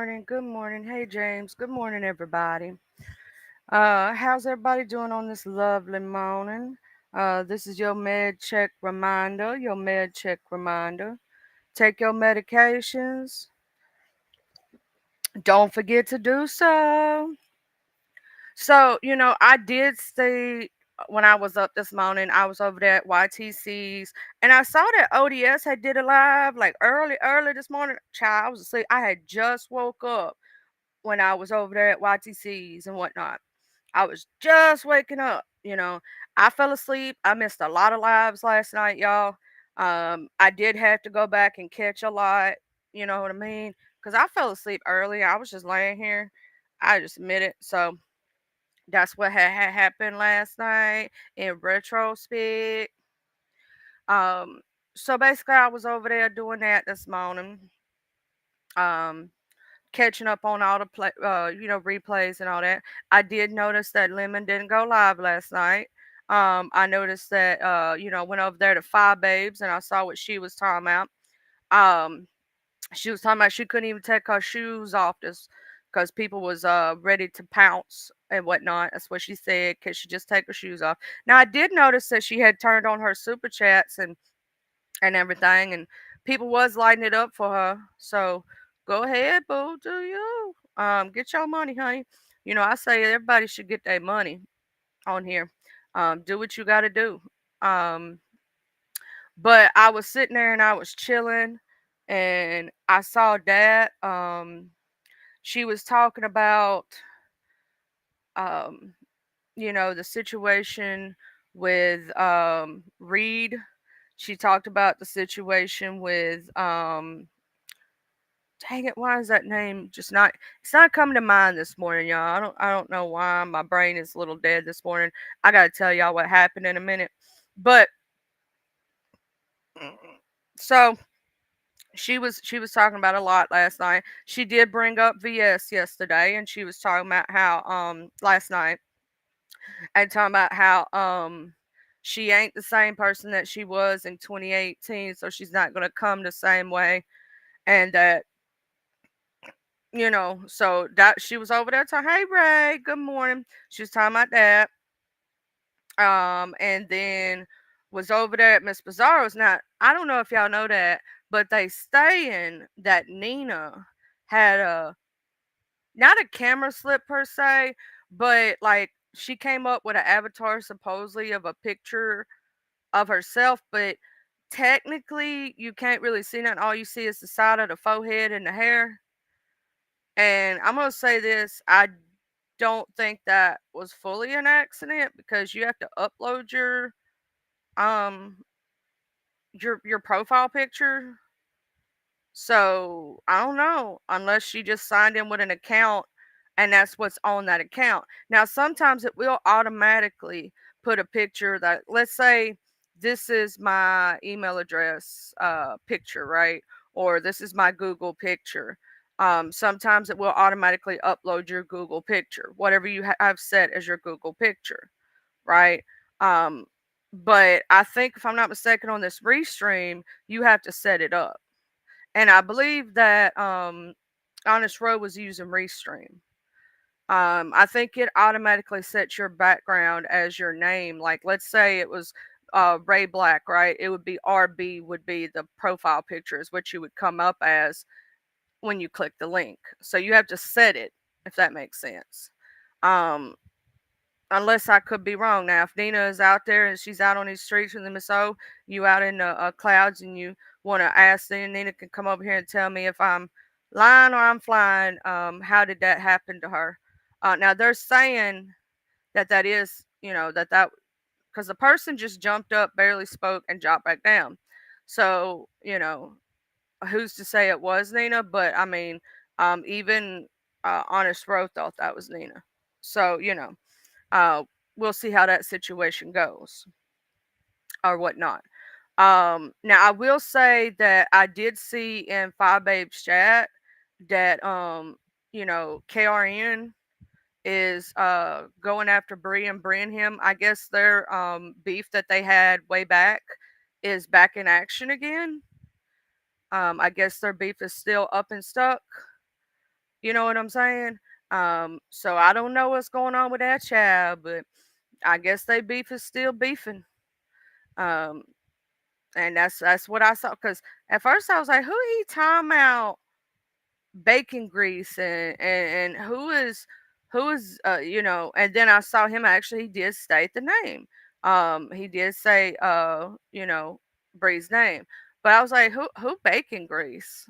morning. Good morning. Hey, James. Good morning, everybody. How's everybody doing on this lovely morning? This is your med check reminder. Your med check reminder. Take your medications. Don't forget to do so. I did see when I was up this morning, I was over there at YTC's and I saw that ODS had did a live like early this morning. Child, I was asleep. I had just woke up when I was over there at YTC's and whatnot. I was just waking up, you know. I fell asleep. I missed a lot of lives last night, y'all. I did have to go back and catch a lot, you know what I mean? Because I fell asleep early. I was just laying here. I just admit it. So that's what had happened last night in retrospect. Um, so basically, I was over there doing that this morning. Um, Catching up on all the replays and all that. I did notice that Lemon didn't go live last night. I noticed that went over there to Five Babes and I saw what she was talking about. Um, she was talking about she couldn't even take her shoes off just because people was ready to pounce and whatnot. That's what she said. Could she just take her shoes off? Now I did notice that she had turned on her super chats and everything, and people was lighting it up for her. So go ahead, boo, do you? Get your money, honey. You know, I say everybody should get their money on here. Do what you got to do. Um, but I was sitting there and I was chilling, and I saw that she was talking about um, the situation with Reed. She talked about the situation with dang it, why is that name just not it's not coming to mind this morning, y'all. I don't know why my brain is a little dead this morning. I gotta tell y'all what happened in a minute. But so she was talking about a lot last night. She did bring up VS yesterday and she was talking about how last night and talking about how she ain't the same person that she was in 2018, so she's not gonna come the same way, and that so that she was over there talking, hey Ray, good morning. She was talking about that. And then was over there at Miss Bizarro's. Now, I don't know if y'all know that, but they saying that Nina had a not a camera slip per se, but like she came up with an avatar supposedly of a picture of herself, but technically you can't really see that. All you see is the side of the forehead and the hair. And I'm gonna say this, I don't think that was fully an accident because you have to upload um your profile picture. So I don't know unless she just signed in with an account and that's what's on that account. Now sometimes it will automatically put a picture that, let's say this is my email address picture, right? Or this is my Google picture. Sometimes it will automatically upload your Google picture, whatever you have set as your Google picture, right? Um, but I think if I'm not mistaken on this restream, you have to set it up. And I believe that Honest Row was using Restream. I think it automatically sets your background as your name. Like, let's say it was Ray Black, right? It would be RB would be the profile picture, is what you would come up as when you click the link. So you have to set it, if that makes sense. Um, Unless I could be wrong. Now, if Nina is out there and she's out on these streets with the MSO, you out in the clouds and you want to ask Nina can come over here and tell me if I'm lying or I'm flying. How did that happen to her? Now, they're saying that that is, that because the person just jumped up, barely spoke, and dropped back down. So, who's to say it was Nina? But I mean, even Honest Row thought that was Nina. So, uh, we'll see how that situation goes or whatnot. Now I will say that I did see in Five Babes chat that KRN is going after Bree and him. I guess their beef that they had way back is back in action again. I guess their beef is still up and stuck. You know what I'm saying? So I don't know what's going on with that child, but I guess they beef is still beefing. Um, and that's what I saw. Cause at first I was like, who he talking about bacon grease and who is and then I saw him actually he did state the name. He did say Bree's name. But I was like, who bacon grease?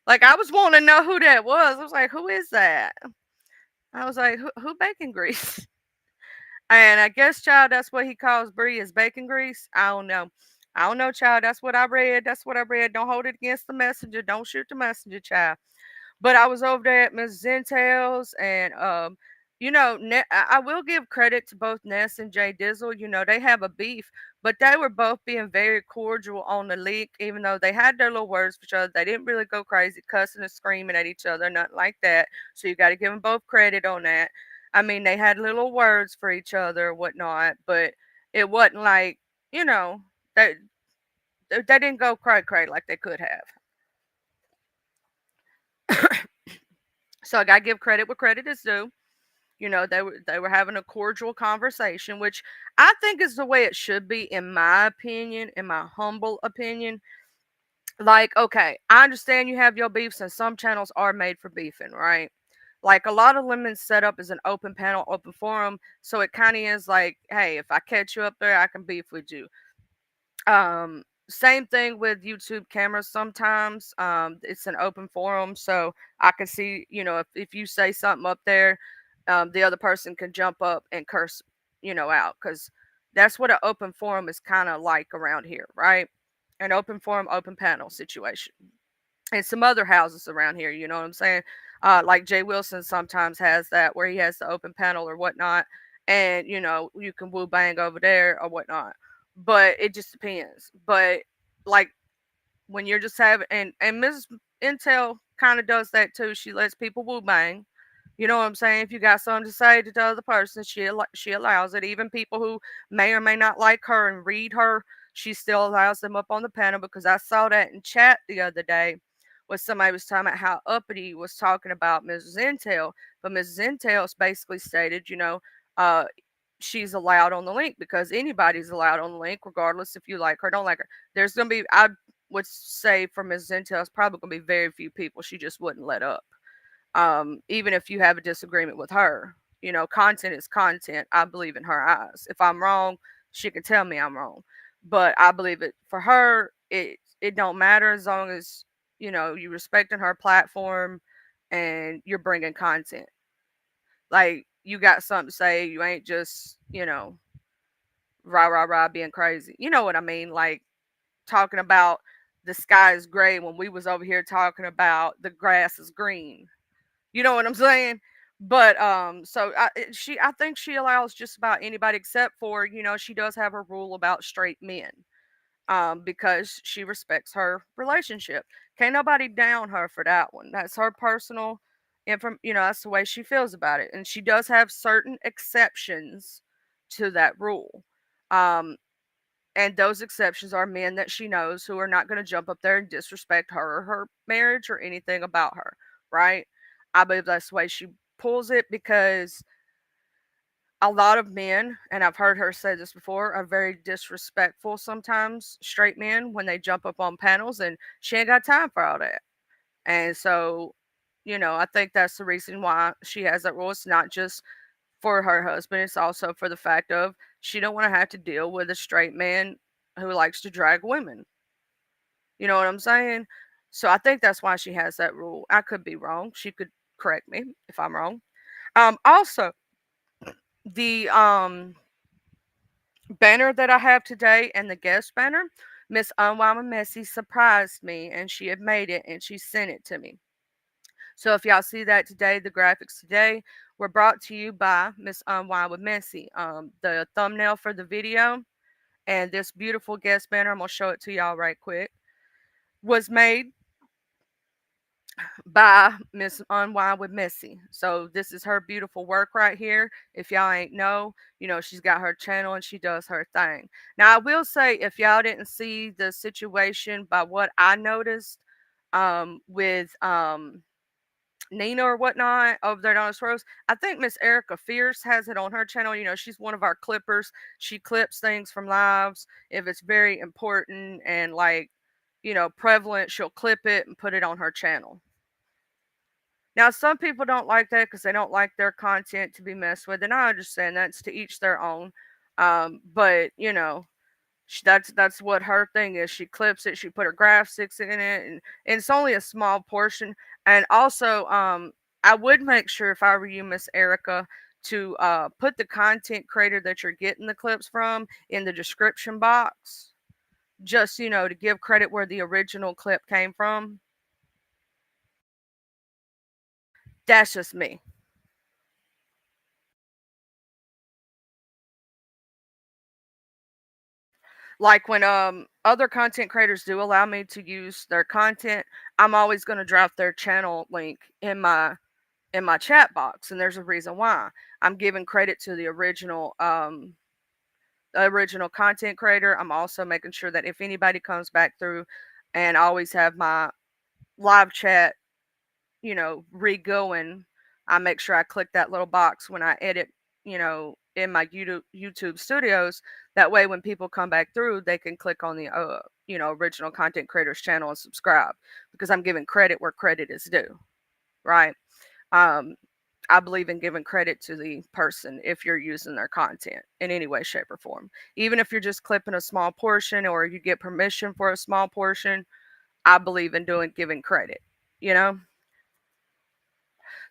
Like I was wanting to know who that was. I was like, who is that? I was like, who bacon grease? And I guess, child, that's what he calls Brie is bacon grease. I don't know. I don't know, child. That's what I read. That's what I read. Don't hold it against the messenger. Don't shoot the messenger, child. But I was over there at Miss Zentel's, and I will give credit to both Ness and Jay Dizzle. They have a beef, but they were both being very cordial on the leak, even though they had their little words for each other. They didn't really go crazy, cussing and screaming at each other, nothing like that. So you got to give them both credit on that. I mean, they had little words for each other, whatnot, but it wasn't like they they didn't go cray cray like they could have. So I got to give credit where credit is due. They were having a cordial conversation, which I think is the way it should be, in my opinion, in my humble opinion. Like, okay, I understand you have your beefs, and some channels are made for beefing, right? Like a lot of lemons set up as an open panel, open forum, so it kind of is like, hey, if I catch you up there, I can beef with you. Same thing with YouTube cameras. Sometimes it's an open forum, so I can see, if you say something up there, the other person can jump up and curse, out, because that's what an open forum is kind of like around here, right? An open forum, open panel situation. And some other houses around here, you know what I'm saying? Like Jay Wilson sometimes has that where he has the open panel or whatnot, and you can woo bang over there or whatnot. But it just depends. But like when you're just having and Mrs. Intel kind of does that too. She lets people woo bang. You know what I'm saying? If you got something to say to the other person, she allows it. Even people who may or may not like her and read her, she still allows them up on the panel, because I saw that in chat the other day where somebody was talking about how uppity was talking about Mrs. Intel, but Mrs. Intel's basically stated, uh, she's allowed on the link because anybody's allowed on the link, regardless if you like her or don't like her. There's gonna be, I would say, for Mrs. Intel, it's probably gonna be very few people she just wouldn't let up. Even if you have a disagreement with her. Content is content, I believe, in her eyes. If I'm wrong, she can tell me I'm wrong. But I believe it for her, it don't matter as long as, you respecting her platform and you're bringing content. Like you got something to say, you ain't just, rah rah rah being crazy. You know what I mean? Like talking about the sky is gray when we was over here talking about the grass is green. You know what I'm saying? But so I think she allows just about anybody, except for, she does have a rule about straight men. Because she respects her relationship. Can't nobody down her for that one. That's her personal that's the way she feels about it. And she does have certain exceptions to that rule. Um and those exceptions are men that she knows who are not going to jump up there and disrespect her or her marriage or anything about her, right? I believe that's the way she pulls it, because a lot of men, and I've heard her say this before, are very disrespectful sometimes, straight men, when they jump up on panels, and she ain't got time for all that. And so, I think that's the reason why she has that rule. It's not just for her husband, it's also for the fact of she don't want to have to deal with a straight man who likes to drag women. You know what I'm saying? So I think that's why she has that rule. I could be wrong. She could correct me if I'm wrong. Also, the banner that I have today and the guest banner, Miss Unwama Messy surprised me, and she had made it and she sent it to me. So if y'all see that today, the graphics today were brought to you by Miss Unwind with Messy. The thumbnail for the video and this beautiful guest banner, I'm gonna show it to y'all right quick, was made by Miss Unwind with Missy. So this is her beautiful work right here. If y'all ain't know, she's got her channel and she does her thing. Now I will say, if y'all didn't see the situation by what I noticed with Nina or whatnot over there at Honest Rose. I think Miss Erica Fierce has it on her channel. She's one of our clippers. She clips things from lives if it's very important and like, prevalent. She'll clip it and put it on her channel. Now, some people don't like that because they don't like their content to be messed with, and I understand that's to each their own. But that's what her thing is. She clips it. She put her graphics in it, and it's only a small portion. And also, I would make sure if I were you, Miss Erica, to put the content creator that you're getting the clips from in the description box, just to give credit where the original clip came from. That's just me. Like when other content creators do allow me to use their content, I'm always going to drop their channel link in my chat box, and there's a reason why. I'm giving credit to the original content creator. I'm also making sure that if anybody comes back through, and I always have my live chat, re-going, I make sure I click that little box when I edit, in my YouTube studios. That way, when people come back through, they can click on the original content creator's channel and subscribe, because I'm giving credit where credit is due, right? Um, I believe in giving credit to the person if you're using their content in any way, shape, or form. Even if you're just clipping a small portion or you get permission for a small portion, I believe in giving credit, you know?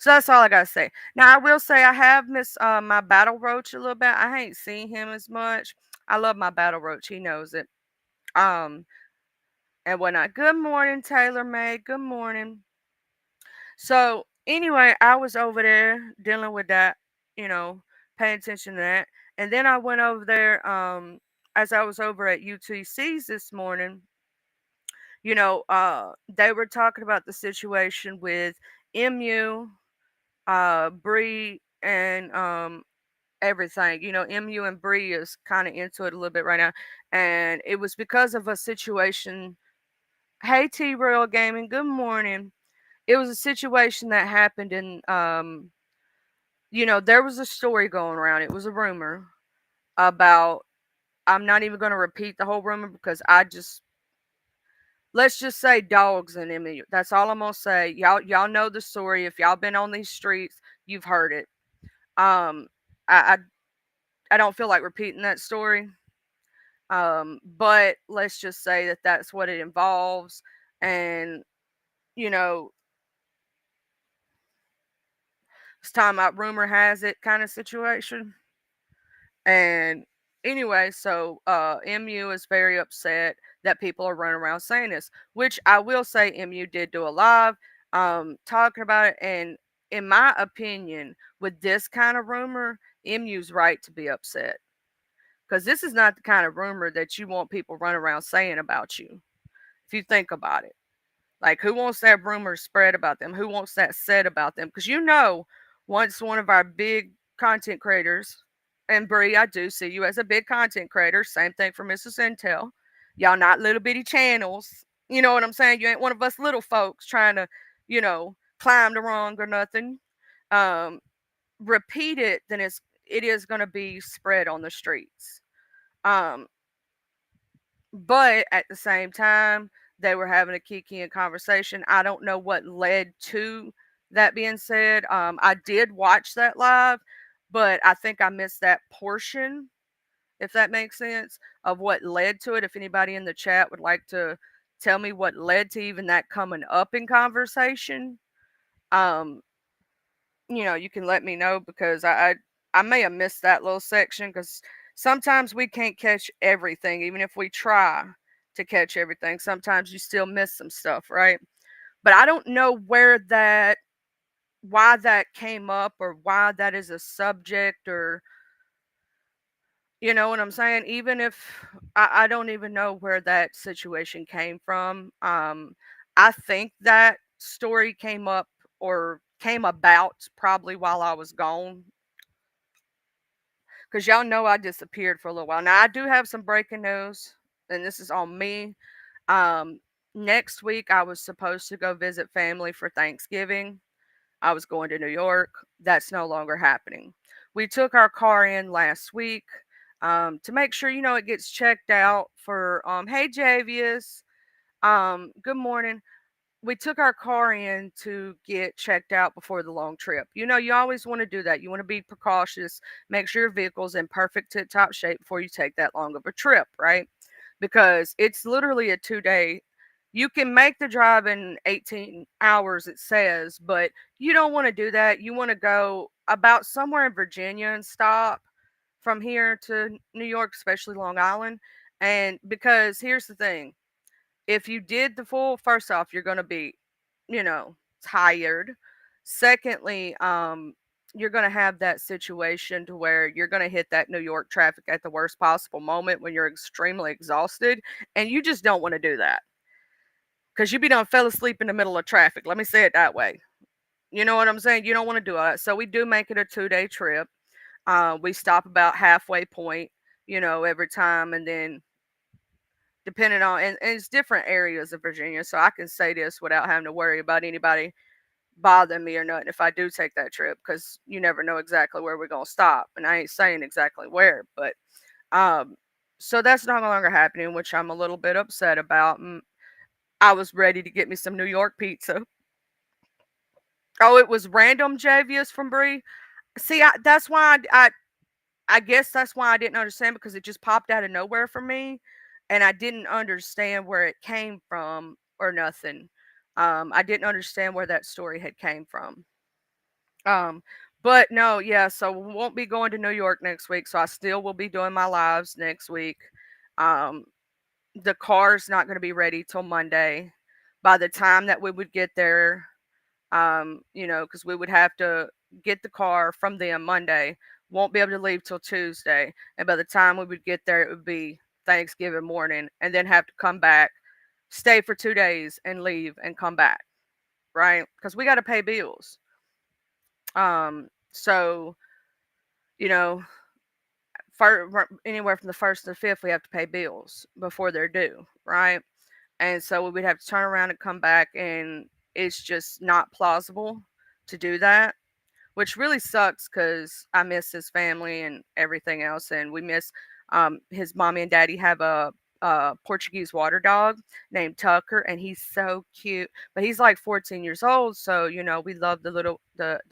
So that's all I gotta say. Now I will say I have missed my battle roach a little bit. I ain't seen him as much. I love my battle roach. He knows it. Um, and whatnot. Good morning, Taylor May. Good morning. So anyway, I was over there dealing with that, paying attention to that. And then I went over there, as I was over at UTC's this morning, they were talking about the situation with MU, Bree, and everything. MU and Bree is kind of into it a little bit right now. And it was because of a situation. Hey, T Royal Gaming, good morning. It was a situation that happened in there was a story going around. It was a rumor about, I'm not even going to repeat the whole rumor because let's just say dogs and Emmy. That's all I'm going to say. Y'all know the story. If y'all been on these streets, you've heard it. Um I I don't feel like repeating that story. But let's just say that that's what it involves, and you know it's time out rumor has it kind of situation. And anyway, so MU is very upset that people are running around saying this, which I will say MU did do a live talking about it. And in my opinion, with this kind of rumor, MU's right to be upset, because this is not the kind of rumor that you want people running around saying about you. If you think about it, like, who wants that rumor spread about them? Who wants that said about them? Because once one of our big content creators, and Bree, I do see you as a big content creator. Same thing for Mrs. Intel. Y'all not little bitty channels. You know what I'm saying? You ain't one of us little folks trying to, climb the rung or nothing. Um, Repeat it, then it is going to be spread on the streets. Um, but at the same time, they were having a kiki and conversation. I don't know what led to that being said. I did watch that live, but I think I missed that portion, if that makes sense, of what led to it. If anybody in the chat would like to tell me what led to even that coming up in conversation, um, you can let me know, because I may have missed that little section, because sometimes we can't catch everything, even if we try to catch everything. Sometimes you still miss some stuff, right? But I don't know why that came up, or why that is a subject, or you know what I'm saying? Even if I don't even know where that situation came from. I think that story came up or came about probably while I was gone, because y'all know I disappeared for a little while. Now I do have some breaking news, and this is on me. Um, Next week I was supposed to go visit family for Thanksgiving. I was going to New York. That's no longer happening. We took our car in last week to make sure, it gets checked out for, hey, Javius, good morning. We took our car in to get checked out before the long trip. You always want to do that. You want to be precautious, make sure your vehicle's in perfect tip top shape before you take that long of a trip, right? Because it's literally a 2 day. You can make the drive in 18 hours, it says, but you don't want to do that. You want to go about somewhere in Virginia and stop from here to New York, especially Long Island. And because here's the thing, if you did the full, first off, you're going to be, tired. Secondly, you're going to have that situation to where you're going to hit that New York traffic at the worst possible moment when you're extremely exhausted, and you just don't want to do that because you be done fell asleep in the middle of traffic. Let me say it that way. You know what I'm saying? You don't want to do that. So we do make it a 2 day trip. We stop about halfway point, every time, and then depending on, and it's different areas of Virginia, so I can say this without having to worry about anybody bothering me or nothing if I do take that trip, because you never know exactly where we're gonna stop, and I ain't saying exactly where, but um, so that's no longer happening, which I'm a little bit upset about. I was ready to get me some New York pizza. Oh, it was random Javius from Brie. See, that's why I guess that's why I didn't understand, because it just popped out of nowhere for me, and I didn't understand where it came from or nothing. I didn't understand where that story had came from. Um, but no, yeah, so we won't be going to New York next week, so I still will be doing my lives next week. Um, the car's not going to be ready till Monday. By the time that we would get there, because we would have to get the car from them Monday, won't be able to leave till Tuesday. And by the time we would get there, it would be Thanksgiving morning, and then have to come back, stay for 2 days, and leave and come back, right? Because we got to pay bills. So, you know, anywhere from the first to the fifth, we have to pay bills before they're due, right? And so we would have to turn around and come back, and it's just not plausible to do that, which really sucks because I miss his family and everything else, and we miss his mommy and daddy have a Portuguese water dog named Tucker, and he's so cute. But he's like 14 years old, so we love the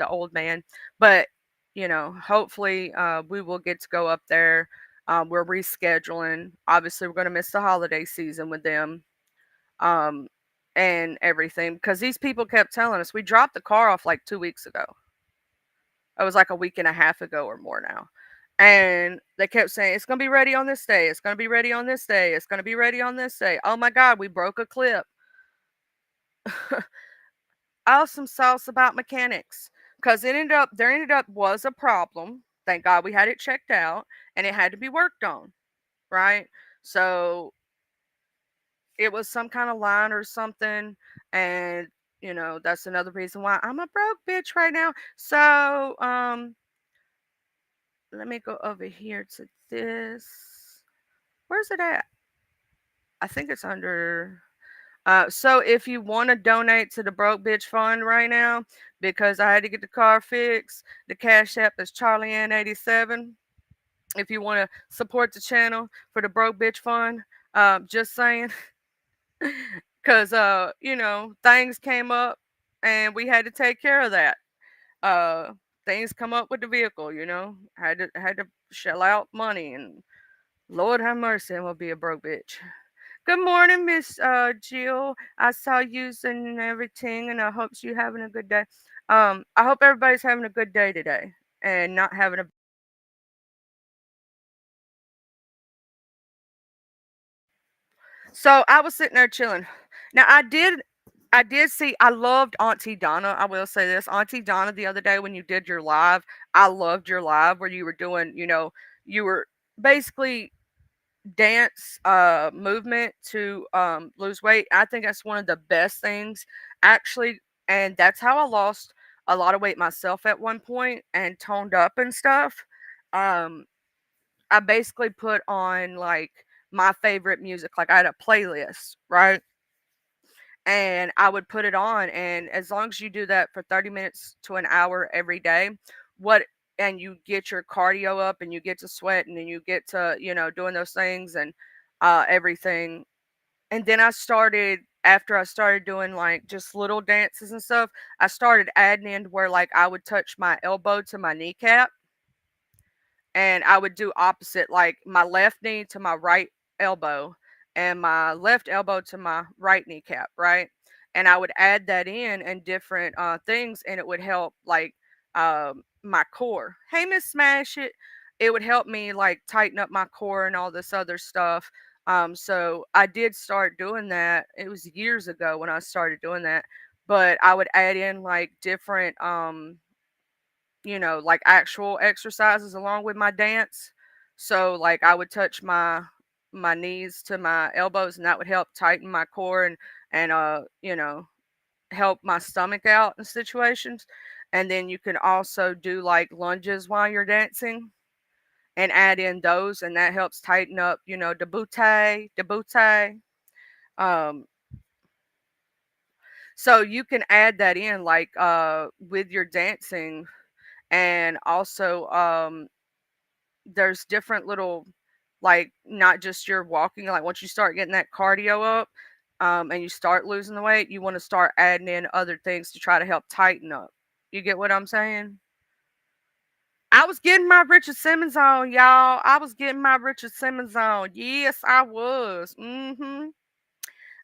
old man. But hopefully we will get to go up there. We're rescheduling. Obviously, we're going to miss the holiday season with them. Um, and everything, because these people kept telling us, we dropped the car off like 2 weeks ago. It was like a week and a half ago or more now. And they kept saying, it's going to be ready on this day. It's going to be ready on this day. It's going to be ready on this day. Oh my God, we broke a clip. Awesome sauce about mechanics. Because there ended up was a problem. Thank God we had it checked out, and it had to be worked on. Right. So it was some kind of line or something. And, that's another reason why I'm a broke bitch right now. So, let me go over here to this. Where's it at? I think it's under. So if you want to donate to the Broke Bitch Fund right now, because I had to get the car fixed, the Cash App is CharlieAnn87. If you want to support the channel for the Broke Bitch Fund, just saying, because things came up and we had to take care of that. Uh, Things come up with the vehicle, had to shell out money, and Lord have mercy, I'm gonna be a broke bitch. Good morning, Miss Jill. I saw you and everything, and I hope you having a good day. I hope everybody's having a good day today, and not having a. So I was sitting there chilling. Now I did see. I loved Auntie Donna. I will say this, Auntie Donna, the other day when you did your live, I loved your live where you were doing. You were basically dance movement to lose weight. I think that's one of the best things actually, and that's how I lost a lot of weight myself at one point and toned up and stuff. um I basically put on like my favorite music, like I had a playlist, right? and I would put it on, and as long as you do that for 30 minutes to an hour every day, what and you get your cardio up and you get to sweat and then you get to, doing those things and everything. And then I started after I started doing like just little dances and stuff, I started adding in where like I would touch my elbow to my kneecap and I would do opposite, like my left knee to my right elbow and my left elbow to my right kneecap, right? And I would add that in and different things, and it would help like my core. Hey, Miss Smash It. It would help me like tighten up my core and all this other stuff. So I did start doing that. It was years ago when I started doing that, but I would add in like different like actual exercises along with my dance. So like I would touch my knees to my elbows and that would help tighten my core and help my stomach out in situations. And then you can also do like lunges while you're dancing and add in those and that helps tighten up, the butte. Um so you can add that in like with your dancing and also there's different little like not just your walking like once you start getting that cardio up and you start losing the weight you want to start adding in other things to try to help tighten up. You get what I'm saying? I was getting my Richard Simmons on, y'all. I was getting my Richard Simmons on. Yes, I was.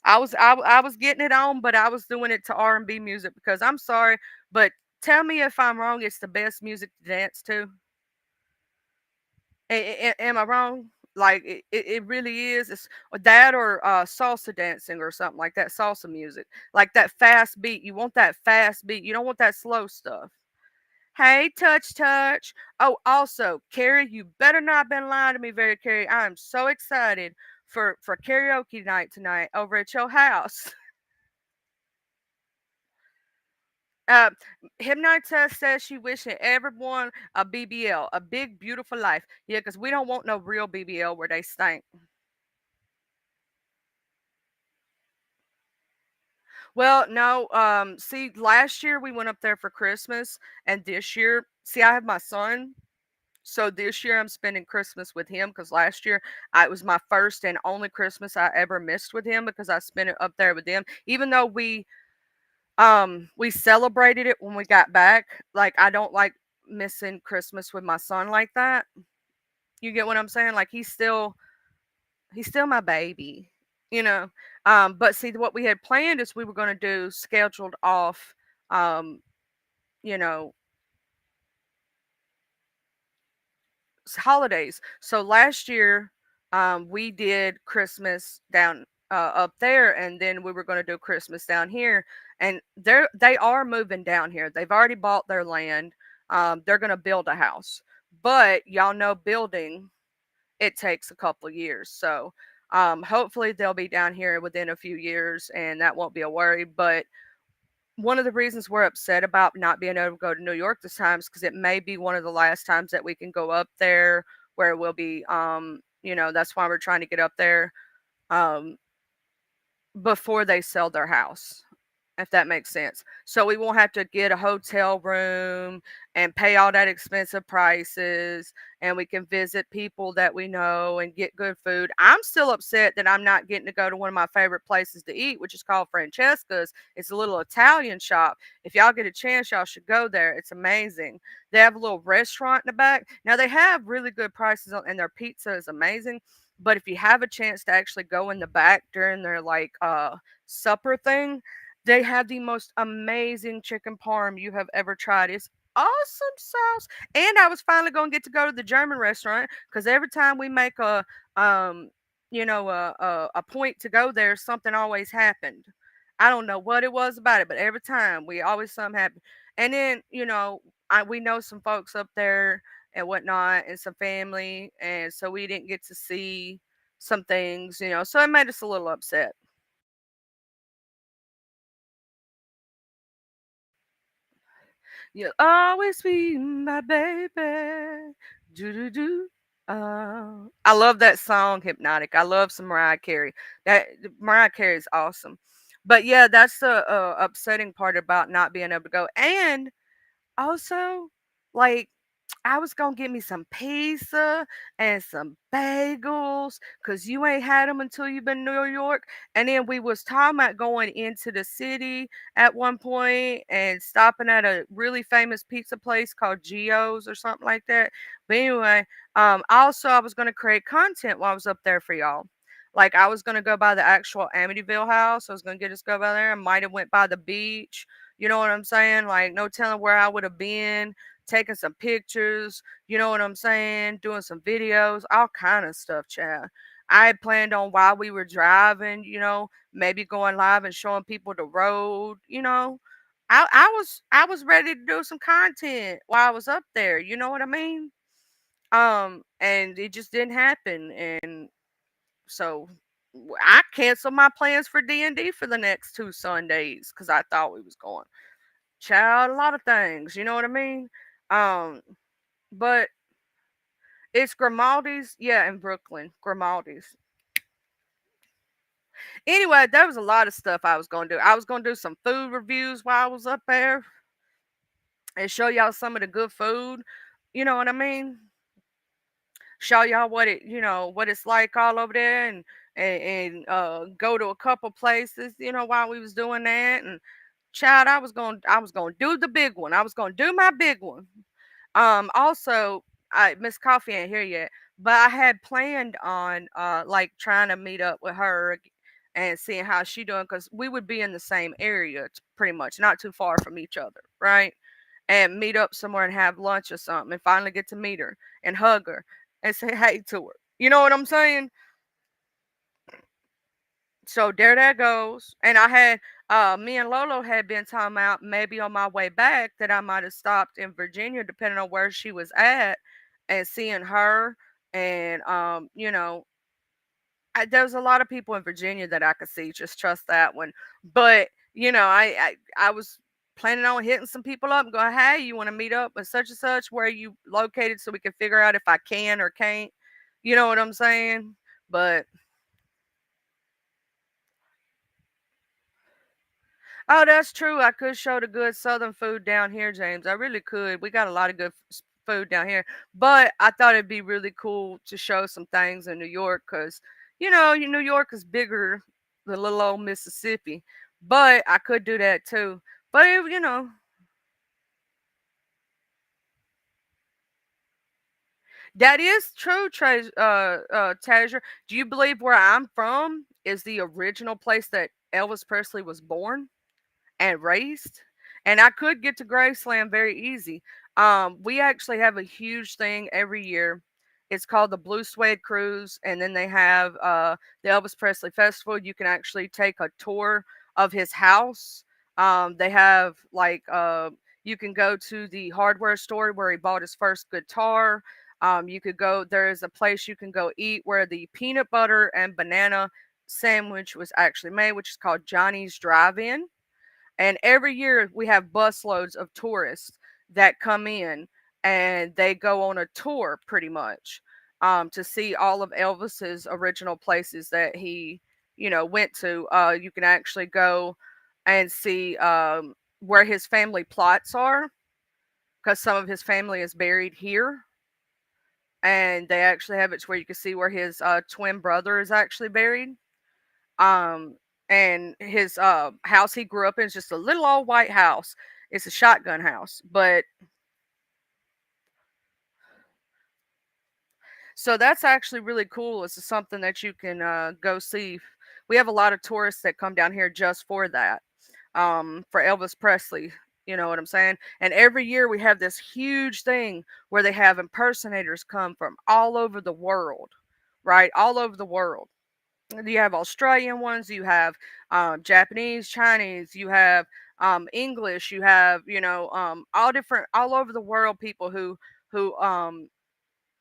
I was getting it on, but I was doing it to R&B music because I'm sorry, but tell me if I'm wrong. It's the best music to dance to. Am I wrong? Like it really is. It's that or salsa dancing or something like that. Salsa music, like that fast beat. You want that fast beat. You don't want that slow stuff. Hey, touch, touch. Oh, also, Carrie, you better not been lying to me, very Carrie. I am so excited for karaoke night tonight over at your house. Uh, Hypnotist says she wishing everyone a BBL, a big beautiful life. Yeah, because we don't want no real BBL where they stink. Well, no, see, last year we went up there for Christmas, and this year, see, I have my son, so this year I'm spending Christmas with him because last year it was my first and only Christmas I ever missed with him because I spent it up there with them. Even though we celebrated it when we got back, like I don't like missing Christmas with my son like that. You get what I'm saying? Like he's still my baby, you know. But see, what we had planned is we were going to do scheduled off, um, you know, holidays. So last year, we did Christmas down up there, and then we were going to do Christmas down here. And they are moving down here. They've already bought their land. They're going to build a house, but y'all know building it takes a couple years. So hopefully they'll be down here within a few years, and that won't be a worry. But one of the reasons we're upset about not being able to go to New York this time is because it may be one of the last times that we can go up there where we'll be, that's why we're trying to get up there um, before they sell their house, if that makes sense. So we won't have to get a hotel room and pay all that expensive prices, and we can visit people that we know and get good food. I'm still upset that I'm not getting to go to one of my favorite places to eat, which is called Francesca's. It's a little Italian shop. If y'all get a chance, y'all should go there. It's amazing. They have a little restaurant in the back. Now they have really good prices and their pizza is amazing. But if you have a chance to actually go in the back during their like supper thing, they have the most amazing chicken parm you have ever tried. It's awesome sauce. And I was finally going to get to go to the German restaurant because every time we make um, a point to go there, something always happened. I don't know what it was about it, but every time we always something happened. And then, we know some folks up there and whatnot and some family. And so we didn't get to see some things, so it made us a little upset. You'll always be my baby. Do do do. I love that song, Hypnotic. I love some Mariah Carey. That Mariah Carey is awesome. But yeah, that's the upsetting part about not being able to go. And also, like, I was gonna get me some pizza and some bagels, cause you ain't had them until you've been in New York. And then we was talking about going into the city at one point and stopping at a really famous pizza place called Gio's or something like that. But anyway, also I was gonna create content while I was up there for y'all. Like I was gonna go by the actual Amityville house. I was gonna get us go by there. I might have went by the beach. You know what I'm saying? Like no telling where I would have been, taking some pictures, you know what I'm saying? Doing some videos, all kind of stuff, Chad. I had planned on while we were driving, maybe going live and showing people the road, I was ready to do some content while I was up there, you know what I mean? And it just didn't happen. And so I canceled my plans for D&D for the next 2 Sundays because I thought we was going. Child, a lot of things, you know what I mean? Um, but it's Grimaldi's, yeah, in Brooklyn, Grimaldi's. Anyway, there was a lot of stuff I was gonna do. I was gonna do some food reviews while I was up there and show y'all some of the good food. You know what I mean? Show y'all what it's like all over there, and go to a couple places. While we was doing that, and child, I was gonna do the big one. I was gonna do my big one. Also, I Miss Coffee ain't here yet, but I had planned on like trying to meet up with her and seeing how she doing because we would be in the same area pretty much, not too far from each other, right? And meet up somewhere and have lunch or something, and finally get to meet her and hug her and say hey to her. You know what I'm saying? So there that goes. And I had me and Lolo had been talking about maybe on my way back that I might have stopped in Virginia depending on where she was at and seeing her and there was a lot of people in Virginia that I could see, just trust that one. But I was planning on hitting some people up and going, hey, you want to meet up with such and such, where are you located, so we can figure out if I can or can't. You know what I'm saying? But oh, that's true. I could show the good Southern food down here, James. I really could. We got a lot of good food down here. But I thought it'd be really cool to show some things in New York because, New York is bigger than little old Mississippi. But I could do that too. But, that is true, Tajer. Do you believe where I'm from is the original place that Elvis Presley was born and raised? And I could get to Graceland very easy. We actually have a huge thing every year. It's called the Blue Suede Cruise, and then they have the Elvis Presley Festival. You can actually take a tour of his house. They have you can go to the hardware store where he bought his first guitar. You could go. There is a place you can go eat where the peanut butter and banana sandwich was actually made, which is called Johnny's Drive-In. And every year we have busloads of tourists that come in and they go on a tour pretty much to see all of Elvis's original places that he, went to. You can actually go and see where his family plots are because some of his family is buried here. And they actually have it to where you can see where his twin brother is actually buried. Um, and his house he grew up in is just a little old white house. It's a shotgun house, but so that's actually really cool. It's something that you can go see. We have a lot of tourists that come down here just for that, for Elvis Presley. You know what I'm saying? And every year we have this huge thing where they have impersonators come from all over the world, right? All over the world. You have Australian ones, you have Japanese, Chinese, you have English, you have all different, all over the world, people who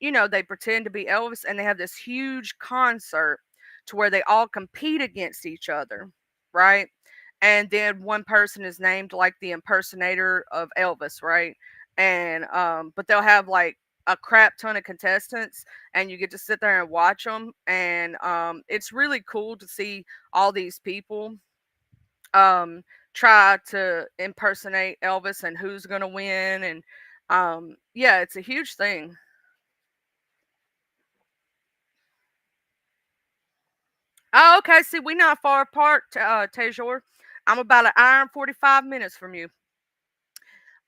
they pretend to be Elvis, and they have this huge concert to where they all compete against each other, right? And then one person is named like the impersonator of Elvis, right? And but they'll have like a crap ton of contestants, and you get to sit there and watch them, and it's really cool to see all these people um, try to impersonate Elvis and who's gonna win, and yeah, it's a huge thing. Oh, okay. See, we not far apart, Tajor. I'm about an hour and 45 minutes from you.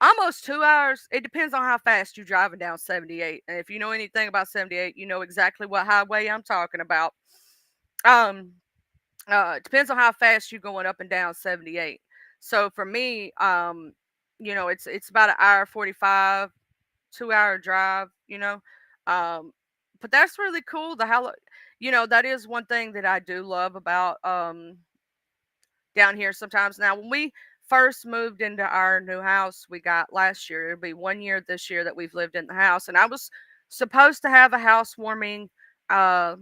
Almost 2 hours. It depends on how fast you're driving down 78. And if you know anything about 78, you know exactly what highway I'm talking about. Um, it depends on how fast you're going up and down 78. So for me, it's about an hour 45, 2 hour drive. Um, but that's really cool. That is one thing that I do love about down here sometimes. Now, when we first moved into our new house we got last year, it'll be 1 year this year that we've lived in the house, and I was supposed to have a housewarming uh,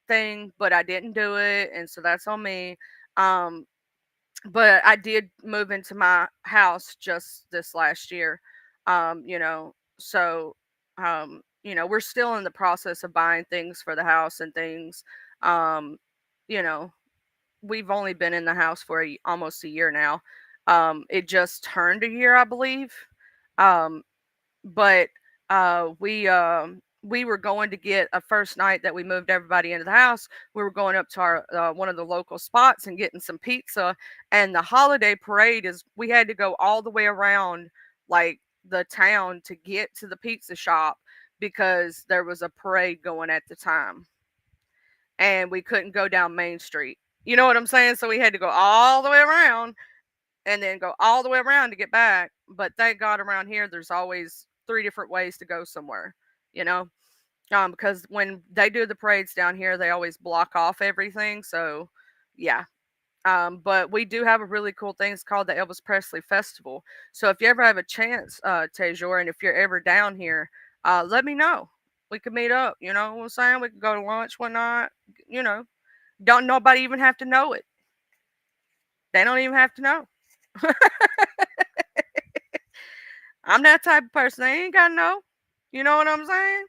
thing, but I didn't do it, and so that's on me. Um, but I did move into my house just this last year. So we're still in the process of buying things for the house and things. Um, you know, we've only been in the house for almost a year now. It just turned a year, I believe. Um, but we were going to get a first night that we moved everybody into the house. We were going up to our one of the local spots and getting some pizza. And the holiday parade is we had to go all the way around like the town to get to the pizza shop because there was a parade going at the time and we couldn't go down Main Street. You know what I'm saying? So we had to go all the way around and then go all the way around to get back. But thank God around here, there's always three different ways to go somewhere, you know? Because when they do the parades down here, they always block off everything. So, yeah. But we do have a really cool thing. It's called the Elvis Presley Festival. So if you ever have a chance, Tajor, and if you're ever down here, let me know. We could meet up. You know what I'm saying? We could go to lunch, whatnot. You know, don't nobody even have to know it. They don't even have to know. I'm that type of person. They ain't gotta know. You know what I'm saying?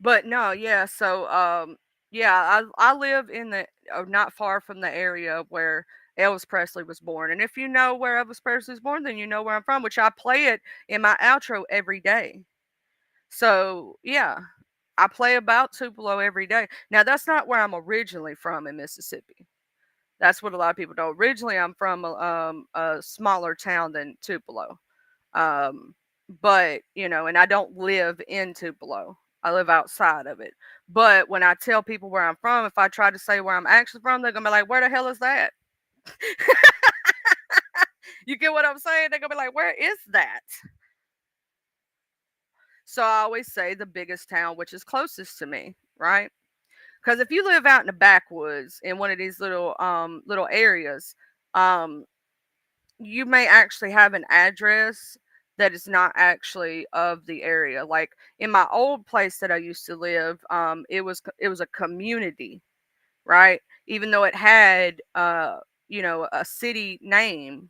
But no, yeah. So yeah, I live in the not far from the area where Elvis Presley was born. And if you know where Elvis Presley was born, then you know where I'm from, which I play it in my outro every day. So yeah, I play about Tupelo every day. Now that's not where I'm originally from in Mississippi. That's what a lot of people know. Originally, I'm from a smaller town than Tupelo. Um, but and I don't live in Tupelo. I live outside of it. But when I tell people where I'm from, if I try to say where I'm actually from, they're gonna be like, "Where the hell is that?" You get what I'm saying? They're gonna be like, "Where is that?" So I always say the biggest town, which is closest to me, right? Because if you live out in the backwoods in one of these little areas, um, you may actually have an address that is not actually of the area. Like in my old place that I used to live, it was a community, right? Even though it had a city name,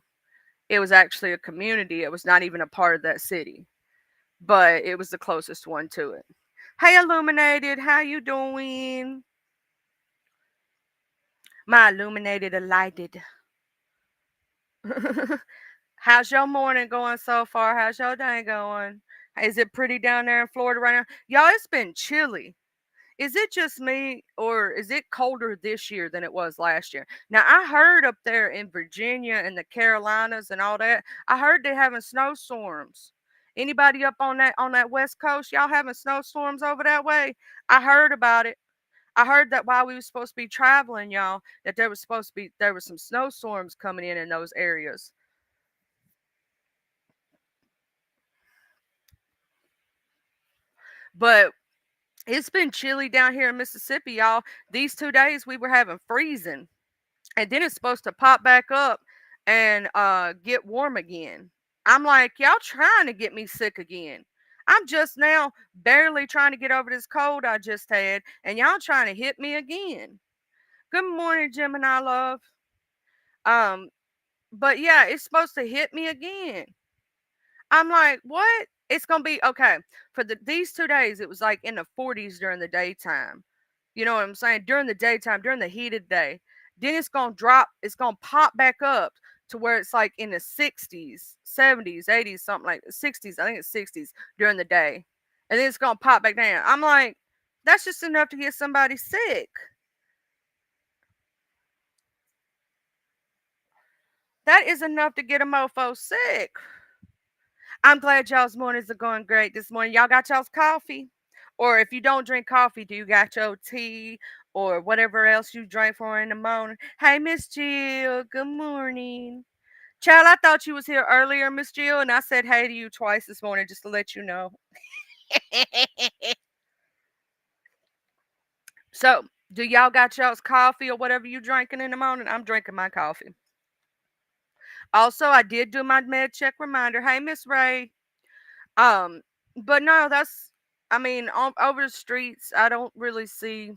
it was actually a community. It was not even a part of that city, but it was the closest one to it. Hey, Illuminated, how you doing? My illuminated, lighted. How's your morning going so far? How's your day going? Is it pretty down there in Florida right now? Y'all, it's been chilly. Is it just me or is it colder this year than it was last year? Now, I heard up there in Virginia and the Carolinas and all that, I heard they're having snowstorms. Anybody up on that west coast, y'all having snowstorms over that way? I heard about it. I heard that while we were supposed to be traveling, y'all, that there was some snowstorms coming in those areas. But it's been chilly down here in Mississippi, y'all. These 2 days we were having freezing, and then it's supposed to pop back up and get warm again. I'm like, y'all trying to get me sick again. I'm just now barely trying to get over this cold I just had, and y'all trying to hit me again. Good morning, Gemini love. Um, but yeah, it's supposed to hit me again. I'm like, what? It's gonna be okay for these 2 days. It was like in the 40s during the daytime. You know what I'm saying? During the daytime, during the heated day. Then it's gonna drop, it's gonna pop back up to where it's like in the 60s, 70s, 80s, something like 60s. I think it's 60s during the day. And then it's gonna pop back down. I'm like, that's just enough to get somebody sick. That is enough to get a mofo sick. I'm glad y'all's mornings are going great this morning. Y'all got y'all's coffee? Or if you don't drink coffee, do you got your tea or whatever else you drink for in the morning? Hey, Miss Jill, good morning. Child, I thought you was here earlier, Miss Jill, and I said hey to you twice this morning just to let you know. So, do y'all got y'all's coffee or whatever you drinking in the morning? I'm drinking my coffee. Also, I did do my med check reminder. Hey, Miss Ray. Um, but no, that's, I mean, over the streets, I don't really see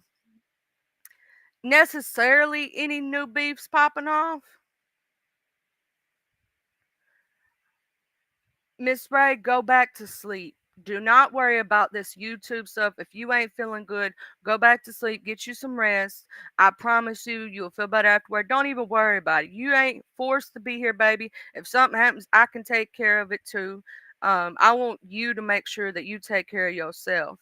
necessarily any new beefs popping off. Miss Ray, go back to sleep. Do not worry about this YouTube stuff. If you ain't feeling good, go back to sleep. Get you some rest. I promise you, you'll feel better afterward. Don't even worry about it. You ain't forced to be here, baby. If something happens, I can take care of it too. I want you to make sure that you take care of yourself.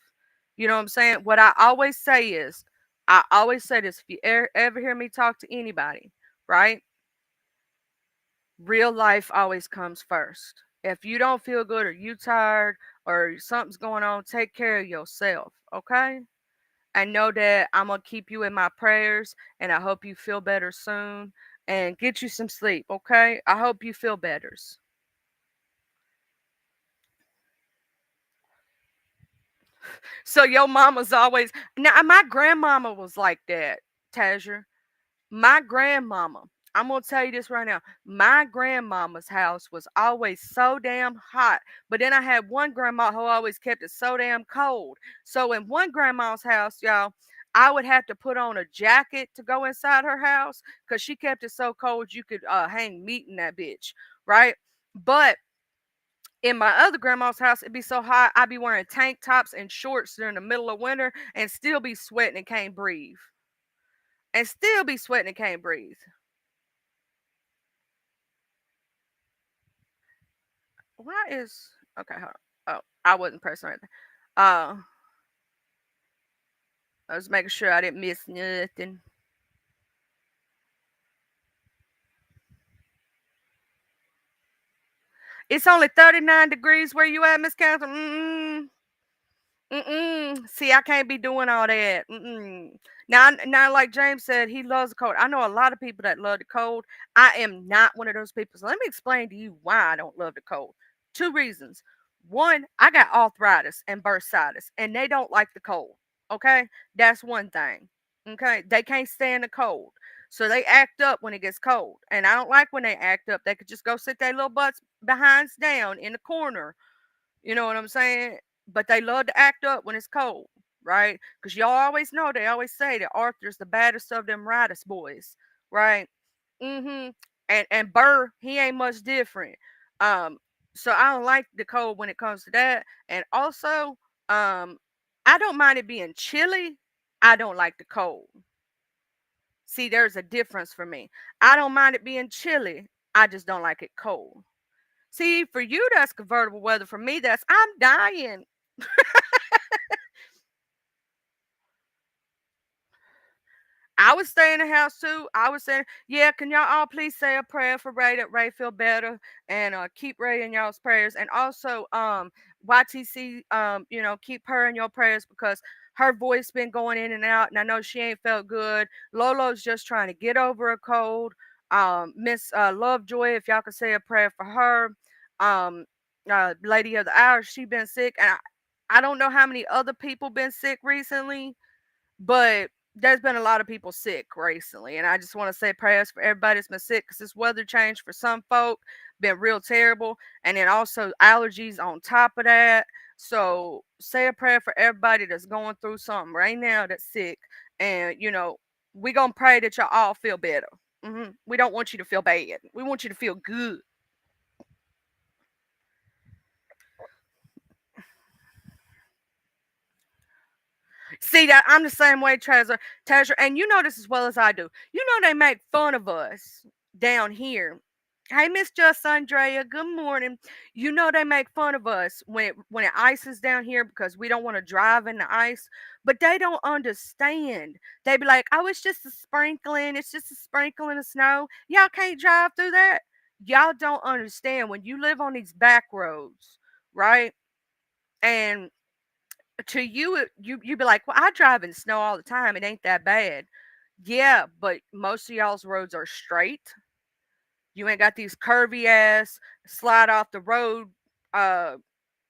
You know what I'm saying? What I always say is, I always say this. If you ever hear me talk to anybody, right? Real life always comes first. If you don't feel good or you tired or something's going on, take care of yourself, okay? I know that I'm gonna keep you in my prayers and I hope you feel better soon and get you some sleep, okay? I hope you feel better. So your mama's always now my grandmama was like that, Tasia. My grandmama, I'm gonna tell you this right now. My grandmama's house was always so damn hot, but then I had one grandma who always kept it so damn cold. So in one grandma's house, y'all, I would have to put on a jacket to go inside her house because she kept it so cold you could hang meat in that bitch, right? But in my other grandma's house, it'd be so hot, I'd be wearing tank tops and shorts during the middle of winter and still be sweating and can't breathe. And still be sweating and can't breathe. Why is okay? Hold on. Oh, I wasn't pressing anything. Uh, I was making sure I didn't miss nothing. It's only 39 degrees where you at, Miss Catherine. See, I can't be doing all that. Now, like James said, he loves the cold. I know a lot of people that love the cold. I am not one of those people. So let me explain to you why I don't love the cold. Two reasons. One, I got arthritis and bursitis, and they don't like the cold. Okay, that's one thing. Okay, they can't stand the cold, so they act up when it gets cold, and I don't like when they act up. They could just go sit their little butts behinds down in the corner, you know what I'm saying? But they love to act up when it's cold, right? Because y'all always know, they always say that Arthur's the baddest of them Riders boys, right? Mm-hmm. And Burr, he ain't much different. Um, so I don't like the cold when it comes to that. And also, um, I don't mind it being chilly. I don't like the cold. See, there's a difference for me. I don't mind it being chilly. I just don't like it cold. See, for you, that's convertible weather. For me, that's I'm dying. I would stay in the house too. I would say, yeah, can y'all all please say a prayer for Ray that Ray feel better and keep Ray in y'all's prayers. And also YTC, keep her in your prayers because her voice been going in and out and I know she ain't felt good. Lolo's just trying to get over a cold. Miss Lovejoy, if y'all could say a prayer for her. Um Lady of the Hour, she been sick and I don't know how many other people been sick recently, but there's been a lot of people sick recently, and I just want to say prayers for everybody that's been sick because this weather change for some folk been real terrible, and then also allergies on top of that. So say a prayer for everybody that's going through something right now that's sick, and we gonna pray that y'all all feel better. We don't want you to feel bad. We want you to feel good. See that I'm the same way, Treasure, and you know this as well as I do. You know they make fun of us down here. Hey, Miss Just Andrea, good morning. You know they make fun of us when it ices down here because we don't want to drive in the ice, but they don't understand. They be like, "Oh, it's just a sprinkling. It's just a sprinkling of snow. Y'all can't drive through that." Y'all don't understand when you live on these back roads, right? And to you, you'd be like, "Well, I drive in snow all the time. It ain't that bad." Yeah, but most of y'all's roads are straight. You ain't got these curvy ass slide off the road uh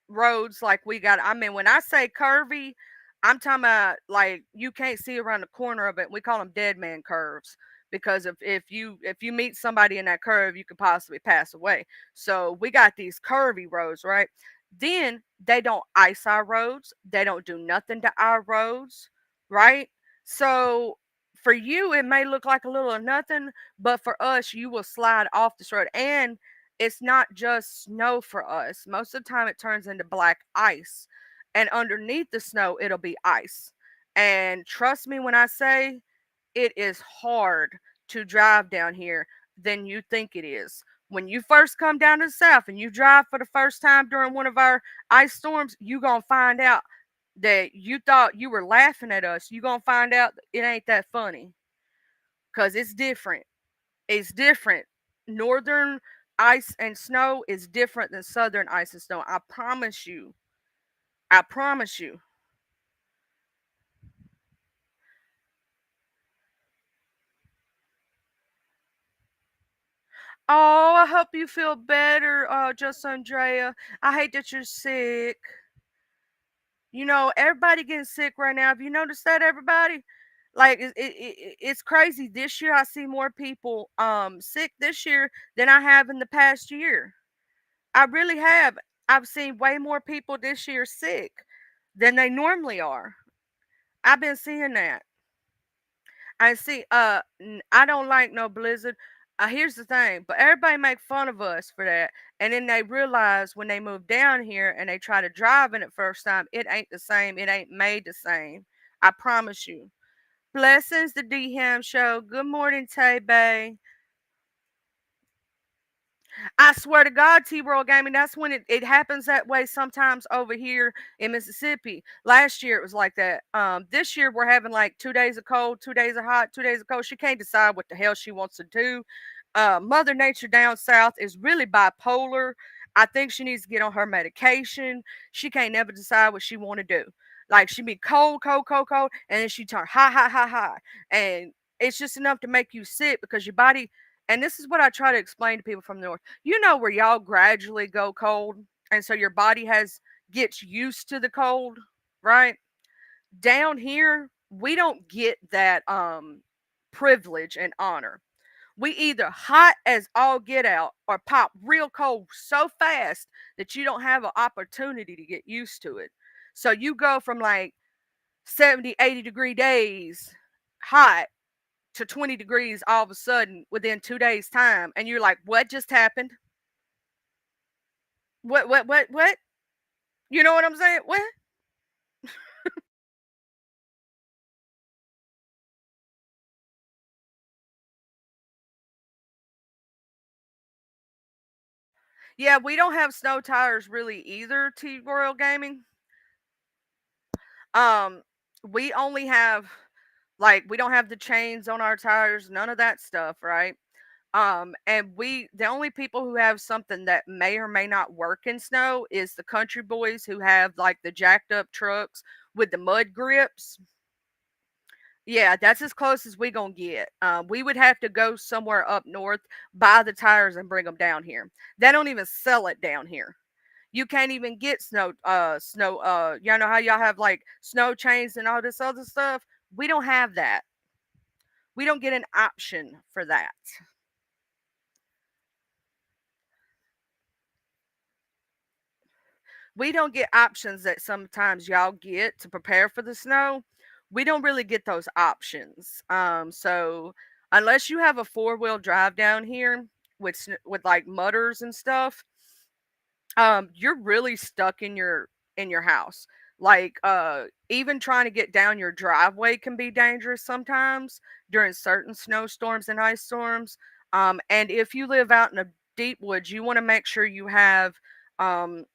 roads like we got. I mean, when I say curvy, I'm talking about like you can't see around the corner of it. We call them dead man curves because if you meet somebody in that curve, you could possibly pass away. So we got these curvy roads, right? Then they don't ice our roads. They don't do nothing to our roads, right? So for you, it may look like a little or nothing, but for us, you will slide off this road. And it's not just snow for us. Most of the time, it turns into black ice. And underneath the snow, it'll be ice. And trust me when I say it is hard to drive down here than you think it is. When you first come down to the south and you drive for the first time during one of our ice storms, you going to find out that you thought you were laughing at us. You going to find out it ain't that funny because it's different. It's different. Northern ice and snow is different than southern ice and snow. I promise you. I promise you. Oh, I hope you feel better, just Andrea. I hate that you're sick. You know, everybody getting sick right now. Have you noticed that, everybody? Like it's crazy. This year, I see more people sick this year than I have in the past year. I really have. I've seen way more people this year sick than they normally are. I've been seeing that. I see. I don't like no blizzard. Here's the thing, but everybody make fun of us for that, and then they realize when they move down here and they try to drive in it first time, it ain't the same. It ain't made the same. I promise you. Blessings, the D Ham Show. Good morning, Tay Bay. I swear to God, T World Gaming, that's when it happens that way sometimes over here in Mississippi. Last year it was like that. This year we're having like 2 days of cold, 2 days of hot, 2 days of cold. She can't decide what the hell she wants to do. Mother Nature down south is really bipolar. I think she needs to get on her medication. She can't never decide what she want to do. Like she be cold, cold, cold, cold, and then she turn high, high, high, high, and it's just enough to make you sick because your body. And this is what I try to explain to people from the north. You know where y'all gradually go cold, and so your body has gets used to the cold, right? Down here, we don't get that privilege and honor. We either hot as all get out or pop real cold so fast that you don't have an opportunity to get used to it. So you go from like 70, 80-degree days hot to 20 degrees all of a sudden within 2 days' time. And you're like, what just happened? What? You know what I'm saying? What? Yeah, we don't have snow tires really either, T Royal Gaming. Um, we only have like we don't have the chains on our tires, none of that stuff, right? And the only people who have something that may or may not work in snow is the country boys who have like the jacked up trucks with the mud grips. Yeah, that's as close as we gonna get. We would have to go somewhere up north, buy the tires, and bring them down here. They don't even sell it down here. You can't even get snow. You know how y'all have like snow chains and all this other stuff. We don't have that. We don't get an option for that. We don't get options that sometimes y'all get to prepare for the snow. We don't really get those options. So unless you have a four-wheel drive down here with like mudders and stuff, you're really stuck in your house. Like, even trying to get down your driveway can be dangerous sometimes during certain snowstorms and ice storms. And if you live out in the deep woods, you want to make sure um,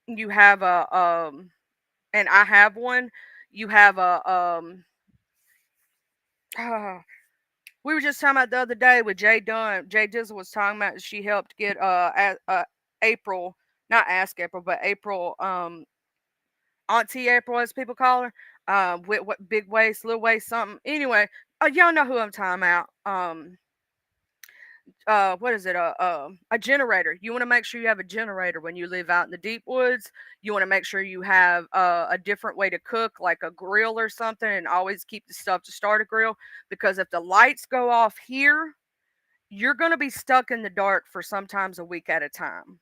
you have and I have one. You have we were just talking about the other day with Jay Dunn. Jay Dizzle was talking about she helped get April, not Ask April, but April, Auntie April as people call her. With what big waist, little waist, something. Anyway, y'all know who I'm talking about. What is it? A generator. You want to make sure you have a generator when you live out in the deep woods. You want to make sure you have a different way to cook, like a grill or something, and always keep the stuff to start a grill. Because if the lights go off here, you're going to be stuck in the dark for sometimes a week at a time.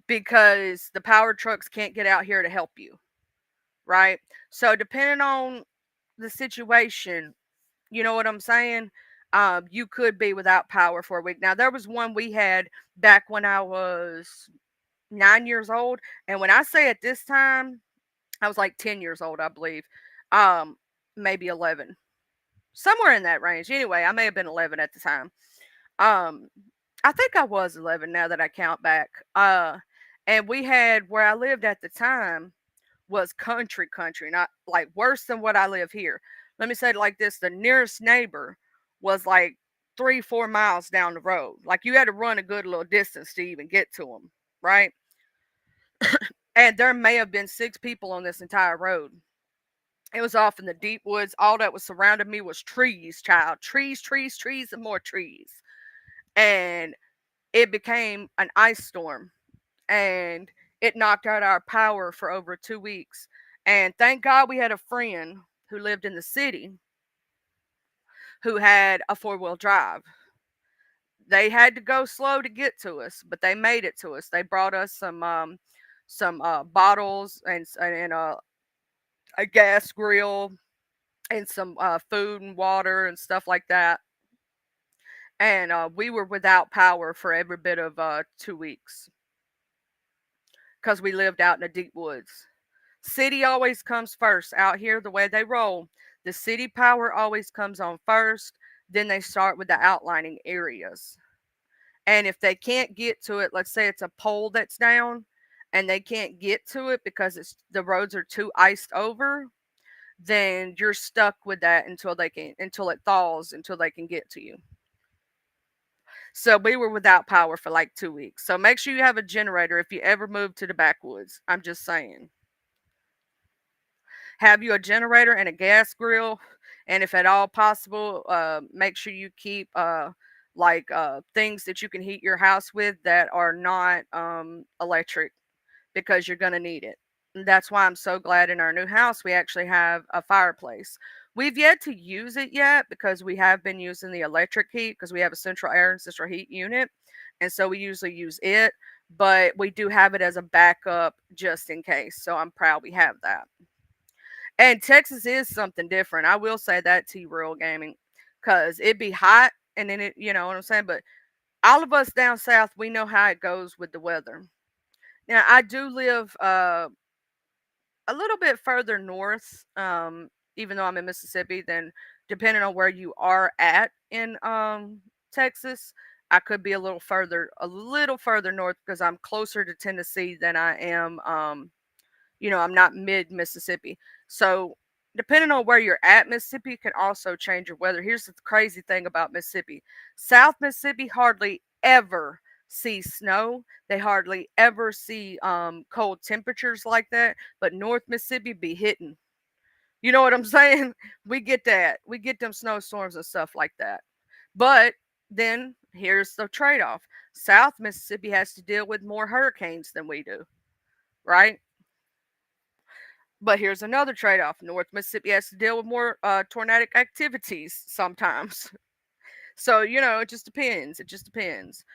Because the power trucks can't get out here to help you, right? So depending on the situation, you know what I'm saying? You could be without power for a week. Now there was one we had back when I was 9 years old, and when I say at this time, I was like 10 years old, I believe. Um, Maybe 11, somewhere in that range. Anyway, I may have been 11 at the time. Um, I think I was 11 now that I count back. And we had where I lived at the time was country, not like worse than what I live here. Let me say it like this: the nearest neighbor was like 3, 4 miles down the road. Like you had to run a good little distance to even get to them, right? And there may have been 6 people on this entire road. It was off in the deep woods. All that was surrounding me was trees, child. Trees, trees, trees, and more trees. And it became an ice storm, and it knocked out our power for over 2 weeks. And thank God we had a friend who lived in the city who had a 4-wheel drive. They had to go slow to get to us, but they made it to us. They brought us some bottles and a gas grill and some food and water and stuff like that. And we were without power for every bit of 2 weeks because we lived out in the deep woods. City always comes first. Out here, the way they roll, the city power always comes on first. Then they start with the outlining areas. And if they can't get to it, let's say it's a pole that's down and they can't get to it because it's the roads are too iced over, then you're stuck with that until it thaws until they can get to you. So we were without power for like 2 weeks. So make sure you have a generator if you ever move to the backwoods. I'm just saying. Have you a generator and a gas grill, and if at all possible, make sure you keep things that you can heat your house with that are not electric, because you're going to need it. And that's why I'm so glad in our new house we actually have a fireplace. We've yet to use it yet because we have been using the electric heat because we have a central air and central heat unit, and so we usually use it, but we do have it as a backup just in case, so I'm proud we have that. And Texas is something different. I will say that to you, Rural Gaming, because it'd be hot, and then you know what I'm saying. But all of us down south, we know how it goes with the weather. Now, I do live a little bit further north, even though I'm in Mississippi. Then, depending on where you are at in Texas, I could be a little further north because I'm closer to Tennessee than I am I'm not mid Mississippi. So depending on where you're at, Mississippi can also change your weather. Here's the crazy thing about Mississippi. South Mississippi hardly ever see snow. They hardly ever see cold temperatures like that. But North Mississippi be hitting. You know what I'm saying? We get that. We get them snowstorms and stuff like that. But then here's the trade off. South Mississippi has to deal with more hurricanes than we do, right? But here's another trade off. North Mississippi has to deal with more tornadic activities sometimes. So, it just depends. It just depends.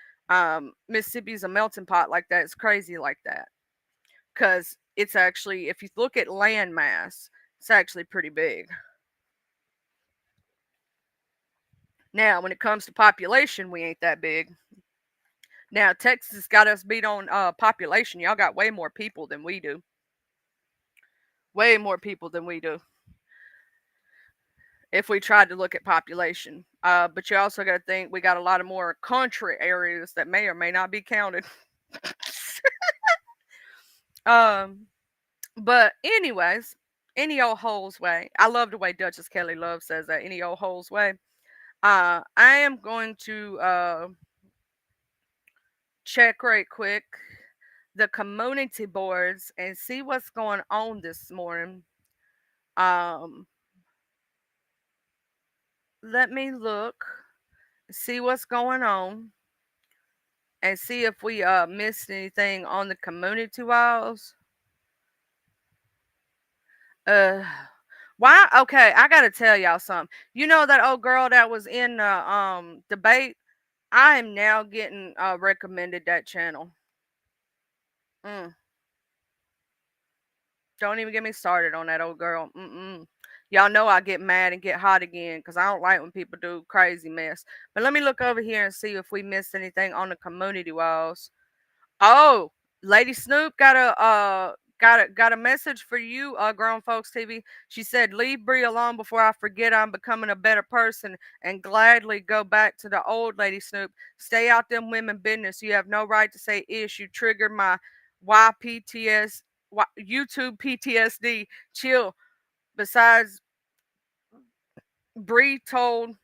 Mississippi's a melting pot like that. It's crazy like that. Because it's actually, if you look at land mass, it's actually pretty big. Now, when it comes to population, we ain't that big. Now, Texas got us beat on population. Y'all got way more people than we do. Way more people than we do if we tried to look at population. But you also got to think we got a lot of more country areas that may or may not be counted. um, but anyways, any old hole's way. I love the way Duchess Kelly Love says that. Any old hole's way. I am going to check right quick the community boards and see what's going on this morning. Um, Let me look, see what's going on, and see if we missed anything on the community walls. Uh, why? Okay, I gotta tell y'all something. You know that old girl that was in the debate? I am now getting recommended that channel. Mm, don't even get me started on that old girl. Mm-mm. Y'all know I get mad and get hot again because I don't like when people do crazy mess. But let me look over here and see if we missed anything on the community walls. Oh, Lady Snoop got a message for you, Grown Folks TV. She said, "Leave Bree alone before I forget I'm becoming a better person and gladly go back to the old Lady Snoop. Stay out them women business. You have no right to say ish. You triggered my YPTS YouTube PTSD. Chill. Besides, Bree told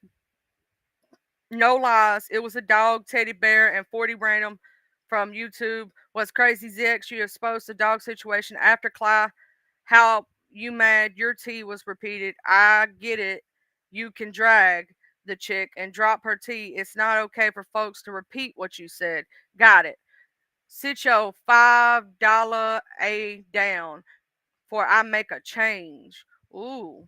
no lies. It was a dog, teddy bear, and 40 random from YouTube. What's crazy, Zex? You exposed the dog situation after Cly. How you mad? Your tea was repeated. I get it. You can drag the chick and drop her tea. It's not okay for folks to repeat what you said. Got it. Sit your $5 a down for I make a change. Ooh.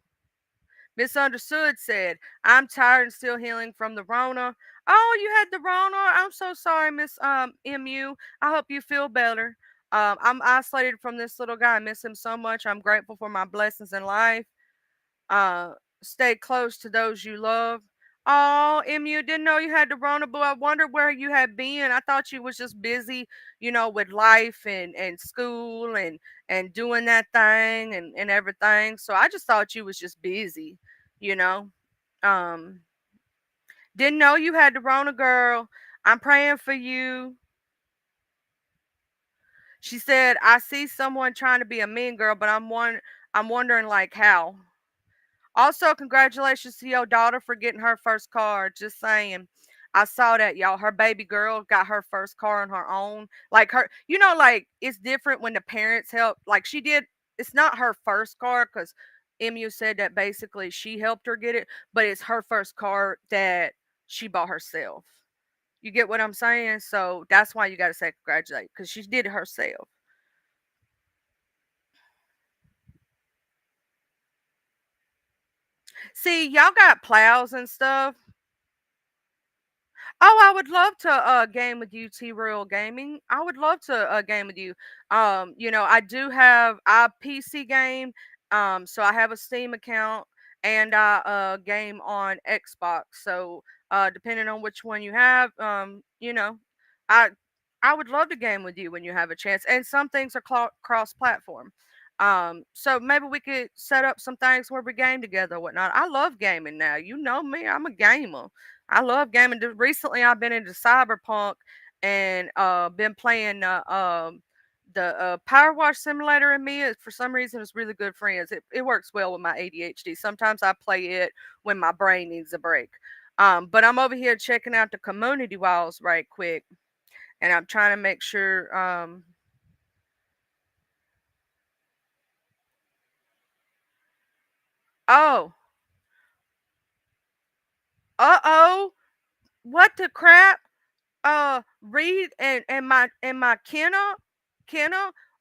Misunderstood said, I'm tired and still healing from the Rona. Oh, you had the Rona? I'm so sorry, Miss MU. I hope you feel better. I'm isolated from this little guy. I miss him so much. I'm grateful for my blessings in life. Uh, Stay close to those you love. Oh, MU, didn't know you had the Rona, but I wondered where you had been. I thought you was just busy, with life and school and doing that thing and everything. So I just thought you was just busy, you know. Um, didn't know you had the Rona, girl. I'm praying for you. She said, I see someone trying to be a mean girl, but I'm wondering like how. Also, congratulations to your daughter for getting her first car. Just saying. I saw that, y'all. Her baby girl got her first car on her own. Like like it's different when the parents help. Like she did, it's not her first car because MU said that basically she helped her get it, but it's her first car that she bought herself. You get what I'm saying? So that's why you got to say congratulate because she did it herself. See, y'all got plows and stuff. Oh, I would love to game with you, T Royal Gaming. I would love to game with you. I do have I PC game. So I have a Steam account and I game on Xbox. So depending on which one you have, I I would love to game with you when you have a chance. And some things are cross platform. So maybe we could set up some things where we game together or whatnot. I love gaming now. You know me, I'm a gamer. I love gaming. Recently, I've been into Cyberpunk and been playing the Power Wash Simulator. And me, for some reason, is really good friends. It works well with my ADHD. Sometimes I play it when my brain needs a break. But I'm over here checking out the community walls right quick, and I'm trying to make sure. Oh, what the crap? Reed and my Kenna,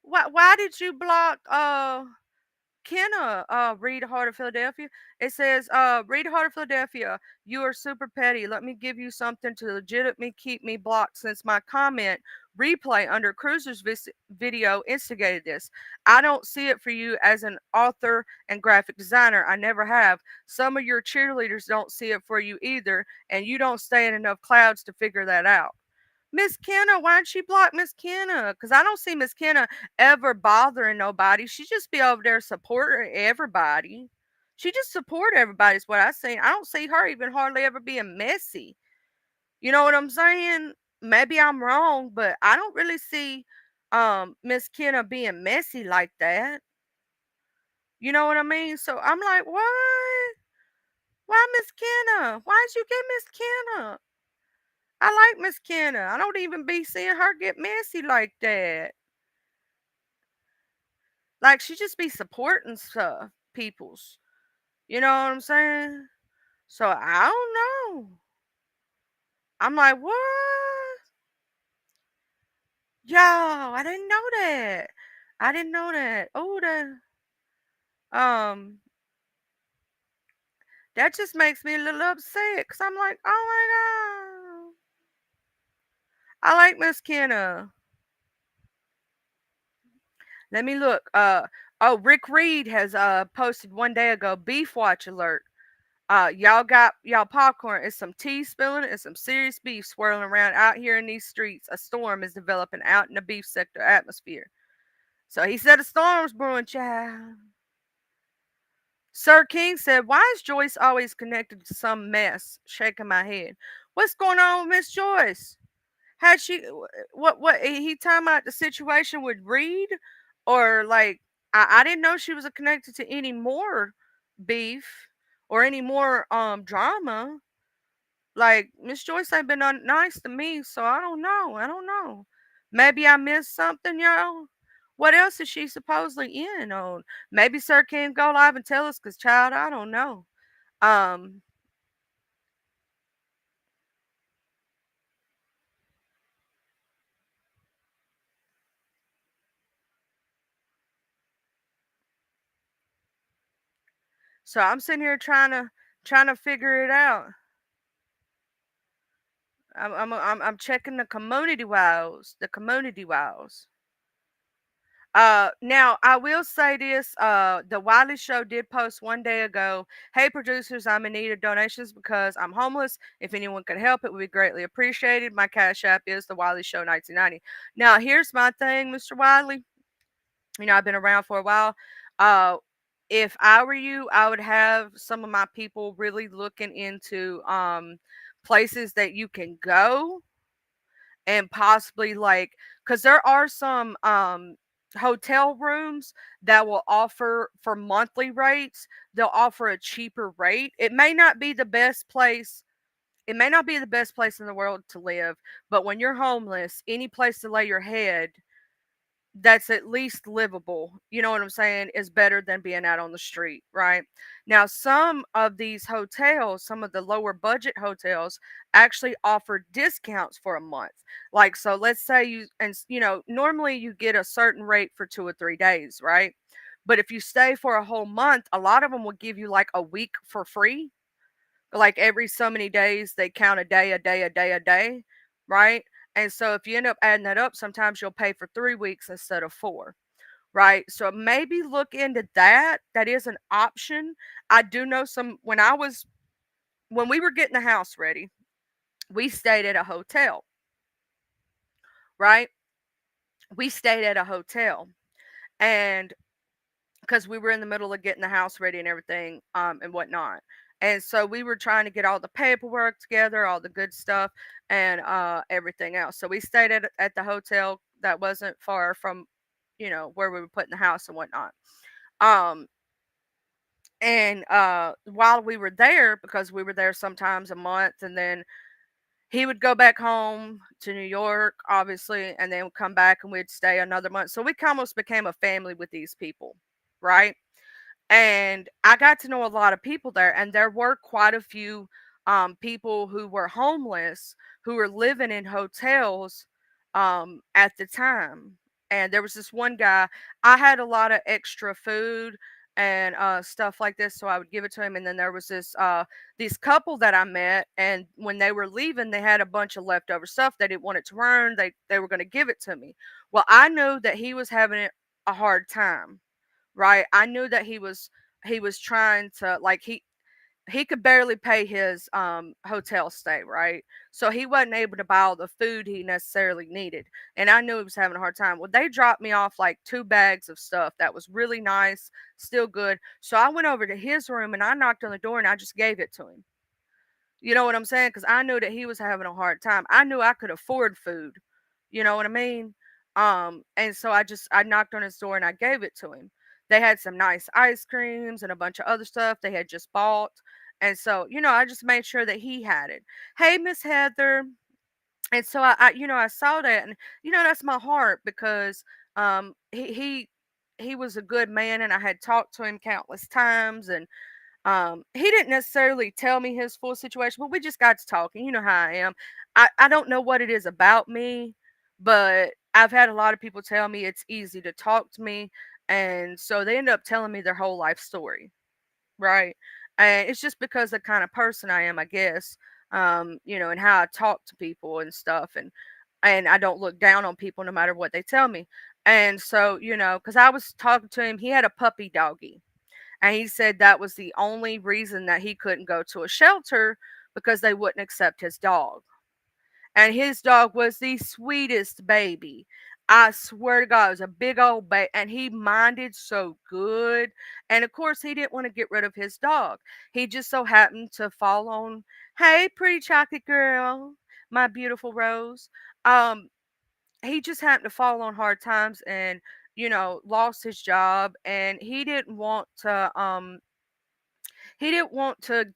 why did you block Kenna, Reed Heart of Philadelphia? It says, Reed Heart of Philadelphia, you are super petty. Let me give you something to legitimately keep me blocked since my comment replay under Cruiser's video instigated this. I don't see it for you as an author and graphic designer. I never have. Some of your cheerleaders don't see it for you either, and you don't stay in enough clouds to figure that out. Miss Kenna, why'd she block Miss Kenna? Cause I don't see Miss Kenna ever bothering nobody. She just be over there supporting everybody. She just support everybody is what I see. I don't see her even hardly ever being messy. You know what I'm saying? Maybe I'm wrong, but I don't really see Miss Kenna being messy like that. You know what I mean? So I'm like, what? Why Miss Kenna? Why'd you get Miss Kenna? I like Miss Kenna. I don't even be seeing her get messy like that. Like she just be supporting stuff, people's. You know what I'm saying? So I don't know. I'm like, what? Yo, I didn't know that. I didn't know that. Oh, um, that just makes me a little upset. Cause I'm like, oh my god, I like Miss Kenna. Let me look. Oh, Rick Reed has posted one day ago. Beef watch alert. Y'all got y'all popcorn. It's some tea spilling and some serious beef swirling around out here in these streets. A storm is developing out in the beef sector atmosphere. So he said a storm's brewing, child. Sir King said, "Why is Joyce always connected to some mess?" Shaking my head. What's going on with Miss Joyce? Had she what he talking about the situation with Reed, or like I didn't know she was connected to any more beef or any more drama. Like Miss Joyce ain't been nice to me, so I don't know. I don't know. Maybe I missed something, y'all. What else is she supposedly in on? Maybe Sir can go live and tell us, cause child, I don't know. Um, so I'm sitting here trying to figure it out. I'm checking the community wows. The community wows. Now I will say this. The Wiley Show did post one day ago. Hey producers, I'm in need of donations because I'm homeless. If anyone could help, it would be greatly appreciated. My cash app is the Wiley Show 1990. Now here's my thing, Mr. Wiley. You know I've been around for a while. Uh, if I were you, I would have some of my people really looking into places that you can go and possibly like because there are some hotel rooms that will offer for monthly rates. They'll offer a cheaper rate. It may not be the best place. It may not be the best place in the world to live, but when you're homeless, any place to lay your head that's at least livable, you know what I'm saying, is better than being out on the street, right? Now, some of these hotels, some of the lower budget hotels actually offer discounts for a month. Like, so let's say normally you get a certain rate for 2 or 3 days, right? But if you stay for a whole month, a lot of them will give you like a week for free. Like every so many days, they count a day, a day, a day, a day, right? And so if you end up adding that up, sometimes you'll pay for 3 weeks instead of four, right? So maybe look into that. That is an option. I do know some, when we were getting the house ready, we stayed at a hotel, right? We stayed at a hotel. And because we were in the middle of getting the house ready and everything, and whatnot. And so we were trying to get all the paperwork together, all the good stuff, and everything else. So we stayed at the hotel that wasn't far from, where we were putting the house and whatnot. Um, and while we were there, because we were there sometimes a month, and then he would go back home to New York, obviously, and then come back and we'd stay another month. So we almost became a family with these people, right? And I got to know a lot of people there, and there were quite a few people who were homeless who were living in hotels at the time. And there was this one guy. I had a lot of extra food and stuff like this, so I would give it to him. And then there was this couple that I met, and when they were leaving, they had a bunch of leftover stuff they didn't want it to burn. They were going to give it to me. Well, I knew that he was having a hard time, right? I knew that he was trying to, like, he could barely pay his hotel stay, right? So he wasn't able to buy all the food he necessarily needed. And I knew he was having a hard time. Well, they dropped me off like 2 bags of stuff that was really nice, still good. So I went over to his room and I knocked on the door and I just gave it to him. You know what I'm saying? Because I knew that he was having a hard time. I knew I could afford food. You know what I mean? And so I knocked on his door and I gave it to him. They had some nice ice creams and a bunch of other stuff they had just bought. And so, I just made sure that he had it. Hey, Miss Heather. And so I saw that, and that's my heart because he was a good man, and I had talked to him countless times, and he didn't necessarily tell me his full situation, but we just got to talking. You know how I am. I don't know what it is about me, but I've had a lot of people tell me it's easy to talk to me. And so they end up telling me their whole life story, right? And it's just because the kind of person I am, I guess, and how I talk to people and stuff. And I don't look down on people no matter what they tell me. And so, because I was talking to him, he had a puppy doggy, and he said that was the only reason that he couldn't go to a shelter because they wouldn't accept his dog. And his dog was the sweetest baby. I swear to God, it was a big old baby, and he minded so good. And of course, he didn't want to get rid of his dog. He just so happened to fall on, hey, pretty chocolate girl, my beautiful Rose. Um, he just happened to fall on hard times and lost his job, and he didn't want to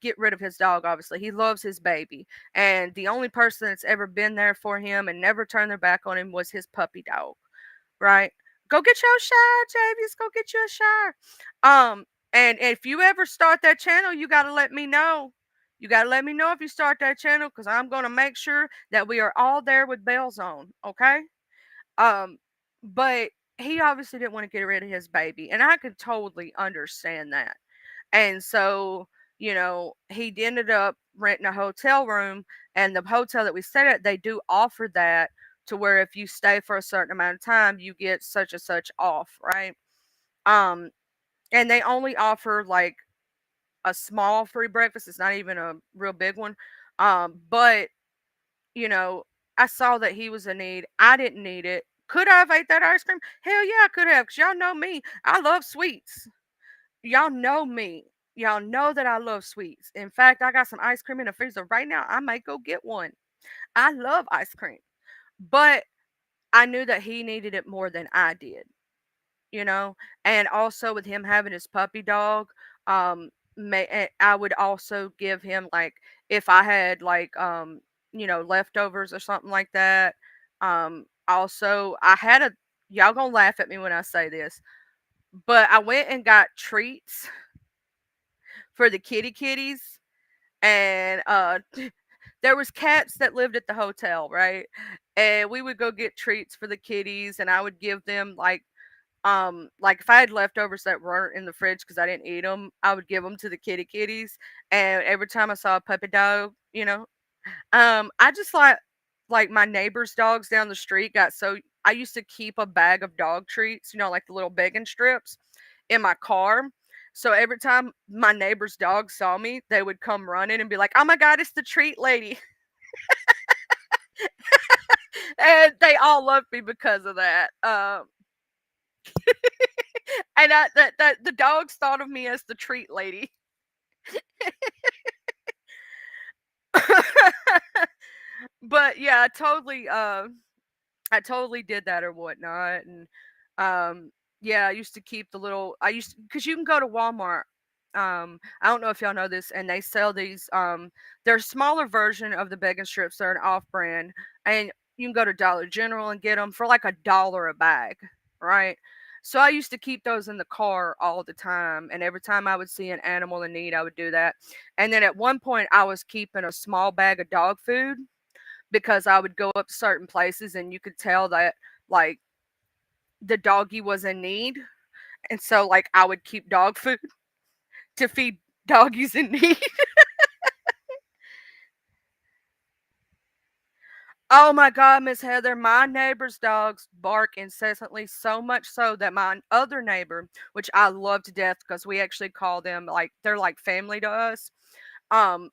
get rid of his dog. Obviously, he loves his baby, and the only person that's ever been there for him and never turned their back on him was his puppy dog, right? Go get your shower, Javius. Go get you a shower. And if you ever start that channel, you got to let me know. You got to let me know if you start that channel, because I'm going to make sure that we are all there with bells on, okay? Um, but he obviously didn't want to get rid of his baby, and I could totally understand that. And so, he ended up renting a hotel room, and the hotel that we stayed at, they do offer that to where if you stay for a certain amount of time, you get such and such off, right? Um, and they only offer like a small free breakfast. It's not even a real big one. But you know, I saw that he was in need. I didn't need it. Could I have ate that ice cream? Hell yeah, I could have. Cause y'all know me. I love sweets. Y'all know me. Y'all know that I love sweets. In fact, I got some ice cream in the freezer right now. I might go get one. I love ice cream. But I knew that he needed it more than I did, you know? And also with him having his puppy dog, I would also give him like if I had like leftovers or something like that. Also I had a y'all gonna laugh at me when I say this, but I went and got treats for the kitties, and there was cats that lived at the hotel, right? And we would go get treats for the kitties, and I would give them like if I had leftovers that weren't in the fridge because I didn't eat them, I would give them to the kitties. And every time I saw a puppy dog, I just like my neighbor's dogs down the street got so I used to keep a bag of dog treats, like the little begging strips in my car. So every time my neighbor's dog saw me, they would come running and be like, "Oh my god, it's the treat lady." And they all loved me because of that. And that the dogs thought of me as the treat lady. But yeah, I totally did that or whatnot. And yeah, I used to keep the little I used because you can go to Walmart. I don't know if y'all know this, and they sell these they're a smaller version of the bacon strips. They're an off brand, and you can go to Dollar General and get them for like $1 a bag, right? So I used to keep those in the car all the time, and every time I would see an animal in need, I would do that. And then at one point I was keeping a small bag of dog food because I would go up to certain places and you could tell that like the doggy was in need. And so like I would keep dog food to feed doggies in need. Oh my God, Miss Heather, my neighbor's dogs bark incessantly, so much so that my other neighbor, which I love to death because we actually call them like they're like family to us. And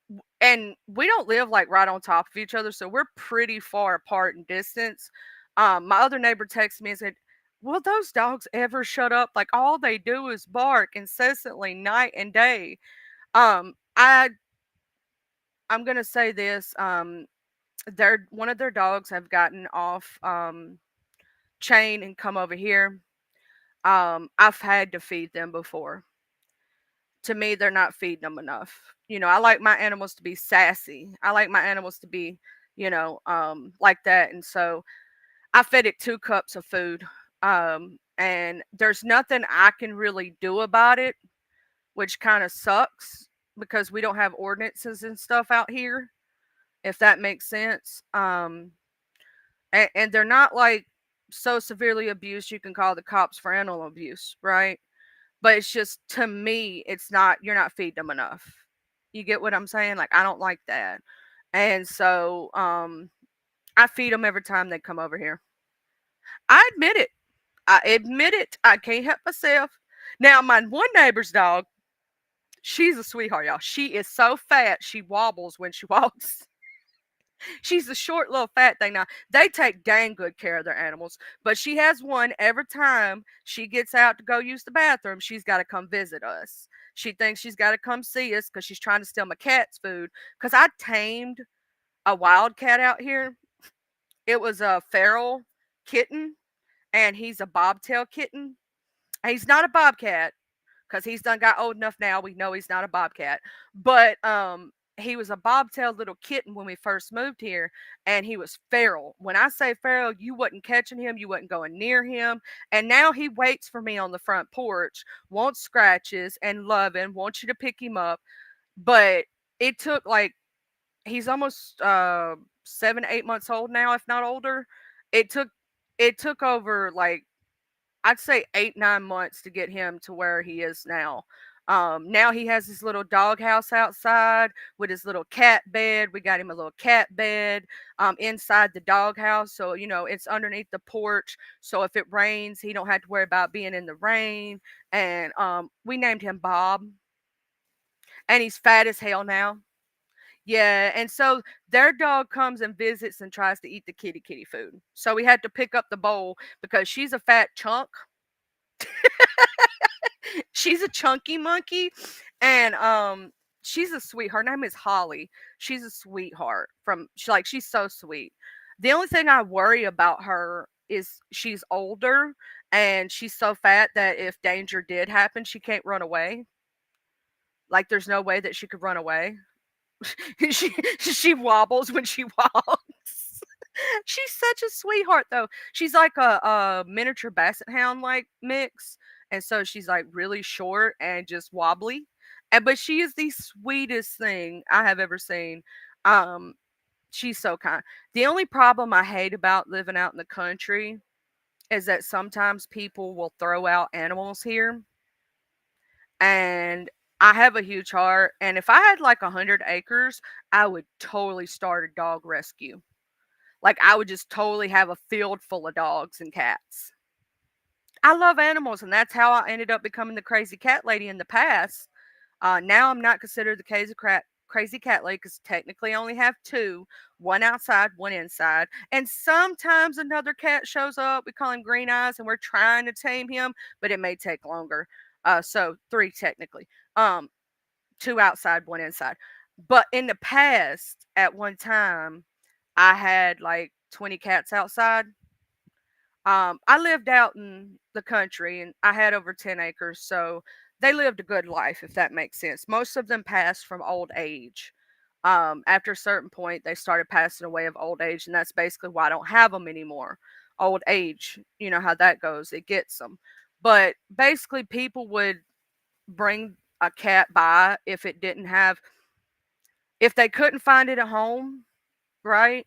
we don't live like right on top of each other, so we're pretty far apart in distance. My other neighbor texted me and said, "Will those dogs ever shut up? Like all they do is bark incessantly, night and day." I'm gonna say this. Their one of their dogs have gotten off chain and come over here. I've had to feed them before. To me, they're not feeding them enough. I like my animals to be sassy. I like my animals to be, like that. And so I fed it 2 cups of food. And there's nothing I can really do about it, which kind of sucks because we don't have ordinances and stuff out here, if that makes sense. And they're not like so severely abused you can call the cops for animal abuse, right? But it's just to me, it's not you're not feeding them enough. You get what I'm saying? Like I don't like that. And so I feed them every time they come over here. I admit it. I admit it. I can't help myself. Now my one neighbor's dog, she's a sweetheart, y'all. She is so fat she wobbles when she walks. She's a short little fat thing. Now they take dang good care of their animals, but she has one every time she gets out to go use the bathroom. She's got to come visit us. She thinks she's got to come see us because she's trying to steal my cat's food. Because I tamed a wild cat out here. It was a feral kitten, and he's a bobtail kitten. He's not a bobcat because he's done got old enough now. We know he's not a bobcat, but he was a bobtail little kitten when we first moved here, and he was feral. When I say feral, you wasn't catching him, you wasn't going near him, and now he waits for me on the front porch, wants scratches and loving, wants you to pick him up, but it took like he's almost 7, 8 months old now, if not older. It took it took over like I'd say 8, 9 months to get him to where he is now. Now he has his little doghouse outside with his little cat bed. We got him a little cat bed inside the doghouse, so it's underneath the porch. So if it rains, he don't have to worry about being in the rain. And we named him Bob, and he's fat as hell now. Yeah, and so their dog comes and visits and tries to eat the kitty food. So we had to pick up the bowl because she's a fat chunk. She's a chunky monkey, and she's a sweet. Her name is Holly. She's a sweetheart. She's so sweet. The only thing I worry about her is she's older and she's so fat that if danger did happen, she can't run away. Like there's no way that she could run away. She wobbles when she walks. She's such a sweetheart though. She's like a miniature basset hound like mix, and so she's like really short and just wobbly. And but she is the sweetest thing I have ever seen. Um, she's so kind. The only problem I hate about living out in the country is that sometimes people will throw out animals here, and I have a huge heart. And if I had like 100 acres, I would totally start a dog rescue. Like I would just totally have a field full of dogs and cats. I love animals, and that's how I ended up becoming the crazy cat lady in the past. Now I'm not considered the crazy cat lady because technically I only have two, one outside, one inside. And sometimes another cat shows up. We call him Green Eyes, and we're trying to tame him, but it may take longer. So three technically. Um, two outside, one inside. But in the past, at one time, I had like 20 cats outside. I lived out in the country and I had over 10 acres, so they lived a good life, if that makes sense. Most of them passed from old age. After a certain point, they started passing away of old age, and that's basically why I don't have them anymore. Old age, you know how that goes, it gets them. But basically, people would bring a cat by if they couldn't find it at home, right?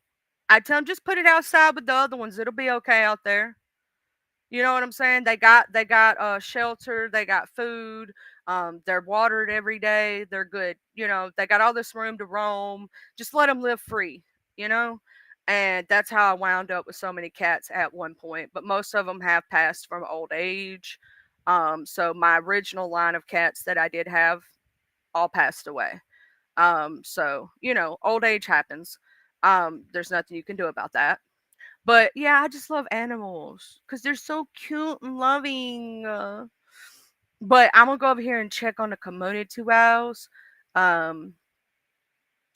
I'd tell them just put it outside with the other ones, it'll be okay out there. You know what I'm saying? They got shelter, they got food, they're watered every day, they're good. They got all this room to roam. Just let them live free, you know? And that's how I wound up with so many cats at one point. But most of them have passed from old age. So my original line of cats that I did have all passed away. So old age happens. There's nothing you can do about that. But yeah, I just love animals because they're so cute and loving. But I'm gonna go over here and check on the community wells, um,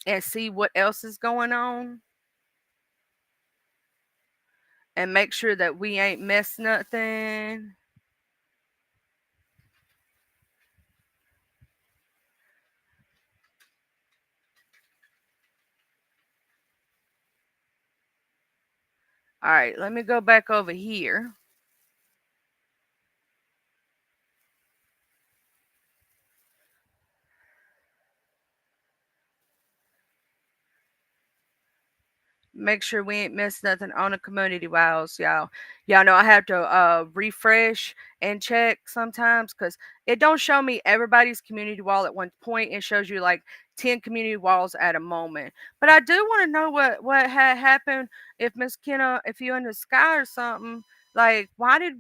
and see what else is going on, and make sure that we ain't missed nothing. All right, let me go back over here. Make sure we ain't missed nothing on the community walls, y'all. Y'all know I have to refresh and check sometimes because it don't show me everybody's community wall at one point. It shows you like 10 community walls at a moment. But I do want to know what had happened if Miss Kenna, if you in the sky or something. Like, why did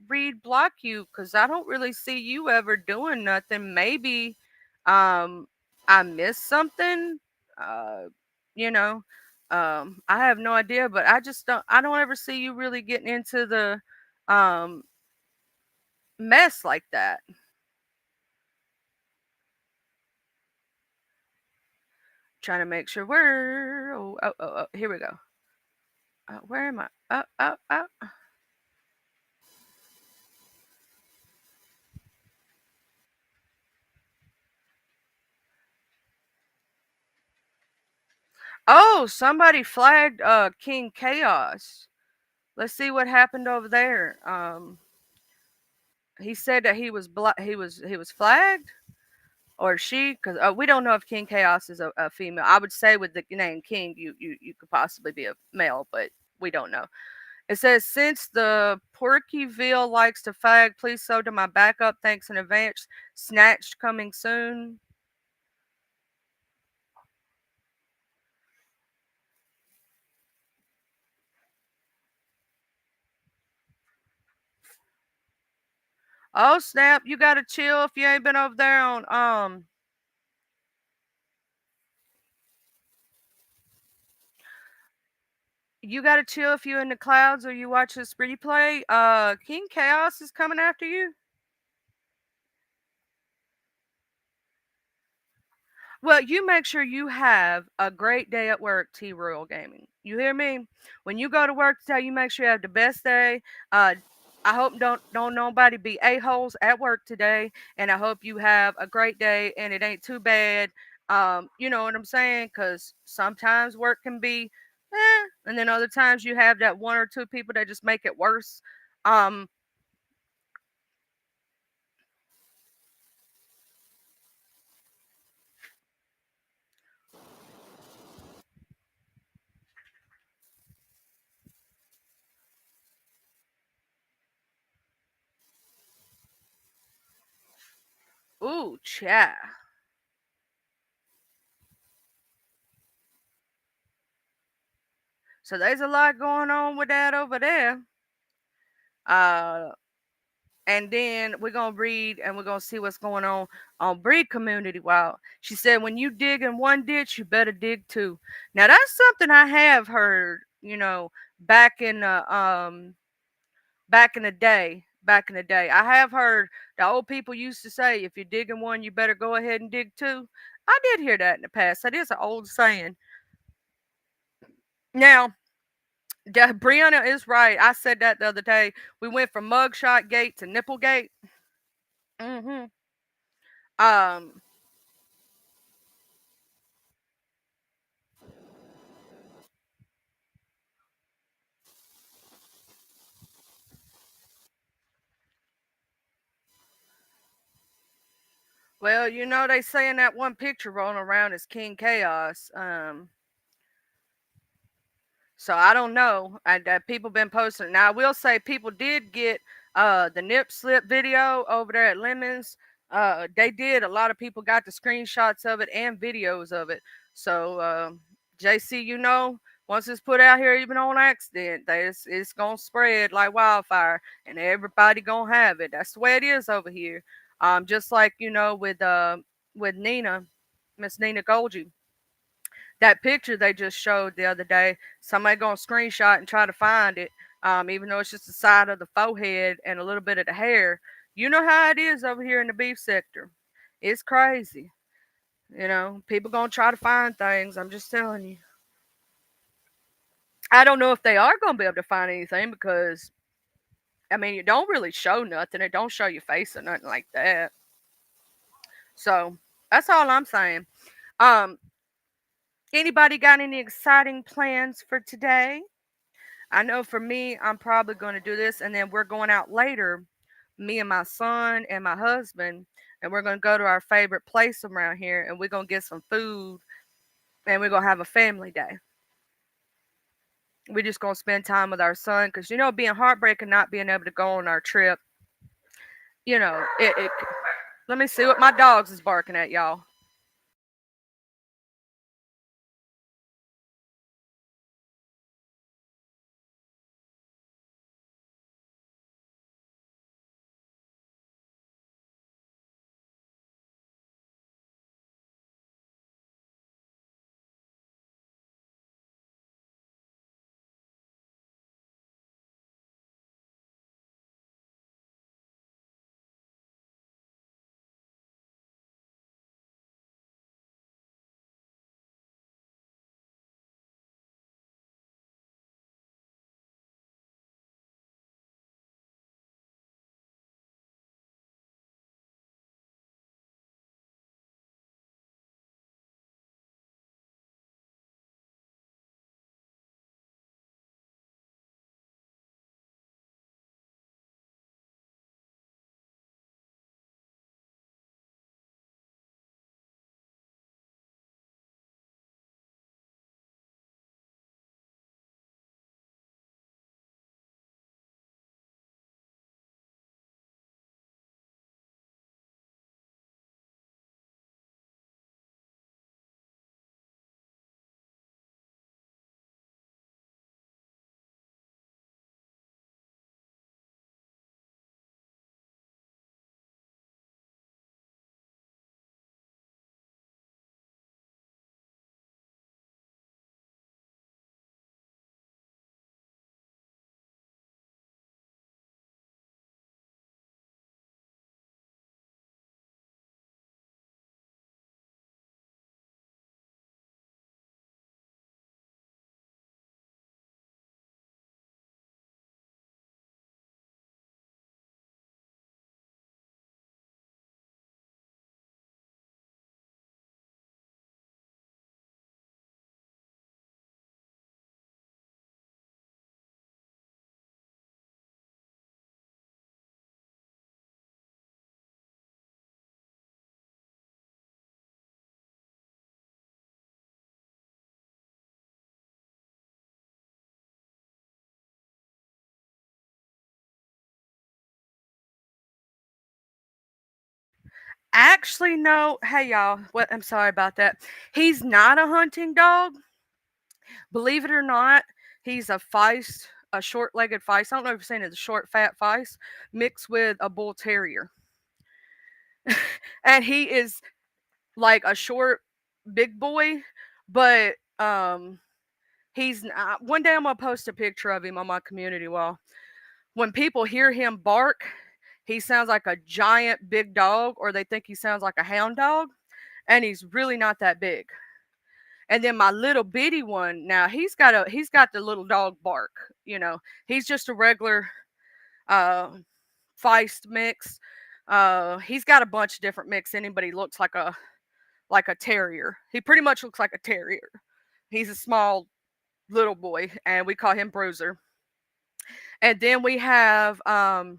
Reed block you? Because I don't really see you ever doing nothing. Maybe um I missed something. Uh, you know. I have no idea, but I don't ever see you really getting into the um mess like that. Trying to make sure we're oh, here we go. Where am I? Oh, somebody flagged King Chaos. Let's see what happened over there. He said that he was flagged or she because we don't know if King Chaos is a female. I would say with the name King, you could possibly be a male, but we don't know. It says, since the Porkyville likes to fag, please so to my backup. Thanks in advance. Snatched coming soon. Oh snap! You gotta chill if you ain't been over there on You gotta chill if you in the clouds or you watch this replay. King Chaos is coming after you. Well, you make sure you have a great day at work, T Royal Gaming. You hear me? When you go to work today, you make sure you have the best day. I hope don't nobody be a-holes at work today, and I hope you have a great day and it ain't too bad. You know what I'm saying? Because sometimes work can be, and then other times you have that one or two people that just make it worse. Um, ooh, chat. So there's a lot going on with that over there. Uh, and then we're gonna read and we're gonna see what's going on Breed Community Wild. She said, when you dig in one ditch, you better dig two. Now that's something I have heard. Back in the back in the day, I have heard the old people used to say, if you're digging one, you better go ahead and dig two. I did hear that in the past. That is an old saying. Now, Brianna is right. I said that the other day. We went from Mugshot Gate to Nipplegate. Hmm. Um, well, they saying that one picture rolling around is King Chaos. So I don't know. People been posting. Now I will say people did get the nip slip video over there at Lemons. They did. A lot of people got the screenshots of it and videos of it. So JC, Once it's put out here, even on accident, it's gonna spread like wildfire, and everybody gonna have it. That's the way it is over here. Just like with Nina, Miss Nina Golgi, that picture they just showed the other day. Somebody gonna screenshot and try to find it. Even though it's just the side of the forehead and a little bit of the hair. You know how it is over here in the beef sector. It's crazy. People gonna try to find things. I'm just telling you. I don't know if they are gonna be able to find anything because I mean, it don't really show nothing. It don't show your face or nothing like that. So that's all I'm saying. Um, Anybody got any exciting plans for today? I know for me, I'm probably going to do this, and then we're going out later, me and my son and my husband, and we're going to go to our favorite place around here, and we're going to get some food, and we're going to have a family day. We're just going to spend time with our son because, being heartbreaking not being able to go on our trip, it. Let me see what my dogs is barking at, y'all. Actually, no. Hey, y'all. What? I'm sorry about that. He's not a hunting dog. Believe it or not, he's a feist, a short-legged feist. I don't know if you've seen it. A short, fat feist mixed with a bull terrier, and he is like a short, big boy. But he's not. One day I'm gonna post a picture of him on my community wall. When people hear him bark, he sounds like a giant big dog, or they think he sounds like a hound dog, and he's really not that big. And then my little bitty one, now he's got the little dog bark, He's just a regular uh feist mix. He's got a bunch of different mix in him, but he looks like a terrier. He pretty much looks like a terrier. He's a small little boy, and we call him Bruiser. And then we have a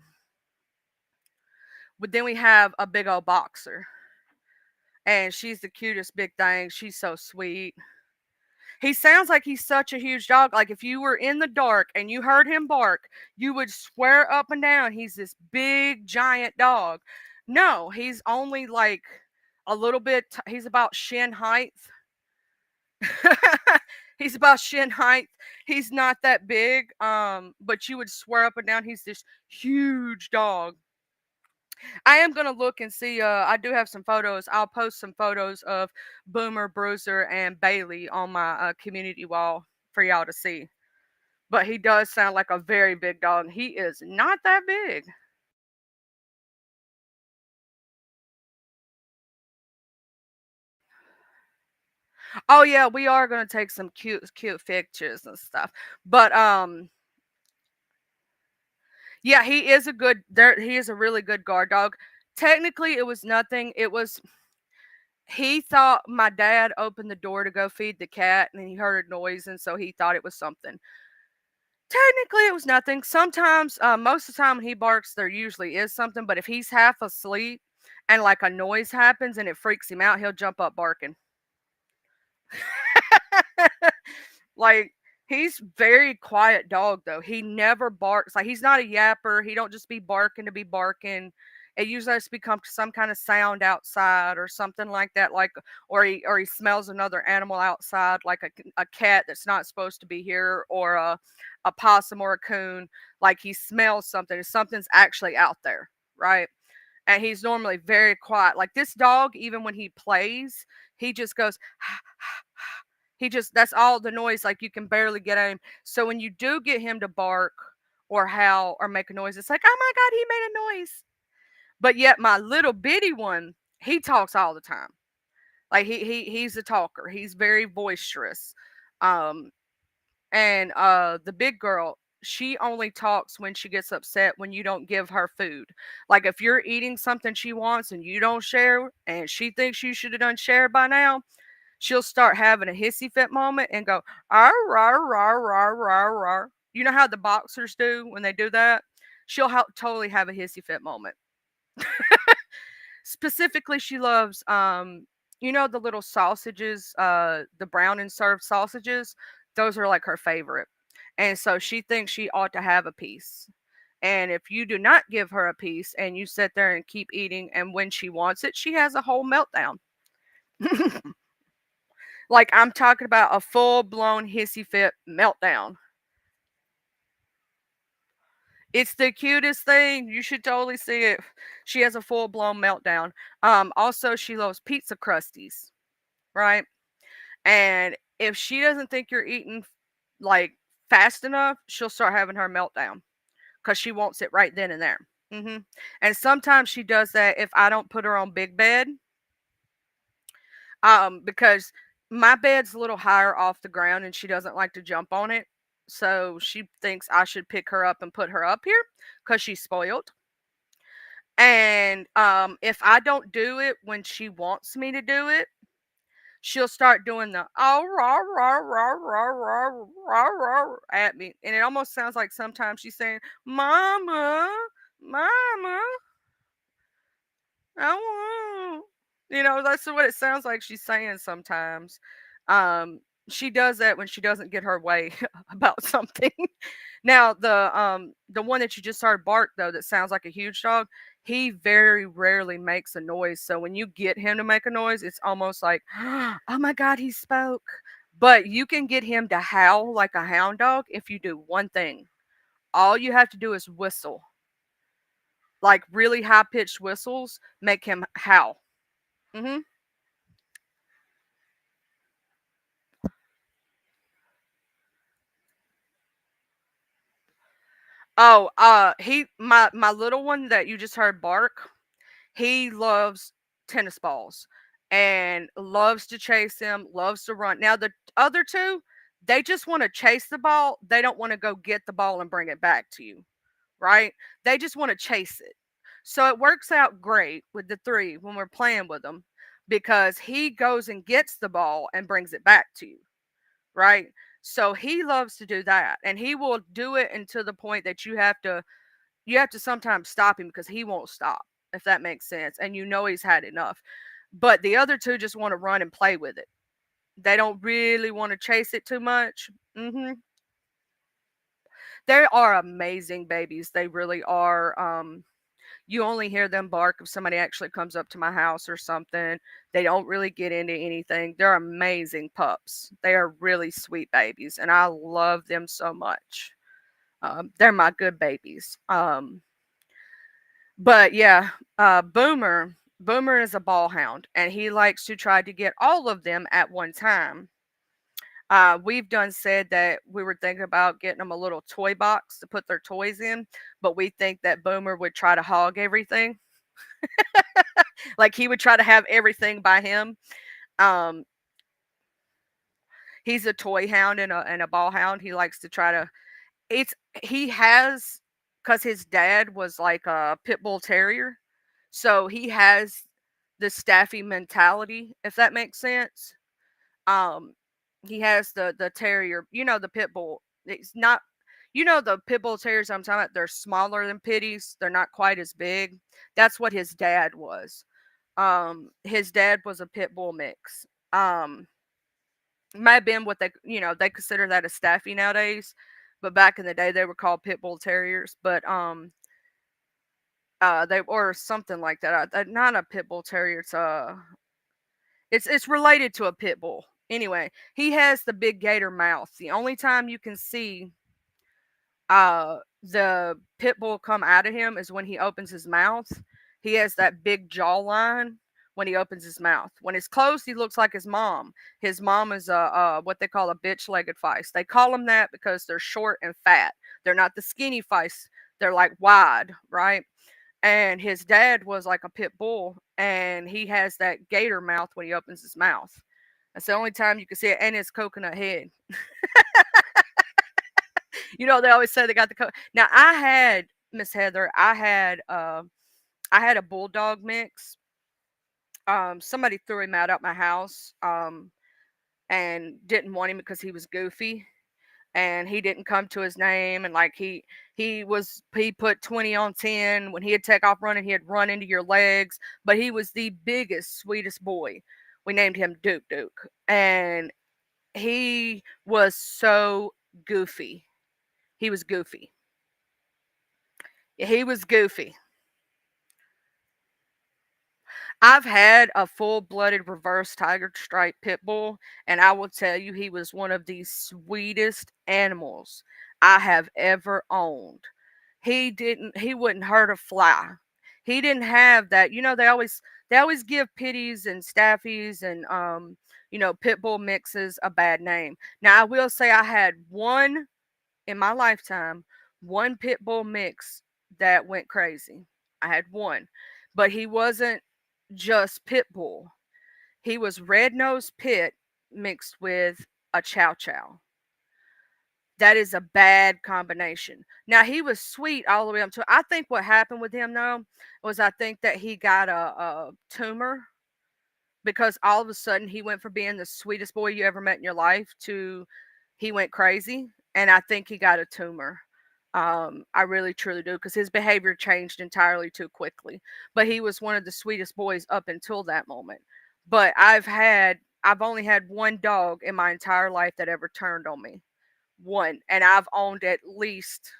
big old boxer, and she's the cutest big thing. She's so sweet. He sounds like he's such a huge dog. Like if you were in the dark and you heard him bark, you would swear up and down he's this big giant dog. No, he's only like a little bit. He's about shin height. He's about shin height. He's not that big, but you would swear up and down he's this huge dog. I am gonna look and see. I do have some photos. I'll post some photos of Boomer, Bruiser, and Bailey on my community wall for y'all to see. But he does sound like a very big dog. He is not that big. Oh yeah, we are gonna take some cute pictures and stuff. But yeah, he is a good there he is a really good guard dog. Technically it was nothing. It was he thought my dad opened the door to go feed the cat and he heard a noise and so he thought it was something. Technically it was nothing. Sometimes most of the time when he barks there usually is something, but if he's half asleep and like a noise happens and it freaks him out, he'll jump up barking. Like he's very quiet dog though. He never barks. Like he's not a yapper. He don't just be barking to be barking. It usually has to become some kind of sound outside or something like that. Like or he smells another animal outside, like a cat that's not supposed to be here, or a possum or a coon. Like he smells something. Something's actually out there, right? And he's normally very quiet. Like this dog, even when he plays, he just goes. He just that's all the noise, like, you can barely get at him. So when you do get him to bark or howl or make a noise, it's like, "Oh my god, he made a noise." But yet my little bitty one, he talks all the time. Like, he's a talker. He's very boisterous. Um, and the big girl, she only talks when she gets upset when you don't give her food. Like, if you're eating something she wants and you don't share and she thinks you should have done share by now, she'll start having a hissy fit moment and go, "Arr, rar, rar, rar, rar, rar." You know how the boxers do when they do that? She'll totally have a hissy fit moment. Specifically, she loves, the little sausages, the brown and served sausages. Those are like her favorite. And so she thinks she ought to have a piece. And if you do not give her a piece and you sit there and keep eating, and when she wants it, she has a whole meltdown. Like, I'm talking about a full blown hissy fit meltdown. It's the cutest thing. You should totally see it. She has a full blown meltdown. Also, she loves pizza crusties, right? And if she doesn't think you're eating like fast enough, she'll start having her meltdown because she wants it right then and there. And sometimes she does that if I don't put her on big bed, because my bed's a little higher off the ground and she doesn't like to jump on it. So she thinks I should pick her up and put her up here because she's spoiled. And if I don't do it when she wants me to do it, she'll start doing the oh rah rah rah rah rah rah rah at me. And it almost sounds like sometimes she's saying, "Mama, Mama, I want." That's what it sounds like she's saying sometimes. Um, she does that when she doesn't get her way about something. Now, the one that you just heard bark though, that sounds like a huge dog, he very rarely makes a noise. So when you get him to make a noise, it's almost like, oh my god, he spoke. But you can get him to howl like a hound dog if you do one thing. All you have to do is whistle. Like really high pitched whistles make him howl. Mhm. Oh, my little one that you just heard bark, he loves tennis balls and loves to chase them, loves to run. Now the other two, they just want to chase the ball. They don't want to go get the ball and bring it back to you, right? They just want to chase it. So it works out great with the three when we're playing with them because he goes and gets the ball and brings it back to you, right? So he loves to do that and he will do it until the point that you have to sometimes stop him because he won't stop, if that makes sense. And he's had enough. But the other two just want to run and play with it. They don't really want to chase it too much. They are amazing babies. They really are. You only hear them bark if somebody actually comes up to my house or something. They don't really get into anything. They're amazing pups. They are really sweet babies, and I love them so much. They're my good babies. But yeah, Boomer is a ball hound, and he likes to try to get all of them at one time. We've done said that we were thinking about getting them a little toy box to put their toys in, but we think that Boomer would try to hog everything. Like he would try to have everything by him. Um, he's a toy hound and a ball hound. He likes to try to. It's he has because his dad was like a pit bull terrier, so he has the staffy mentality, if that makes sense. Um, he has the terrier, the pit bull. It's not, the pit bull terriers I'm talking about. They're smaller than pitties. They're not quite as big. That's what his dad was. His dad was a pit bull mix. Might have been what they consider that a staffy nowadays, but back in the day they were called pit bull terriers. But they or something like that. Not a pit bull terrier. It's related to a pit bull. Anyway, he has the big gator mouth. The only time you can see the pit bull come out of him is when he opens his mouth. He has that big jawline when he opens his mouth. When it's closed, he looks like his mom. His mom is a what they call a bitch-legged feist. They call them that because they're short and fat. They're not the skinny feist. They're like wide, right? And his dad was like a pit bull, and he has that gator mouth when he opens his mouth. That's the only time you can see it, and his coconut head. They always say they got the Now I had Miss Heather. I had a bulldog mix. Somebody threw him out at my house. And didn't want him because he was goofy and he didn't come to his name, and like he put 20 on 10. When he'd take off running, he'd run into your legs, but he was the biggest, sweetest boy. We named him Duke, and he was so goofy. He was goofy. He was goofy. I've had a full-blooded reverse tiger stripe pit bull, and I will tell you he was one of the sweetest animals I have ever owned. He wouldn't hurt a fly. He didn't have that. They always give pitties and staffies and pit bull mixes a bad name. Now I will say I had one in my lifetime, one pit bull mix that went crazy. I had one, but he wasn't just pit bull. He was red nosed pit mixed with a chow chow. That is a bad combination. Now he was sweet all the way up to. I think what happened with him though was I think that he got a tumor because all of a sudden he went from being the sweetest boy you ever met in your life to he went crazy, and I think he got a tumor. I really truly do because his behavior changed entirely too quickly. But he was one of the sweetest boys up until that moment. But I've only had one dog in my entire life that ever turned on me. One, and I've owned at least